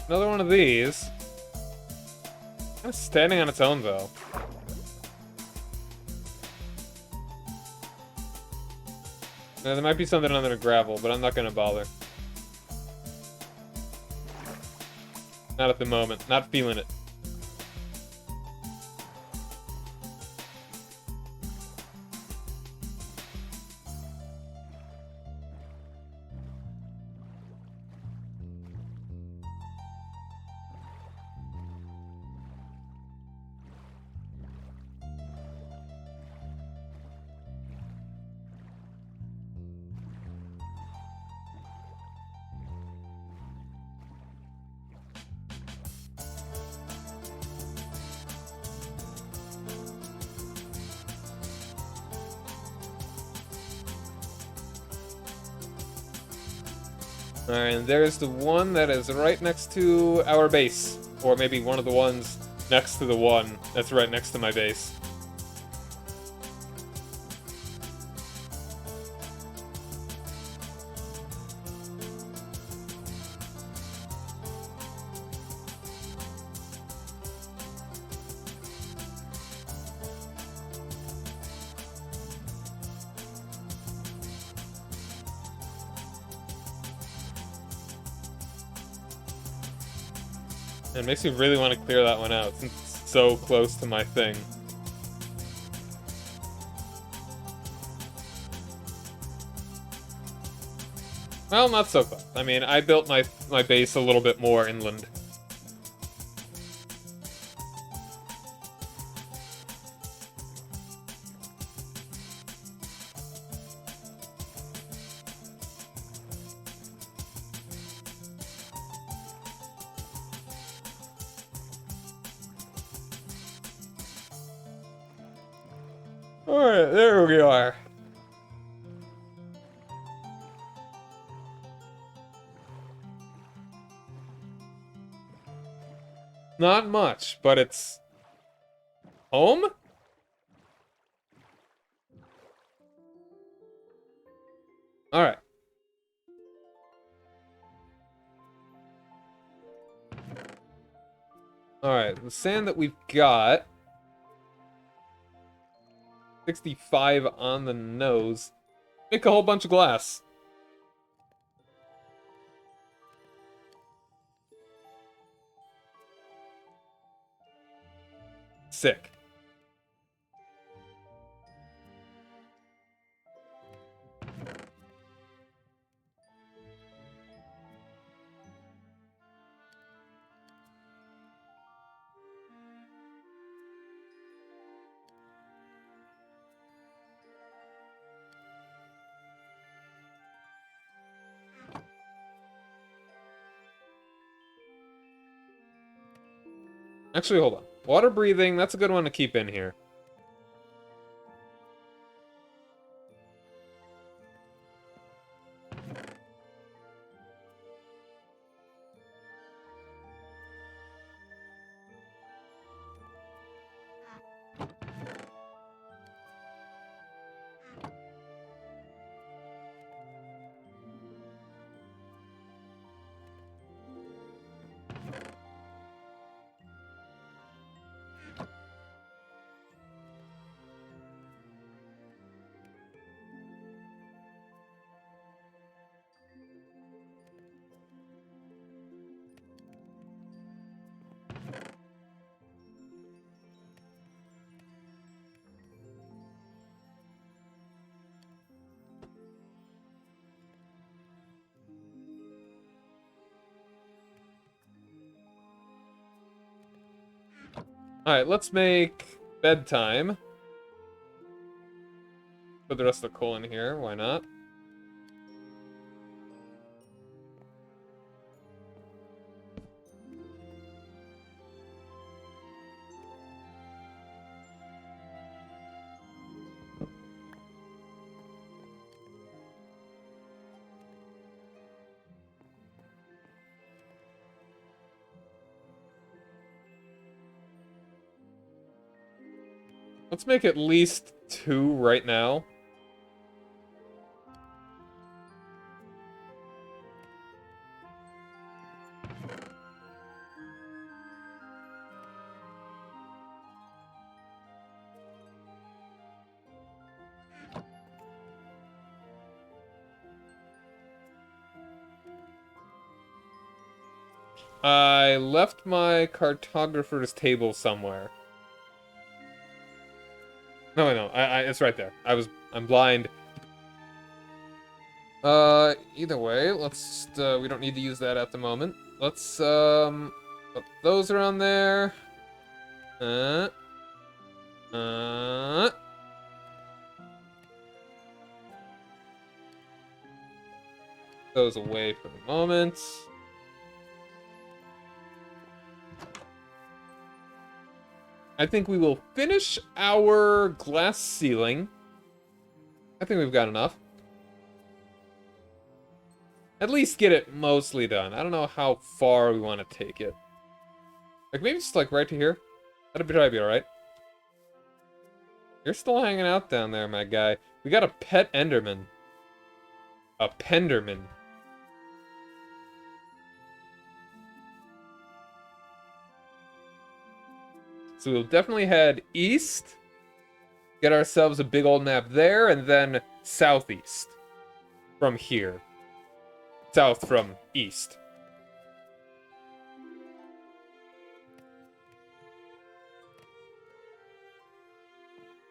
Another one of these. Kind of standing on its own, though. Now, there might be something under the gravel, but I'm not gonna bother. Not at the moment. Not feeling it. Alright, and there's the one that is right next to our base. Or maybe one of the ones next to the one that's right next to my base. It makes me really want to clear that one out since it's so close to my thing. Well, not so close. I mean, I built my base a little bit more inland. Alright, there we are. Not much, but it's home? Alright. Alright, the sand that we've got. 65 on the nose. Make a whole bunch of glass. Sick. Actually, hold on. Water breathing, that's a good one to keep in here. Alright, let's make bedtime. Put the rest of the coal in here, why not? Let's make at least 2 right now. I left my cartographer's table somewhere. No, I know. It's right there. I'm blind. Either way, let's just, we don't need to use that at the moment. Let's, put those around there. Uh, uh. Those away for the moment. I think we will finish our glass ceiling. I think we've got enough. At least get it mostly done. I don't know how far we want to take it. Like, maybe just, like, right to here? That'd probably be alright. You're still hanging out down there, my guy. We got a pet Enderman. A Penderman. So we'll definitely head east. Get ourselves a big old map there, and then southeast. From here. South from east.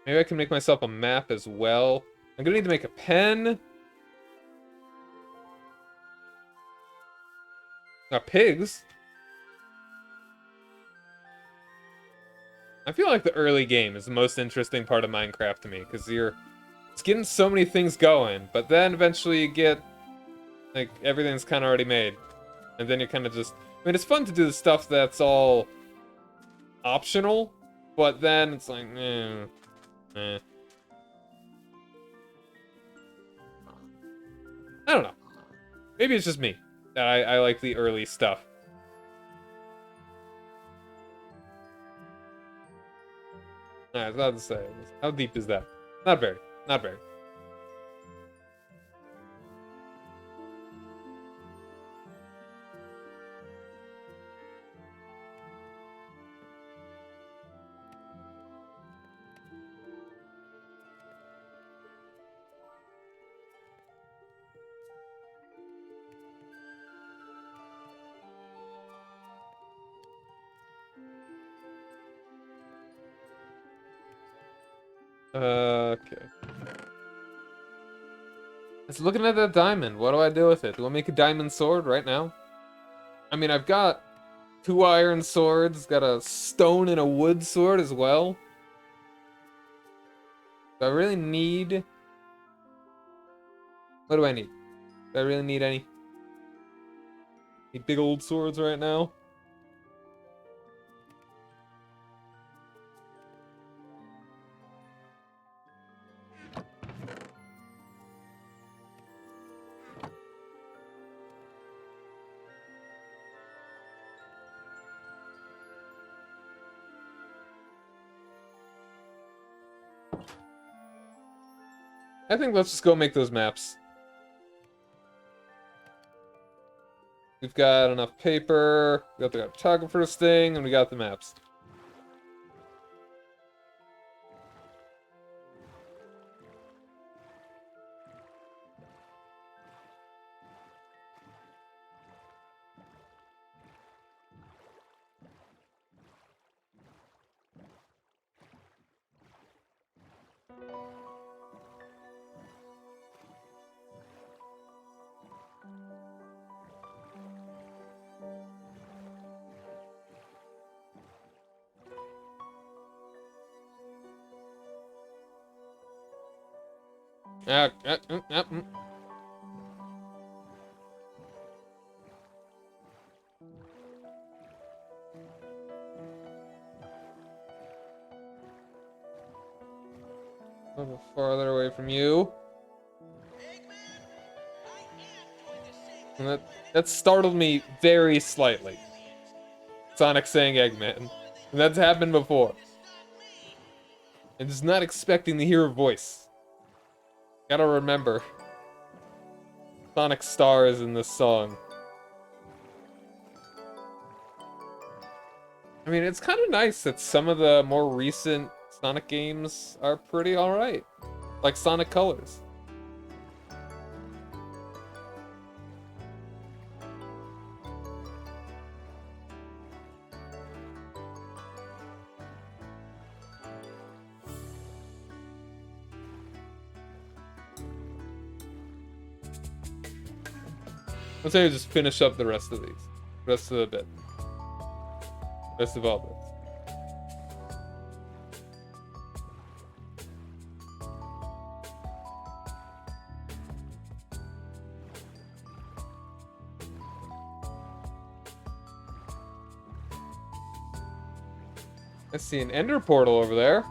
Maybe I can make myself a map as well. I'm gonna need to make a pen. Not pigs. I feel like the early game is the most interesting part of Minecraft to me, because it's getting so many things going, but then eventually you get, like, everything's kind of already made. And then you kind of just, I mean, it's fun to do the stuff that's all optional, but then it's like, eh. I don't know. Maybe it's just me that I like the early stuff. I was about to say, how deep is that? Not very. Not very. Okay. It's looking at that diamond. What do I do with it? Do I make a diamond sword right now? I mean, I've got 2 iron swords, got a stone and a wood sword as well. Do I really need... What do I need? Do I really need any? Need big old swords right now? I think let's just go make those maps. We've got enough paper, we got the cartographer's thing, and we got the maps. Mm. A little farther away from you. And that startled me very slightly. Sonic saying Eggman. And that's happened before. And just not expecting to hear a voice. Gotta remember. Sonic stars in this song. I mean, it's kind of nice that some of the more recent Sonic games are pretty alright. Like Sonic Colors. Let's say we just finish up the rest of these. Rest of the bit. Rest of all bits. I see an ender portal over there.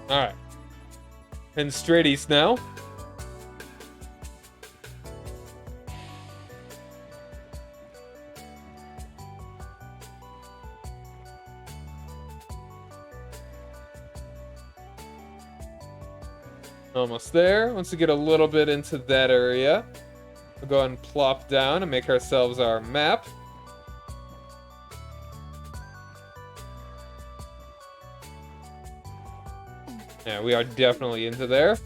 Alright. And straight east now. Almost there. Once we get a little bit into that area, we'll go ahead and plop down and make ourselves our map. Yeah, we are definitely into there.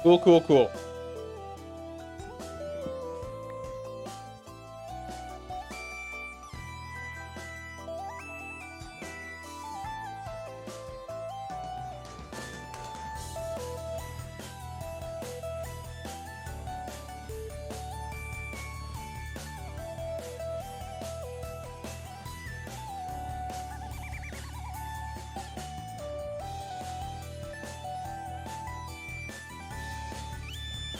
Cool, cool, cool.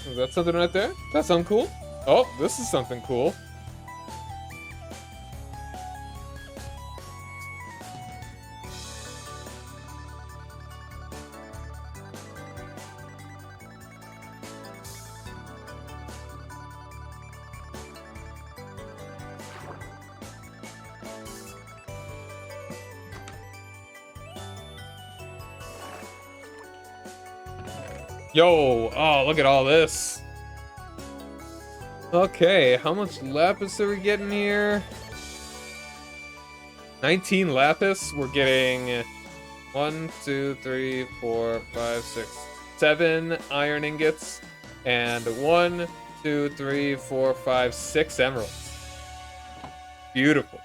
Is that something right there? That sound cool? Oh, this is something cool. Yo, oh, look at all this. Okay, how much lapis are we getting here? 19 lapis. We're getting 1, 2, 3, 4, 5, 6, 7 iron ingots and 1, 2, 3, 4, 5, 6 emeralds. Beautiful.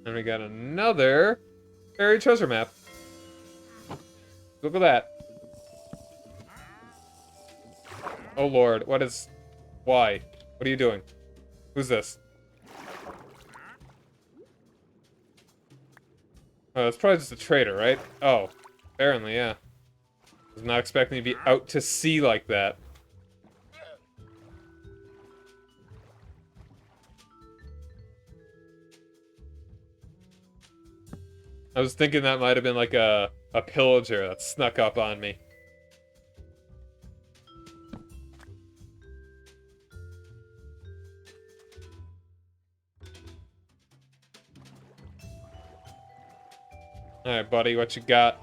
And we got another buried treasure map. Look at that. Oh lord, what is... Why? What are you doing? Who's this? Oh, it's probably just a trader, right? Oh, apparently, yeah. I was not expecting to be out to sea like that. I was thinking that might have been like a pillager that snuck up on me. Alright, buddy, what you got?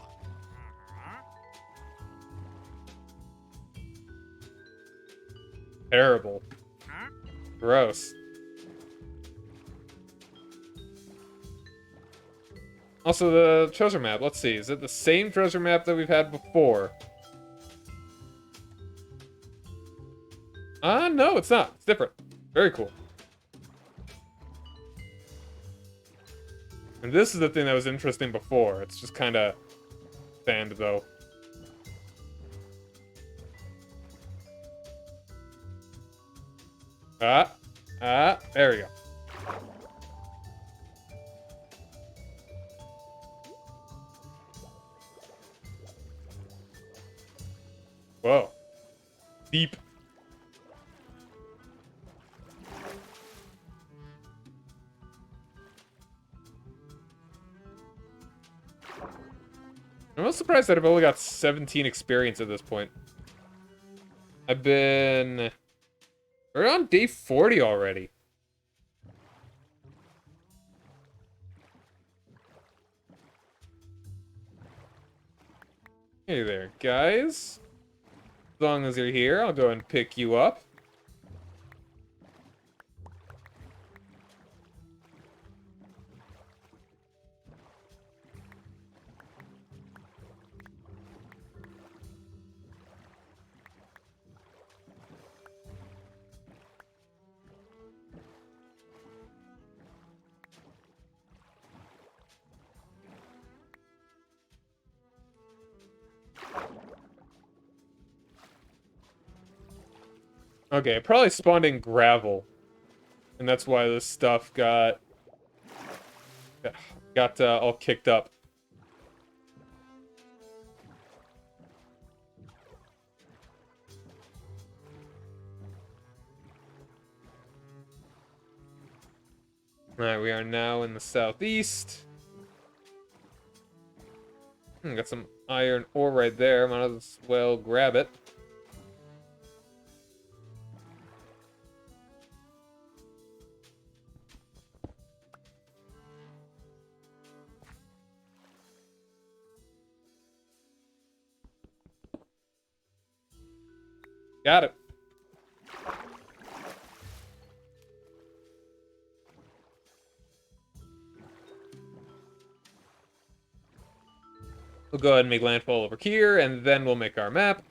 Terrible. Gross. Also, the treasure map, let's see. Is it the same treasure map that we've had before? No, it's not. It's different. Very cool. And this is the thing that was interesting before. It's just kind of sand, though. There we go. Whoa. Deep. I'm most surprised that I've only got 17 experience at this point. We're on day 40 already. Hey there, guys. As long as you're here, I'll go and pick you up. Okay, it probably spawned in gravel. And that's why this stuff got all kicked up. Alright, we are now in the southeast. Got some iron ore right there. Might as well grab it. Got it. We'll go ahead and make landfall over here, and then we'll make our map.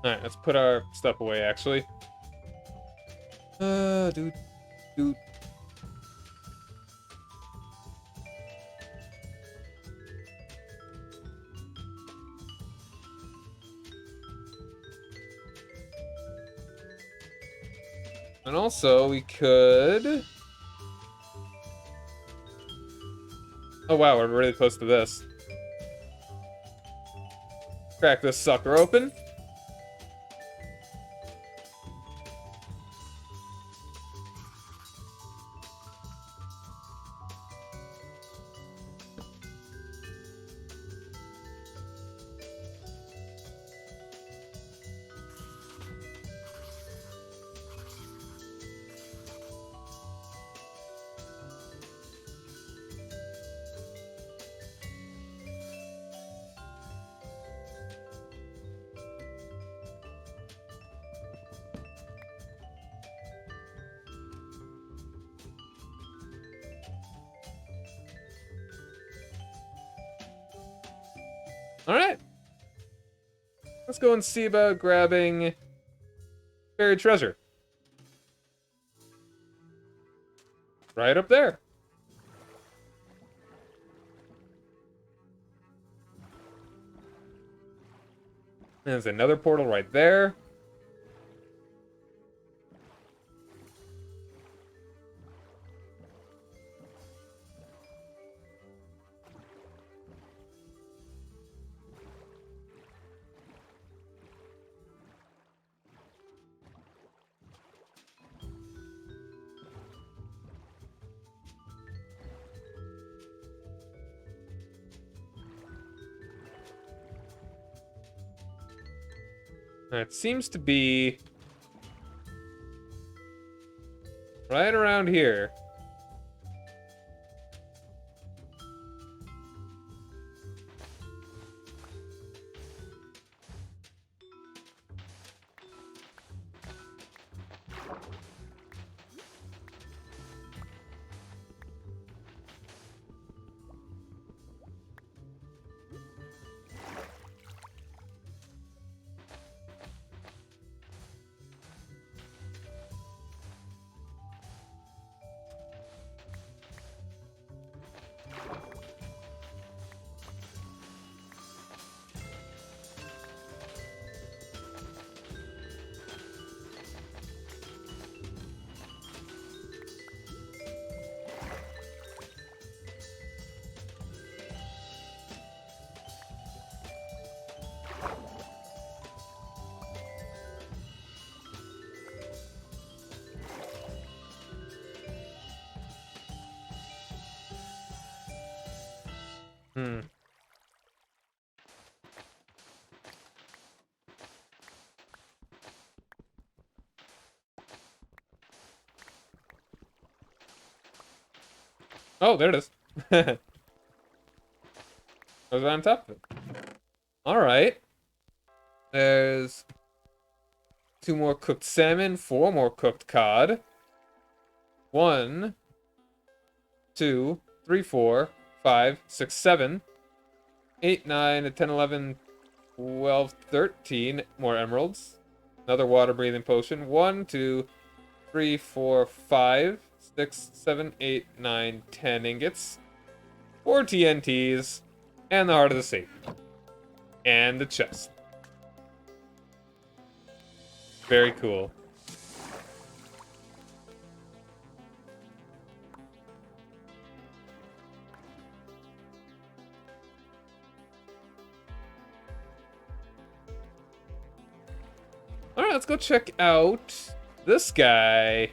Alright, let's put our stuff away, actually. Dude. And also, we could... Oh wow, we're really close to this. Crack this sucker open. Alright. Let's go and see about grabbing buried treasure. Right up there. There's another portal right there. It seems to be right around here. Hmm. Oh, there it is. I was on top of it. Alright. There's 2 more cooked salmon, 4 more cooked cod. 1, 2, 3, 4, 5, 6, 7, 8, 9, 10, 11, 12, 13 more emeralds. Another water breathing potion. 1, 2, 3, 4, 5, 6, 7, 8, 9, 10 ingots. 4 TNTs. And the heart of the sea. And the chest. Very cool. Alright, let's go check out this guy.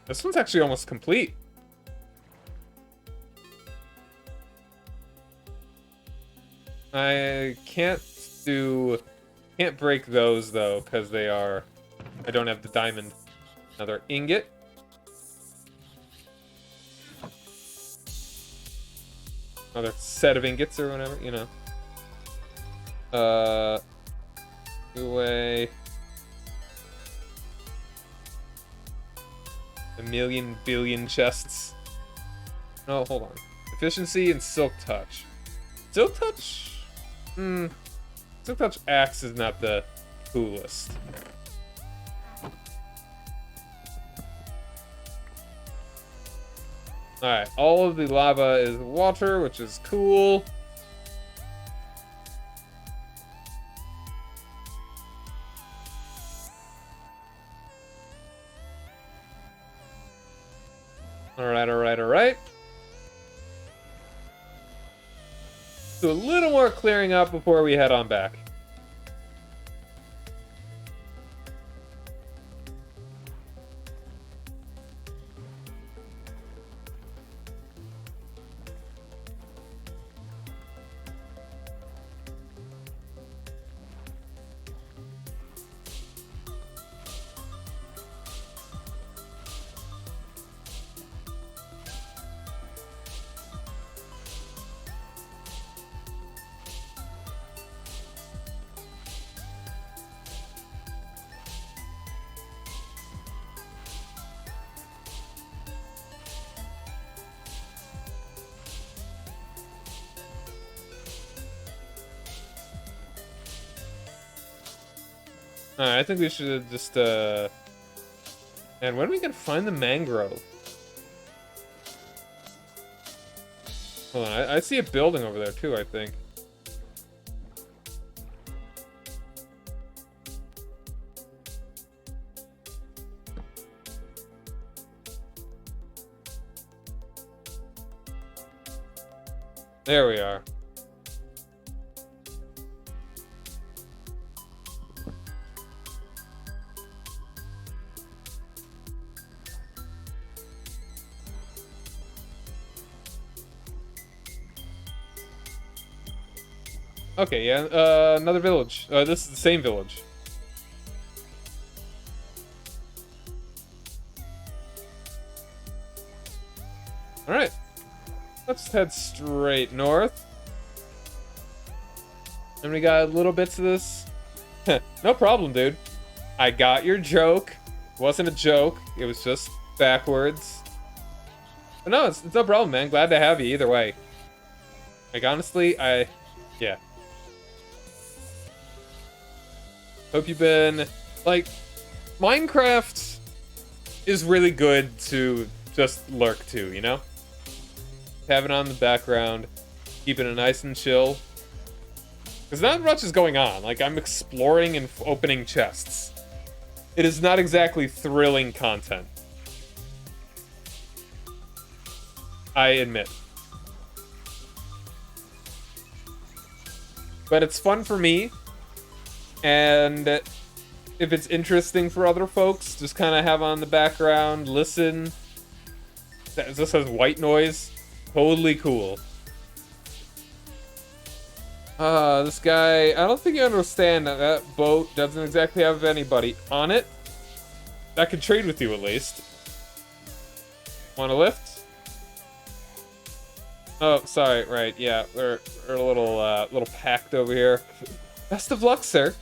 This one's actually almost complete. I can't break those though, because I don't have the diamond. Another ingot. Another set of ingots or whatever, you know. Away. A million billion chests. No, hold on. Efficiency and Silk Touch. Silk Touch? Silk Touch Axe is not the coolest. Alright, all of the lava is water, which is cool. Alright, alright, alright. Do a little more clearing up before we head on back. Alright, I think we should just, And when are we gonna find the mangrove? Hold on, I see a building over there too, I think. There we are. Okay, yeah, another village. This is the same village. Alright. Let's head straight north. And we got little bits of this. No problem, dude. I got your joke. It wasn't a joke. It was just backwards. But no, it's no problem, man. Glad to have you either way. Like, honestly, yeah. Hope you've been, like, Minecraft is really good to just lurk to, you know? Have it on the background, keeping it nice and chill. Because not much is going on. Like, I'm exploring and opening chests. It is not exactly thrilling content. I admit. But it's fun for me. And if it's interesting for other folks, just kind of have on the background, listen. This has white noise. Totally cool. This guy, I don't think you understand that that boat doesn't exactly have anybody on it. That could trade with you at least. Want to lift? Oh, sorry, right, yeah, we're a little packed over here. Best of luck, sir.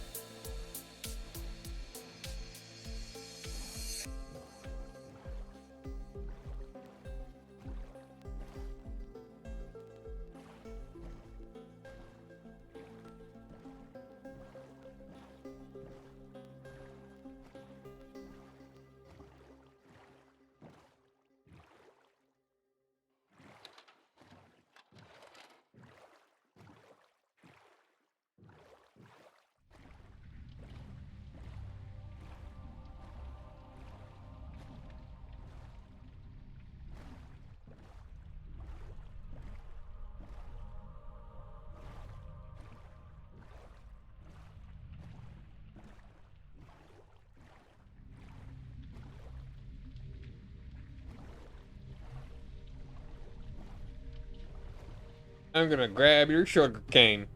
I'm gonna grab your sugar cane.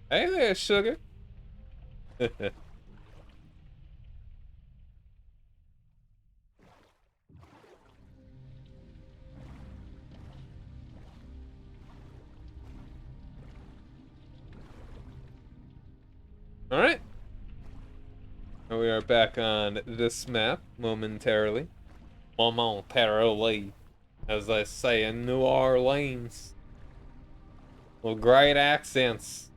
Hey there, sugar. Alright. We are back on this map momentarily. Momentarily. As I say in New Orleans. Well, great accents.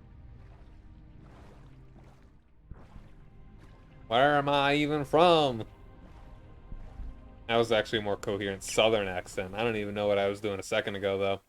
Where am I even from? That was actually a more coherent southern accent. I don't even know what I was doing a second ago, though.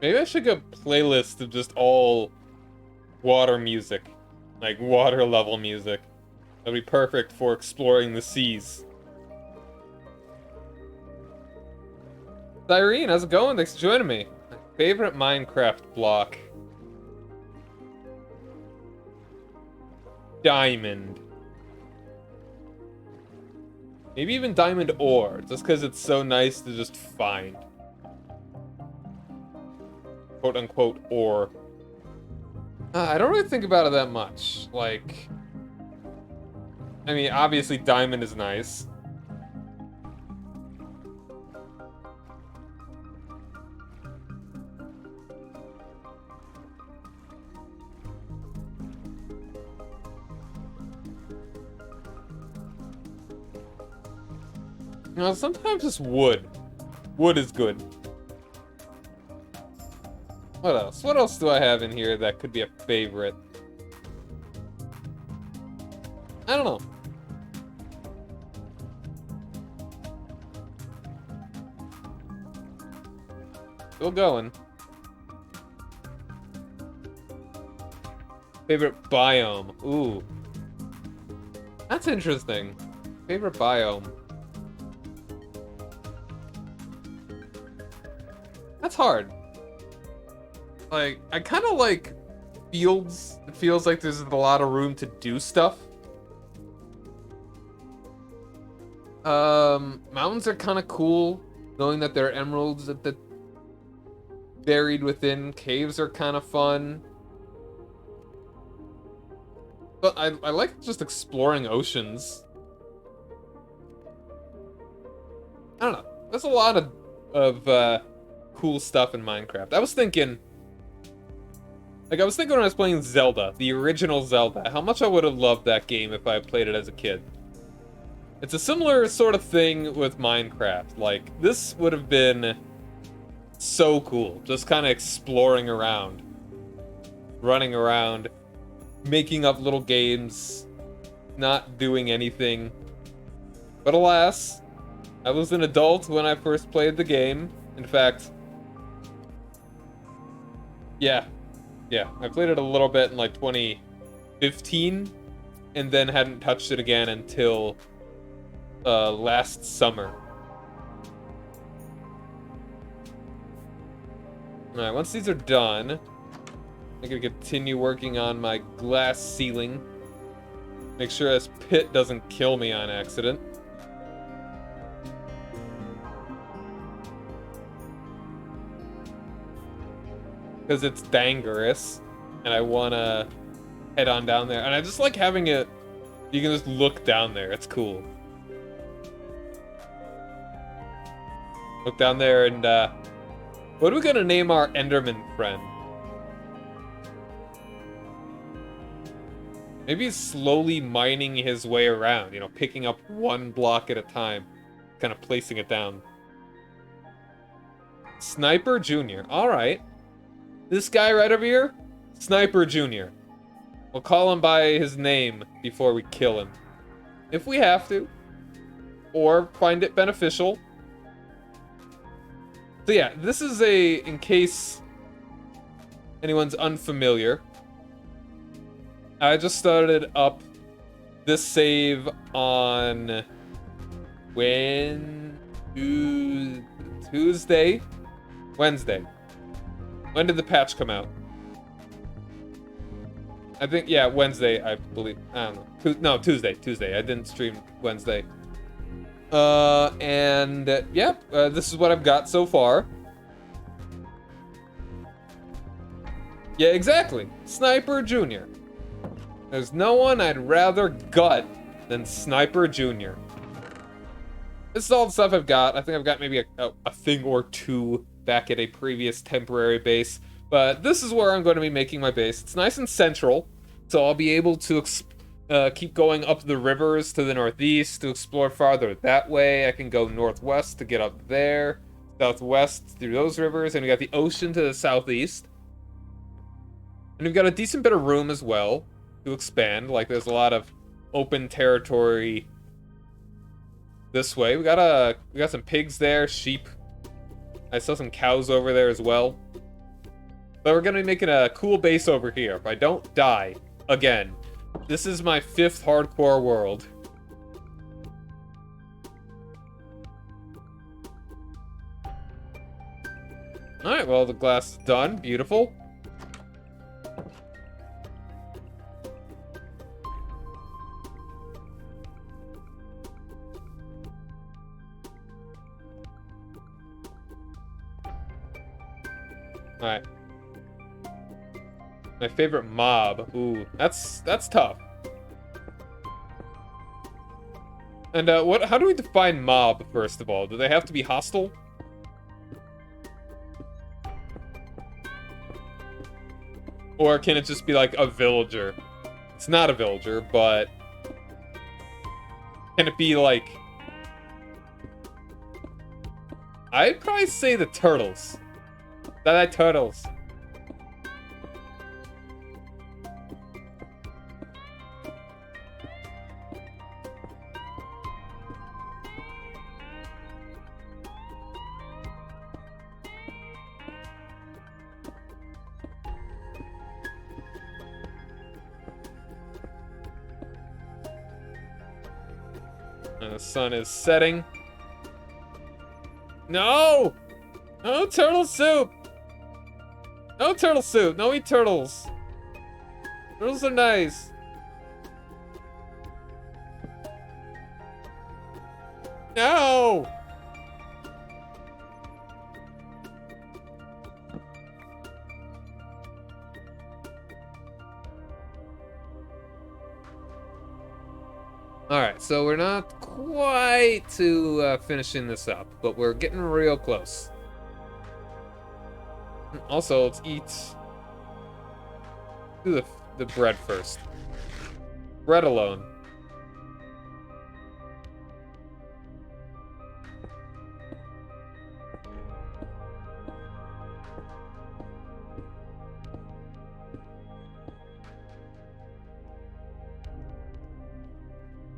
Maybe I should get a playlist of just all water music. Like, water level music. That'd be perfect for exploring the seas. Irene, how's it going? Thanks for joining me. My favorite Minecraft block. Diamond. Maybe even diamond ore, just because it's so nice to just find. Quote unquote ore. I don't really think about it that much. Like, I mean, obviously diamond is nice. You know, sometimes just wood. Wood is good. What else? What else do I have in here that could be a favorite? I don't know. Still going. Favorite biome. Ooh. That's interesting. Favorite biome. That's hard. Like, I kind of like fields. It feels like there's a lot of room to do stuff. Mountains are kind of cool, knowing that there are emeralds that buried within. Caves are kind of fun. But I like just exploring oceans. I don't know. There's a lot of cool stuff in Minecraft. I was thinking when I was playing Zelda, the original Zelda, how much I would have loved that game if I had played it as a kid. It's a similar sort of thing with Minecraft. Like, this would have been so cool. Just kind of exploring around. Running around. Making up little games. Not doing anything. But alas, I was an adult when I first played the game. In fact, yeah, I played it a little bit in like 2015, and then hadn't touched it again until last summer. Alright, once these are done, I'm gonna continue working on my glass ceiling. Make sure this pit doesn't kill me on accident. Because it's dangerous, and I wanna head on down there. And I just like having it, you can just look down there, it's cool. Look down there and, what are we gonna name our Enderman friend? Maybe he's slowly mining his way around, you know, picking up one block at a time, kind of placing it down. Sniper Jr. Alright. This guy right over here? Sniper Jr. We'll call him by his name before we kill him. If we have to. Or find it beneficial. So yeah, this is in case anyone's unfamiliar, I just started up this save on Tuesday, Wednesday. When did the patch come out? I think, yeah, Wednesday, I believe. I don't know. No, Tuesday. I didn't stream Wednesday. This is what I've got so far. Yeah, exactly. Sniper Jr. There's no one I'd rather gut than Sniper Jr. This is all the stuff I've got. I think I've got maybe a thing or two back at a previous temporary base. But this is where I'm going to be making my base. It's nice and central, so I'll be able to keep going up the rivers to the northeast to explore farther that way. I can go northwest to get up there, southwest through those rivers, and we got the ocean to the southeast. And we've got a decent bit of room as well to expand. Like, there's a lot of open territory this way. We got some pigs there, sheep. I saw some cows over there as well. But we're gonna be making a cool base over here. If I don't die again, this is my 5th hardcore world. Alright, well, the glass is done. Beautiful. Alright. My favorite mob. Ooh, that's tough. And how do we define mob, first of all? Do they have to be hostile? Or can it just be like a villager? It's not a villager, but can it be like... I'd probably say the turtles. The turtles. And the sun is setting. No! No turtle soup! No turtle soup! No eat turtles! Turtles are nice. No! Alright, so we're not quite to finishing this up, but we're getting real close. Also, let's eat... do the bread first. Bread alone.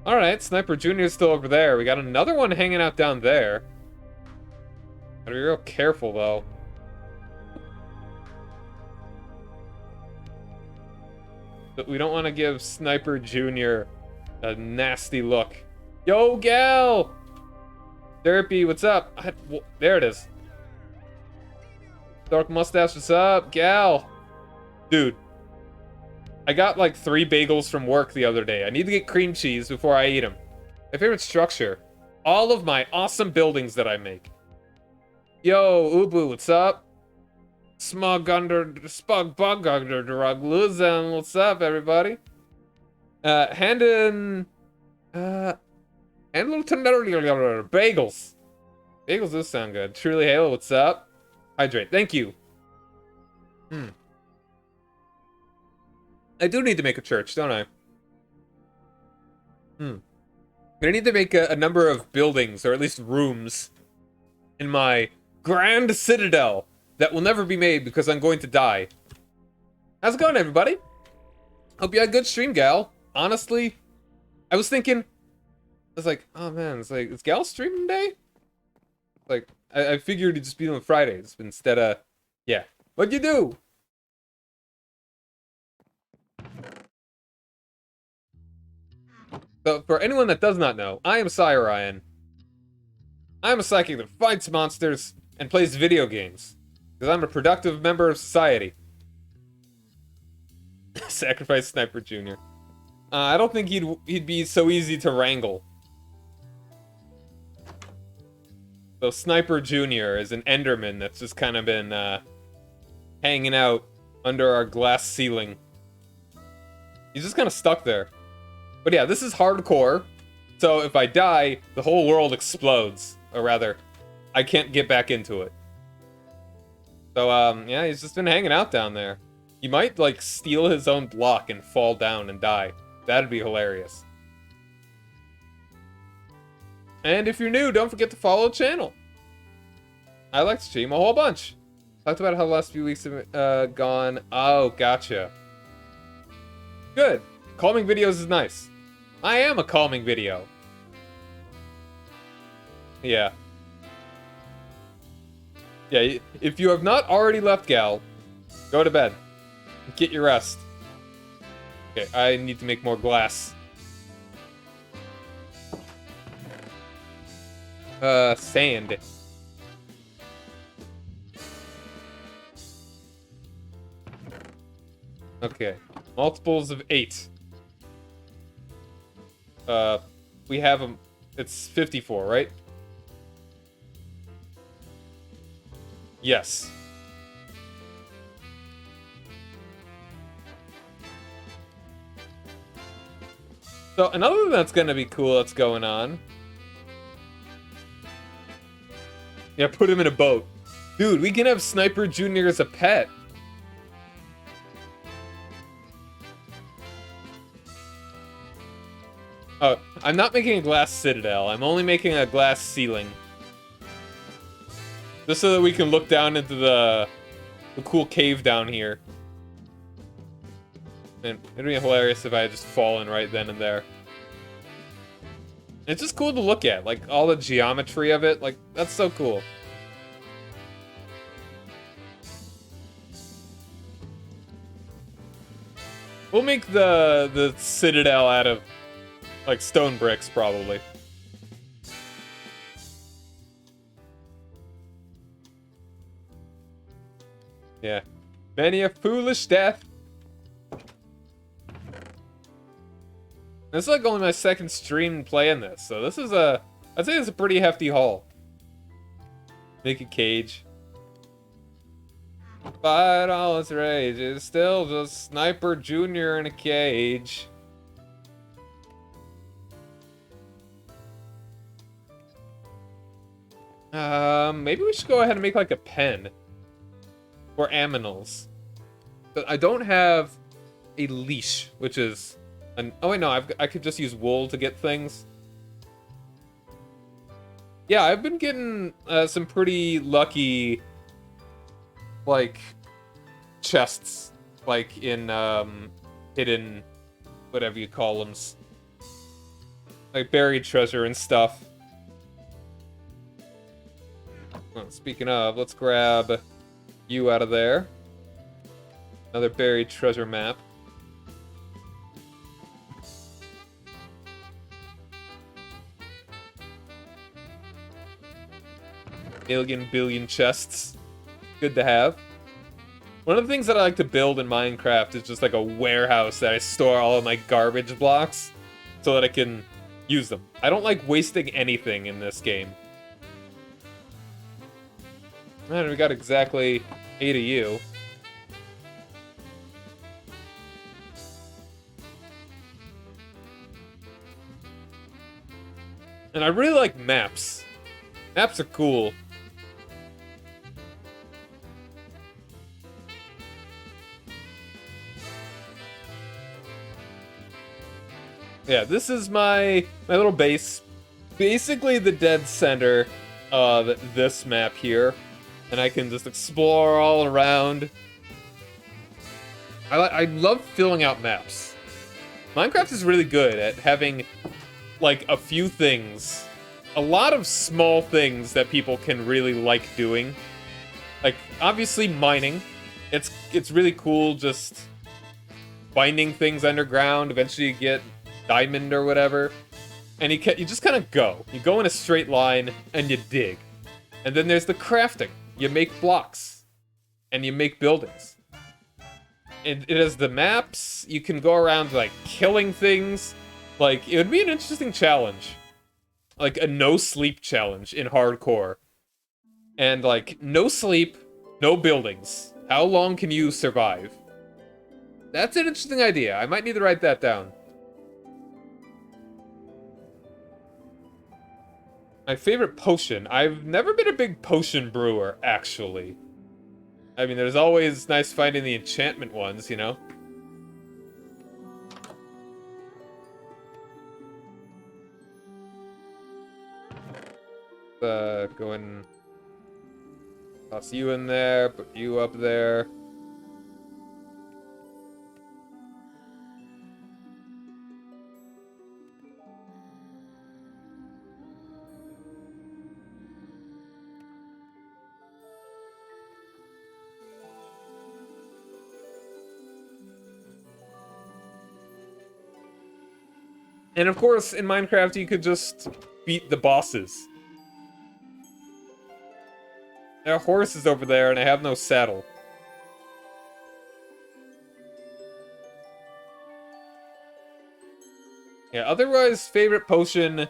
Alright, Sniper Jr. is still over there. We got another one hanging out down there. Gotta be real careful, though. But we don't want to give Sniper Jr. a nasty look. Yo, gal! Derpy, what's up? There it is. Dark mustache, what's up? Gal! Dude. I got like 3 bagels from work the other day. I need to get cream cheese before I eat them. My favorite structure. All of my awesome buildings that I make. Yo, Ubu, what's up? Spug bug under the rug. Luzem, what's up, everybody? Hand little bagels. Bagels do sound good. Truly Halo, what's up? Hydrate, thank you. I do need to make a church, don't I? But I need to make a number of buildings, or at least rooms, in my grand citadel that will never be made because I'm going to die. How's it going, everybody? Hope you had a good stream, Gal. Honestly, I was thinking, I was like, oh man, it's like, is Gal streaming today? Like, I figured it'd just be on Fridays instead of, yeah. What'd you do? So, for anyone that does not know, I am Sire Ryan. I'm a psychic that fights monsters and plays video games. Because I'm a productive member of society. Sacrifice Sniper Jr. I don't think he'd be so easy to wrangle. So Sniper Jr. is an Enderman that's just kind of been hanging out under our glass ceiling. He's just kind of stuck there. But yeah, this is hardcore. So if I die, the whole world explodes. Or rather, I can't get back into it. So, yeah, he's just been hanging out down there. He might, like, steal his own block and fall down and die. That'd be hilarious. And if you're new, don't forget to follow the channel. I like to stream a whole bunch. Talked about how the last few weeks have gone. Oh, gotcha. Good. Calming videos is nice. I am a calming video. Yeah. Yeah, if you have not already left, Gal, go to bed. Get your rest. Okay, I need to make more glass. Sand. Okay, multiples of 8. We have them. It's 54, right? Yes. So another thing that's gonna be cool that's going on. Yeah, put him in a boat. Dude, we can have Sniper Jr. as a pet. Oh, I'm not making a glass citadel. I'm only making a glass ceiling. Just so that we can look down into the cool cave down here. And it'd be hilarious if I had just fallen right then and there. It's just cool to look at, like all the geometry of it, like that's so cool. We'll make the citadel out of like stone bricks probably. Yeah. Many a foolish death. This is like only my second stream playing this, so this is I'd say it's a pretty hefty haul. Make a cage. Fight all its rage, it's still just Sniper Jr. in a cage. Maybe we should go ahead and make like a pen. For aminals. But I don't have a leash, which is an... Oh wait, no, I could just use wool to get things. Yeah, I've been getting some pretty lucky, like, chests. Like in, hidden, whatever you call them. Like buried treasure and stuff. Well, speaking of, let's grab you out of there. Another buried treasure map. Million billion chests. Good to have. One of the things that I like to build in Minecraft is just like a warehouse that I store all of my garbage blocks so that I can use them. I don't like wasting anything in this game. Man, we got exactly 8 of you. And I really like maps. Maps are cool. Yeah, this is my little base. Basically the dead center of this map here. And I can just explore all around. I love filling out maps. Minecraft is really good at having, like, a few things. A lot of small things that people can really like doing. Like, obviously mining. It's really cool just finding things underground. Eventually you get diamond or whatever. And you just kind of go. You go in a straight line, and you dig. And then there's the crafting. You make blocks. And you make buildings. It has the maps. You can go around, like, killing things. Like, it would be an interesting challenge. Like, a no-sleep challenge in hardcore. And, like, no sleep, no buildings. How long can you survive? That's an interesting idea. I might need to write that down. My favorite potion. I've never been a big potion brewer, actually. I mean, there's always nice finding the enchantment ones, you know? Go and toss you in there, put you up there. And of course, in Minecraft, you could just beat the bosses. There are horses over there, and I have no saddle. Yeah, otherwise, favorite potion...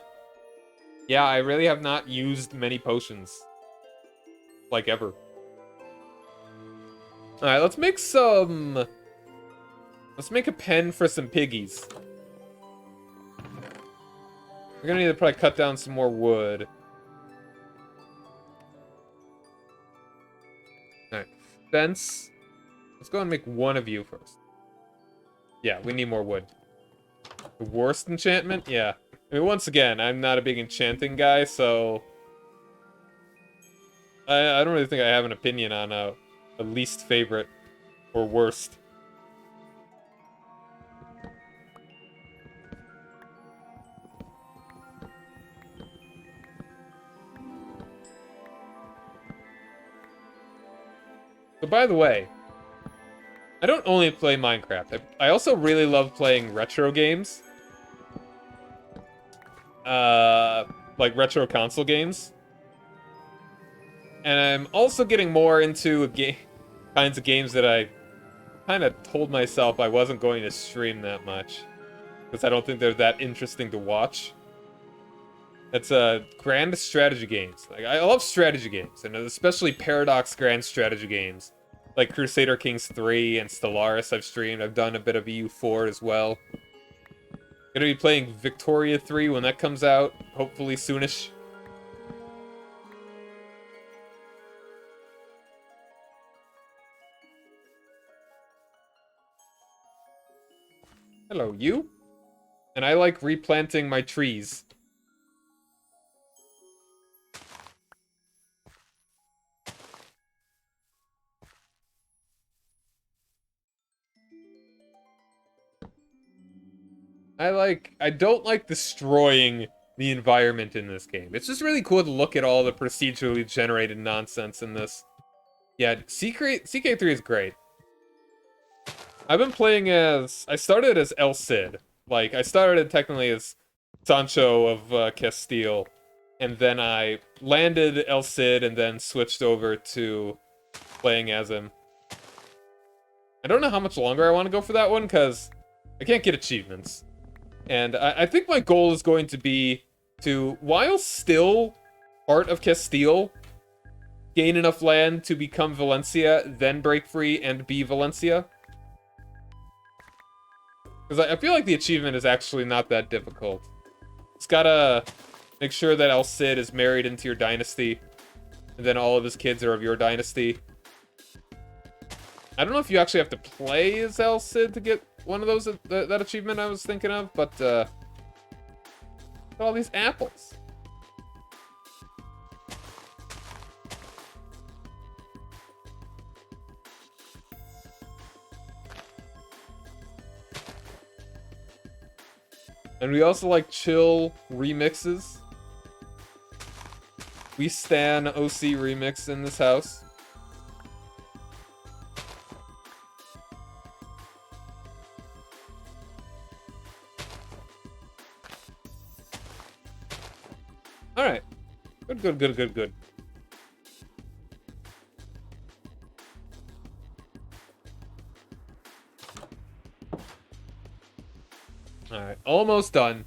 Yeah, I really have not used many potions. Like, ever. Alright, let's make some... Let's make a pen for some piggies. We're gonna need to probably cut down some more wood. Alright, fence. Let's go and make one of you first. Yeah, we need more wood. The worst enchantment? Yeah. I mean, once again, I'm not a big enchanting guy, so... I don't really think I have an opinion on a least favorite or worst. But by the way, I don't only play Minecraft. I also really love playing retro games. Like retro console games. And I'm also getting more into kinds of games that I kind of told myself I wasn't going to stream that much. Because I don't think they're that interesting to watch. That's grand strategy games. Like, I love strategy games, and especially Paradox grand strategy games. Like Crusader Kings 3 and Stellaris I've streamed. I've done a bit of EU4 as well. Gonna be playing Victoria 3 when that comes out, hopefully soonish. Hello, you? And I like replanting my trees. I don't like destroying the environment in this game. It's just really cool to look at all the procedurally generated nonsense in this. Yeah, CK3 is great. I've been playing as... I started as El Cid. Like, I started technically as Sancho of Castile. And then I landed El Cid and then switched over to playing as him. I don't know how much longer I want to go for that one, because I can't get achievements. And I think my goal is going to be to, while still part of Castile, gain enough land to become Valencia, then break free and be Valencia. Because I feel like the achievement is actually not that difficult. It's gotta make sure that El Cid is married into your dynasty, and then all of his kids are of your dynasty. I don't know if you actually have to play as El Cid to get one of those, that achievement I was thinking of, but, all these apples. And we also like chill remixes. We stan OC remix in this house. Good, good, good, good. Alright, almost done.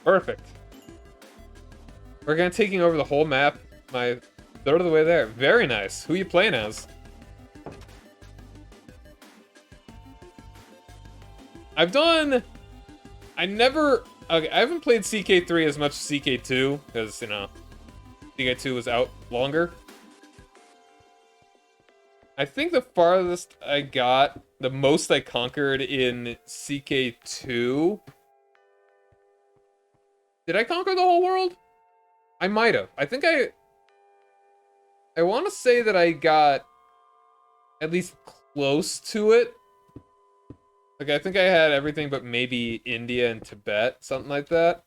Perfect. We're gonna taking over the whole map. My third of the way there. Very nice. Who you playing as? I haven't played CK3 as much as CK2 because, you know, CK2 was out longer. I think the farthest I got, the most I conquered in CK2. Did I conquer the whole world? I might have. I want to say that I got at least close to it. Like, I think I had everything but maybe India and Tibet, something like that.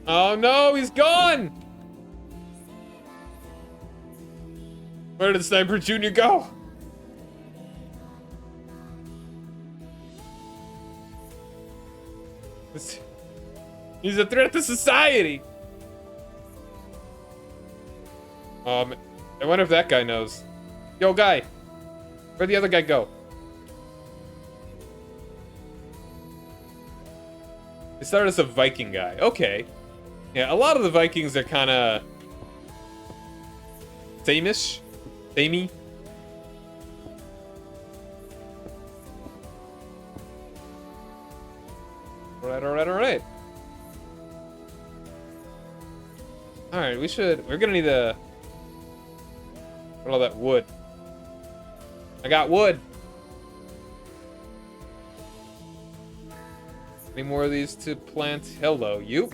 Oh no, he's gone! Where did Sniper Jr. go? He's a threat to society! I wonder if that guy knows. Yo, guy! Where'd the other guy go? He started as a Viking guy. Okay. Yeah, a lot of the Vikings are kind of same-ish, samey. All right. All right, we're gonna need to put all that wood. I got wood. Any more of these to plant? Hello, you.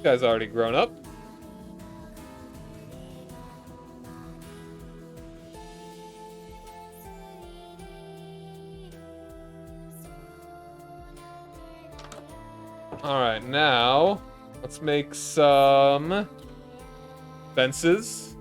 Guy's already grown up. Alright, now let's make some fences.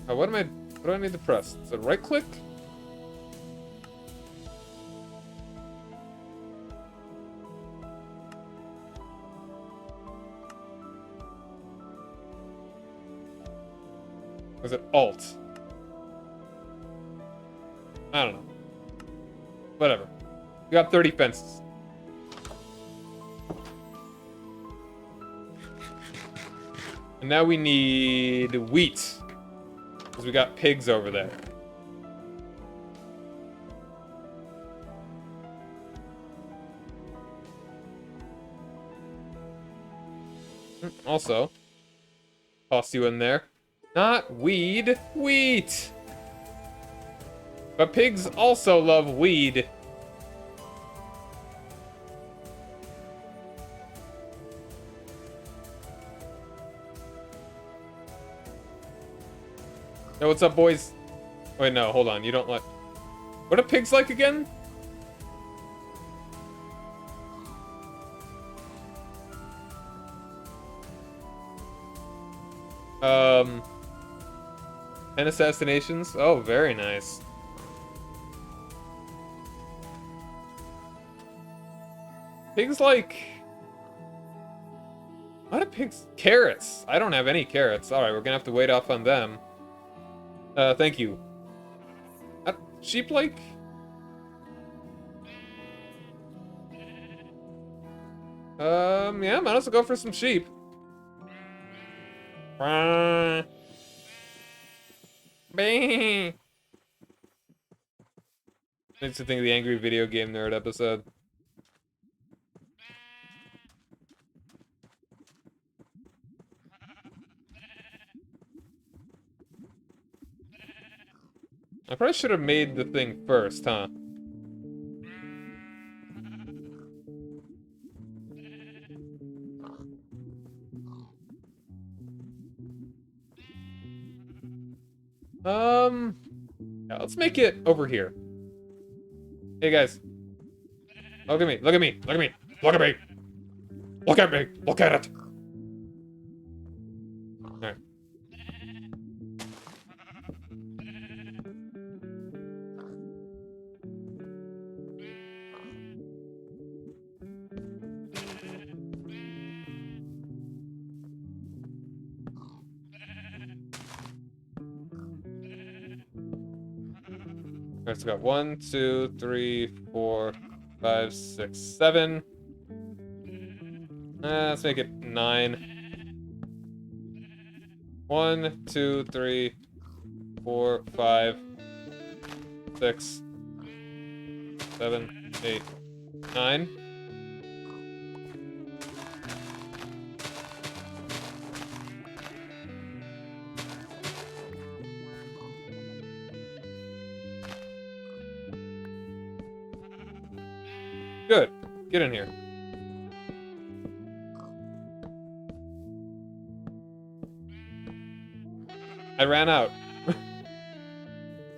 What do I need to press? Is it right click? Or is it alt? I don't know. Whatever. We got 30 fences. And now we need wheat. Because we got pigs over there. Also, toss you in there. Not weed, wheat! But pigs also love weed. Yo, what's up, boys? Wait, no, hold on. You don't let... What are pigs like again? And assassinations. Oh, very nice. Pigs like... What are pigs? Carrots. I don't have any carrots. Alright, we're gonna have to wait off on them. Thank you. Sheep like... Yeah, might as well go for some sheep. Makes me think of the Angry Video Game Nerd episode. I probably should have made the thing first, huh? Yeah, let's make it over here. Hey guys. Look at me, look at me, look at me, look at me! Look at me, look at it! Alright. Alright, so we got 1, 2, 3, 4, 5, 6, 7. Let's make it 9. 1, 2, 3, 4, 5, 6, 7, 8, 9. Good. Get in here. I ran out.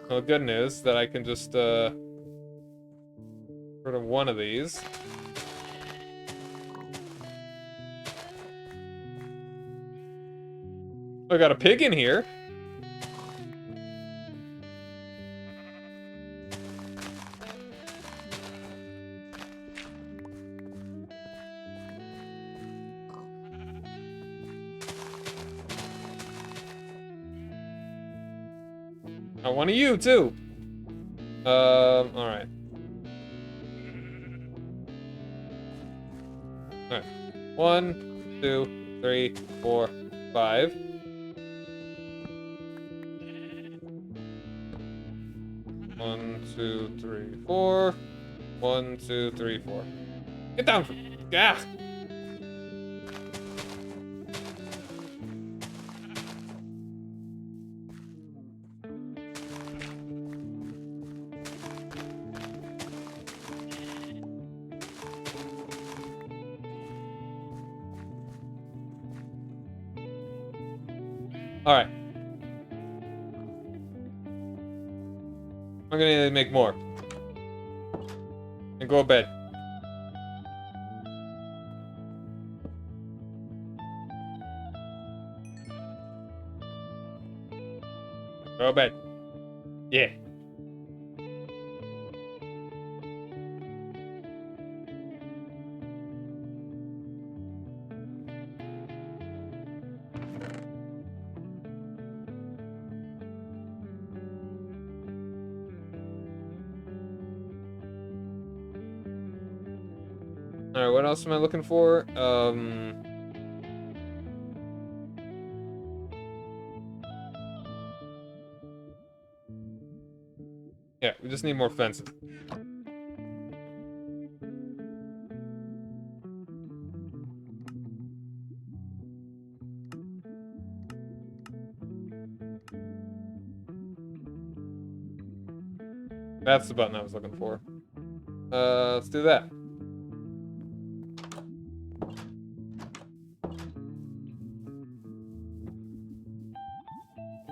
Well, good news that I can just, rid of one of these. I got a pig in here. I want you too. Alright. Alright. 1, 2, 3, 4, 5. 1, 2, 3, 4. 1, 2, 3, 4. Get down from... Ah! Alright. I'm gonna need to make more. And go to bed. Go to bed. Yeah. Alright, what else am I looking for? Yeah, we just need more fences. That's the button I was looking for. Let's do that.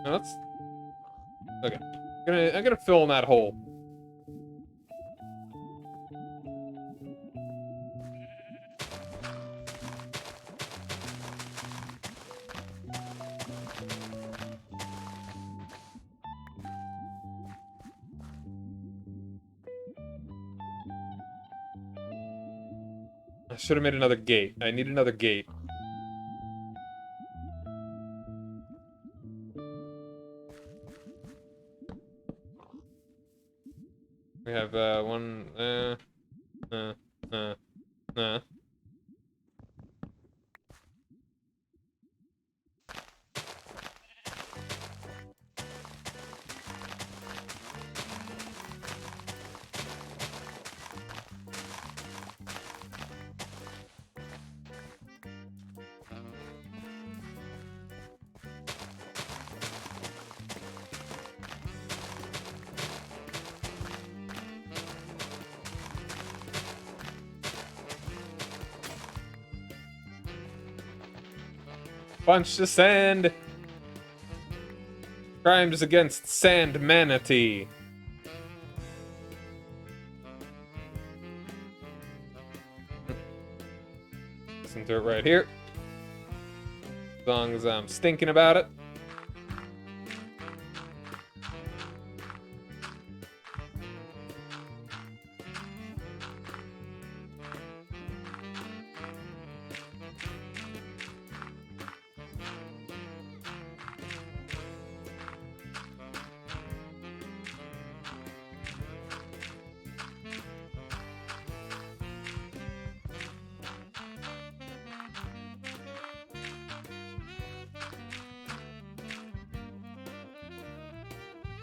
Now let's... Okay. I'm gonna fill in that hole. I should have made another gate. I need another gate. We have one. Bunch of sand. Crimes against sand manatee. Listen to it right here. As long as I'm stinking about it.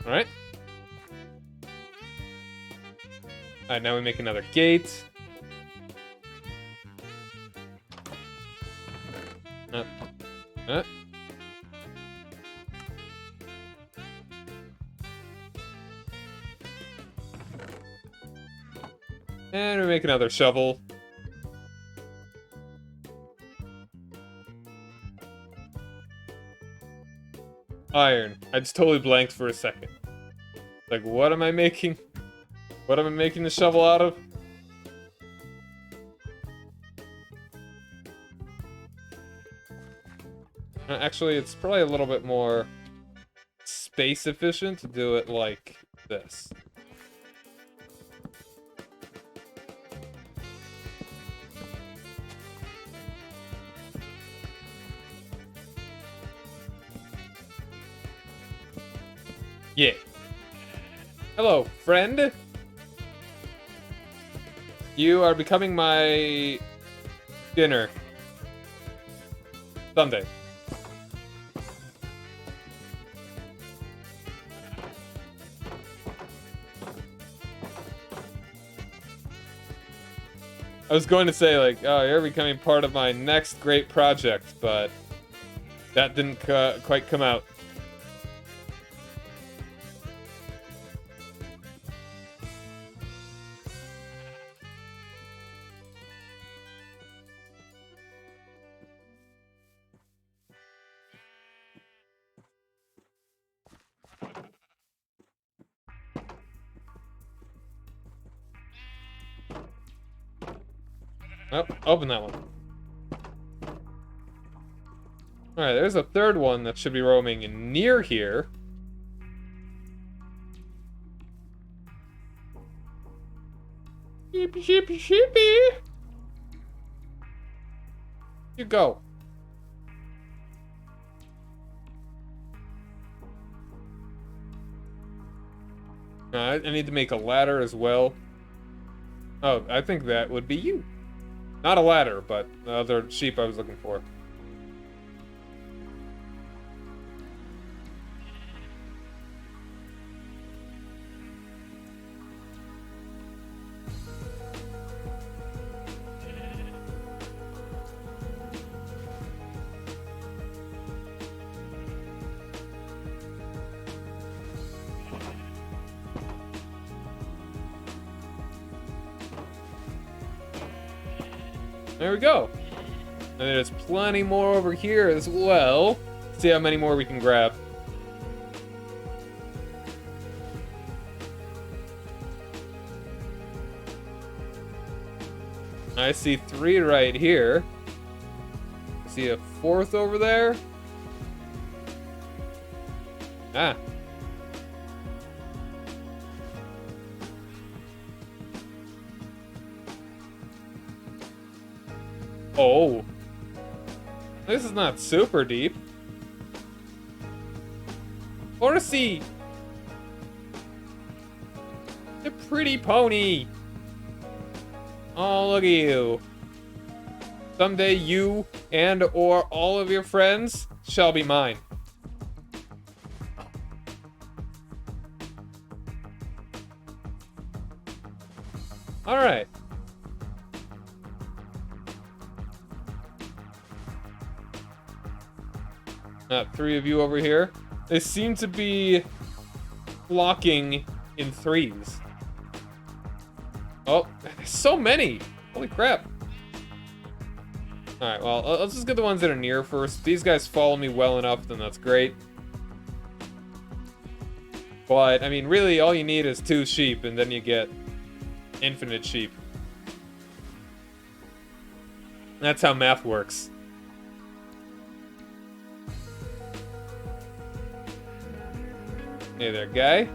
Alright. Alright, now we make another gate. And we make another shovel. Iron. I just totally blanked for a second. Like, what am I making? What am I making the shovel out of? Actually, it's probably a little bit more space efficient to do it like this. Yeah. Hello, friend. You are becoming my dinner. Someday. I was going to say, like, oh, you're becoming part of my next great project, but that didn't quite come out. Oh, open that one. Alright, there's a third one that should be roaming near here. Sheepy, sheepy, sheepy! You go. I need to make a ladder as well. Oh, I think that would be you. Not a ladder, but the other sheep I was looking for. There we go. And there's plenty more over here as well. See how many more we can grab. I see 3 right here. I see a 4th over there. Ah. Oh. This is not super deep. Horsey! A pretty pony! Oh, look at you. Someday you and or all of your friends shall be mine. Alright. Three of you over here. They seem to be flocking in threes. Oh, there's so many! Holy crap. Alright, well, let's just get the ones that are near first. If these guys follow me well enough, then that's great. But, I mean, really, all you need is 2 sheep, and then you get infinite sheep. That's how math works. Hey there, guy.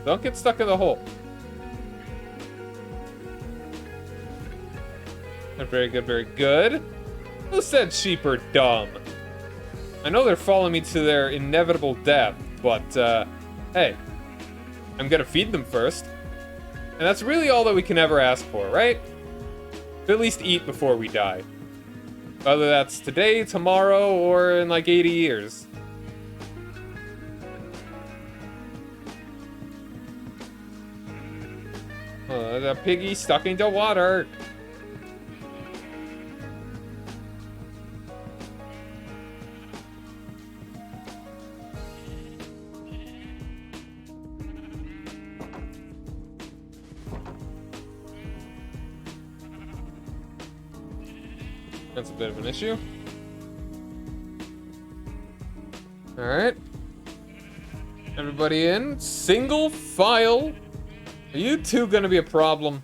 Don't get stuck in the hole. Very good, very good. Who said sheep are dumb? I know they're following me to their inevitable death, but, hey. I'm gonna feed them first. And that's really all that we can ever ask for, right? To at least eat before we die. Whether that's today, tomorrow, or in like 80 years. The piggy stuck in the water. That's a bit of an issue. Alright. Everybody in. Single file. Are you two gonna be a problem?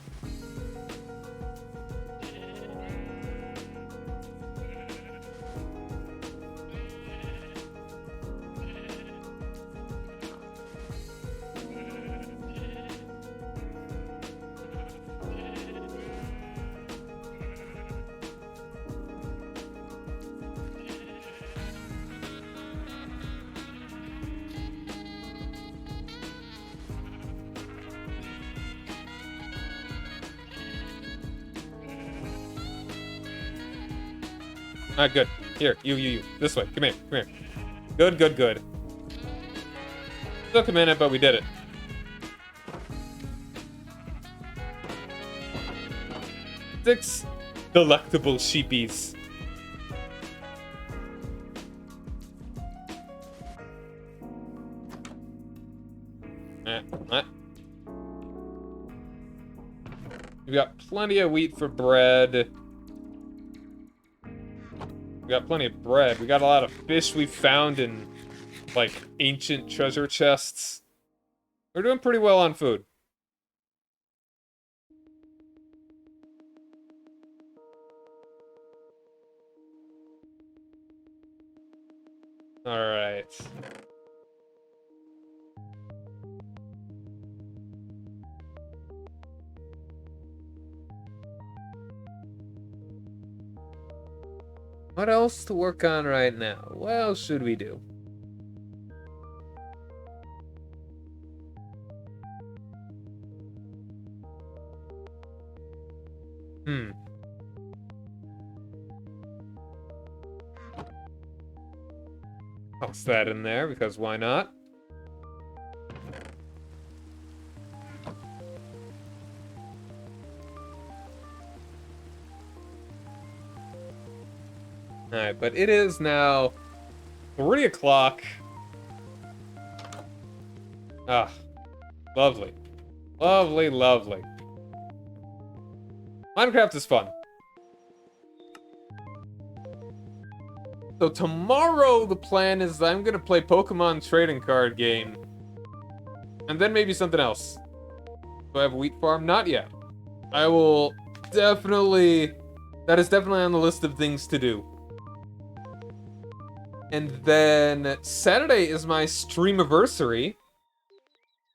Alright, good. Here, you. This way. Come here. Good. Took a minute, but we did it. Six delectable sheepies. We got plenty of wheat for bread. We got plenty of bread. We got a lot of fish we found in, like, ancient treasure chests. We're doing pretty well on food. Alright. What else to work on right now? What else should we do? Toss that in there, because why not? Alright, but it is now 3 o'clock. Ah, lovely. Lovely. Minecraft is fun. So tomorrow the plan is I'm gonna play Pokemon trading card game. And then maybe something else. Do I have a wheat farm? Not yet. I will definitely on the list of things to do. And then Saturday is my streamiversary.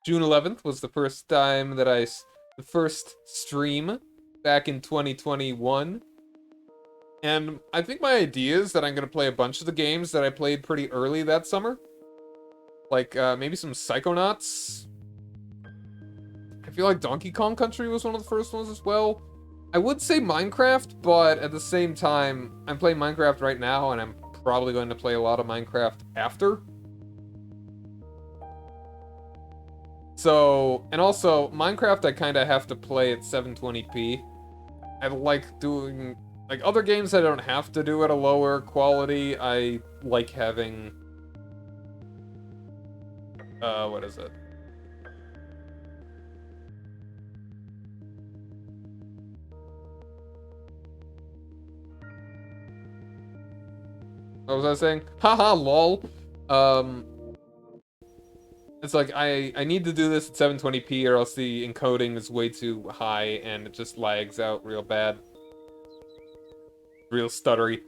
June 11th was the first time that the first stream back in 2021. And I think my idea is that I'm going to play a bunch of the games that I played pretty early that summer. Like, maybe some Psychonauts. I feel like Donkey Kong Country was one of the first ones as well. I would say Minecraft, but at the same time, I'm playing Minecraft right now, and I'm probably going to play a lot of Minecraft after. So, and also, Minecraft I kind of have to play at 720p. I like doing, like, other games I don't have to do at a lower quality. I like having, what is it? What was I saying? Haha, lol. It's like, I need to do this at 720p or else the encoding is way too high and it just lags out real bad. Real stuttery.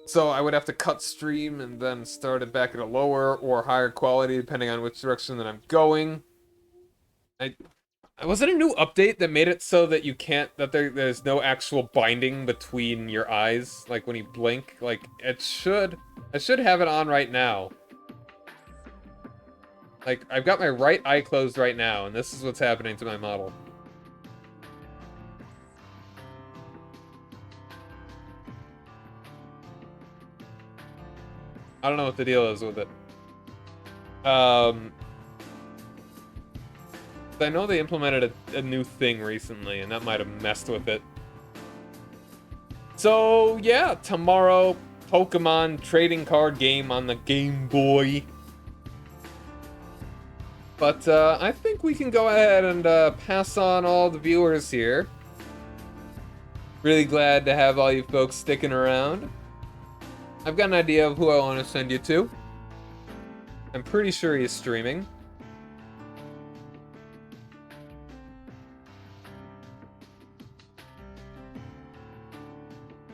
So I would have to cut stream and then start it back at a lower or higher quality depending on which direction that I'm going. Was it a new update that made it so that you can't, that there's no actual binding between your eyes, like when you blink? Like, I should have it on right now. Like, I've got my right eye closed right now, and this is what's happening to my model. I don't know what the deal is with it. I know they implemented a new thing recently, and that might have messed with it. So, yeah, tomorrow, Pokemon trading card game on the Game Boy. But, I think we can go ahead and, pass on all the viewers here. Really glad to have all you folks sticking around. I've got an idea of who I want to send you to. I'm pretty sure he's streaming.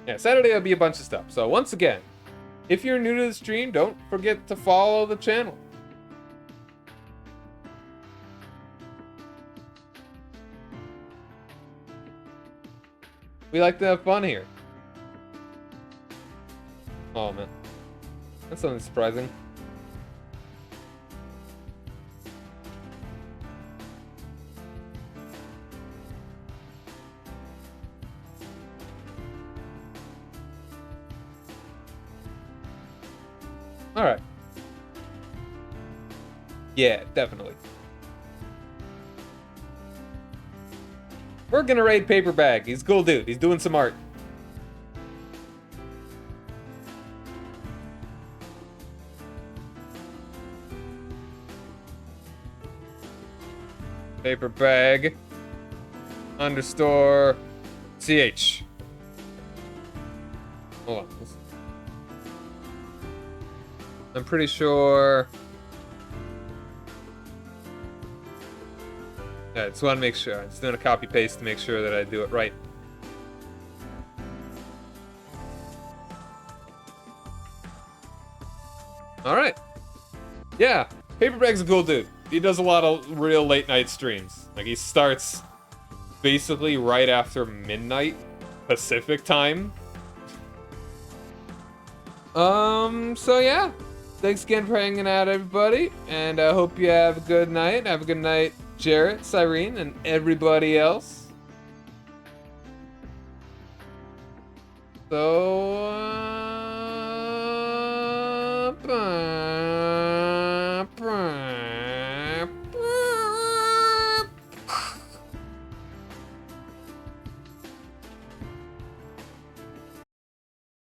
Yeah, Saturday will be a bunch of stuff. So once again, if you're new to the stream, don't forget to follow the channel. We like to have fun here. Oh man, that's something surprising. Alright. Yeah, definitely. We're gonna raid Paper Bag. He's a cool dude. He's doing some art. Paper Bag _ CH. Hold on. I'm pretty sure. Yeah, I just want to make sure. I'm just doing a copy paste to make sure that I do it right. Alright. Yeah, Paper Bag's a cool dude. He does a lot of real late night streams. Like, he starts basically right after midnight Pacific time. So yeah. Thanks again for hanging out, everybody. And I hope you have a good night. Have a good night, Jarrett, Cyrene, and everybody else. So, bye.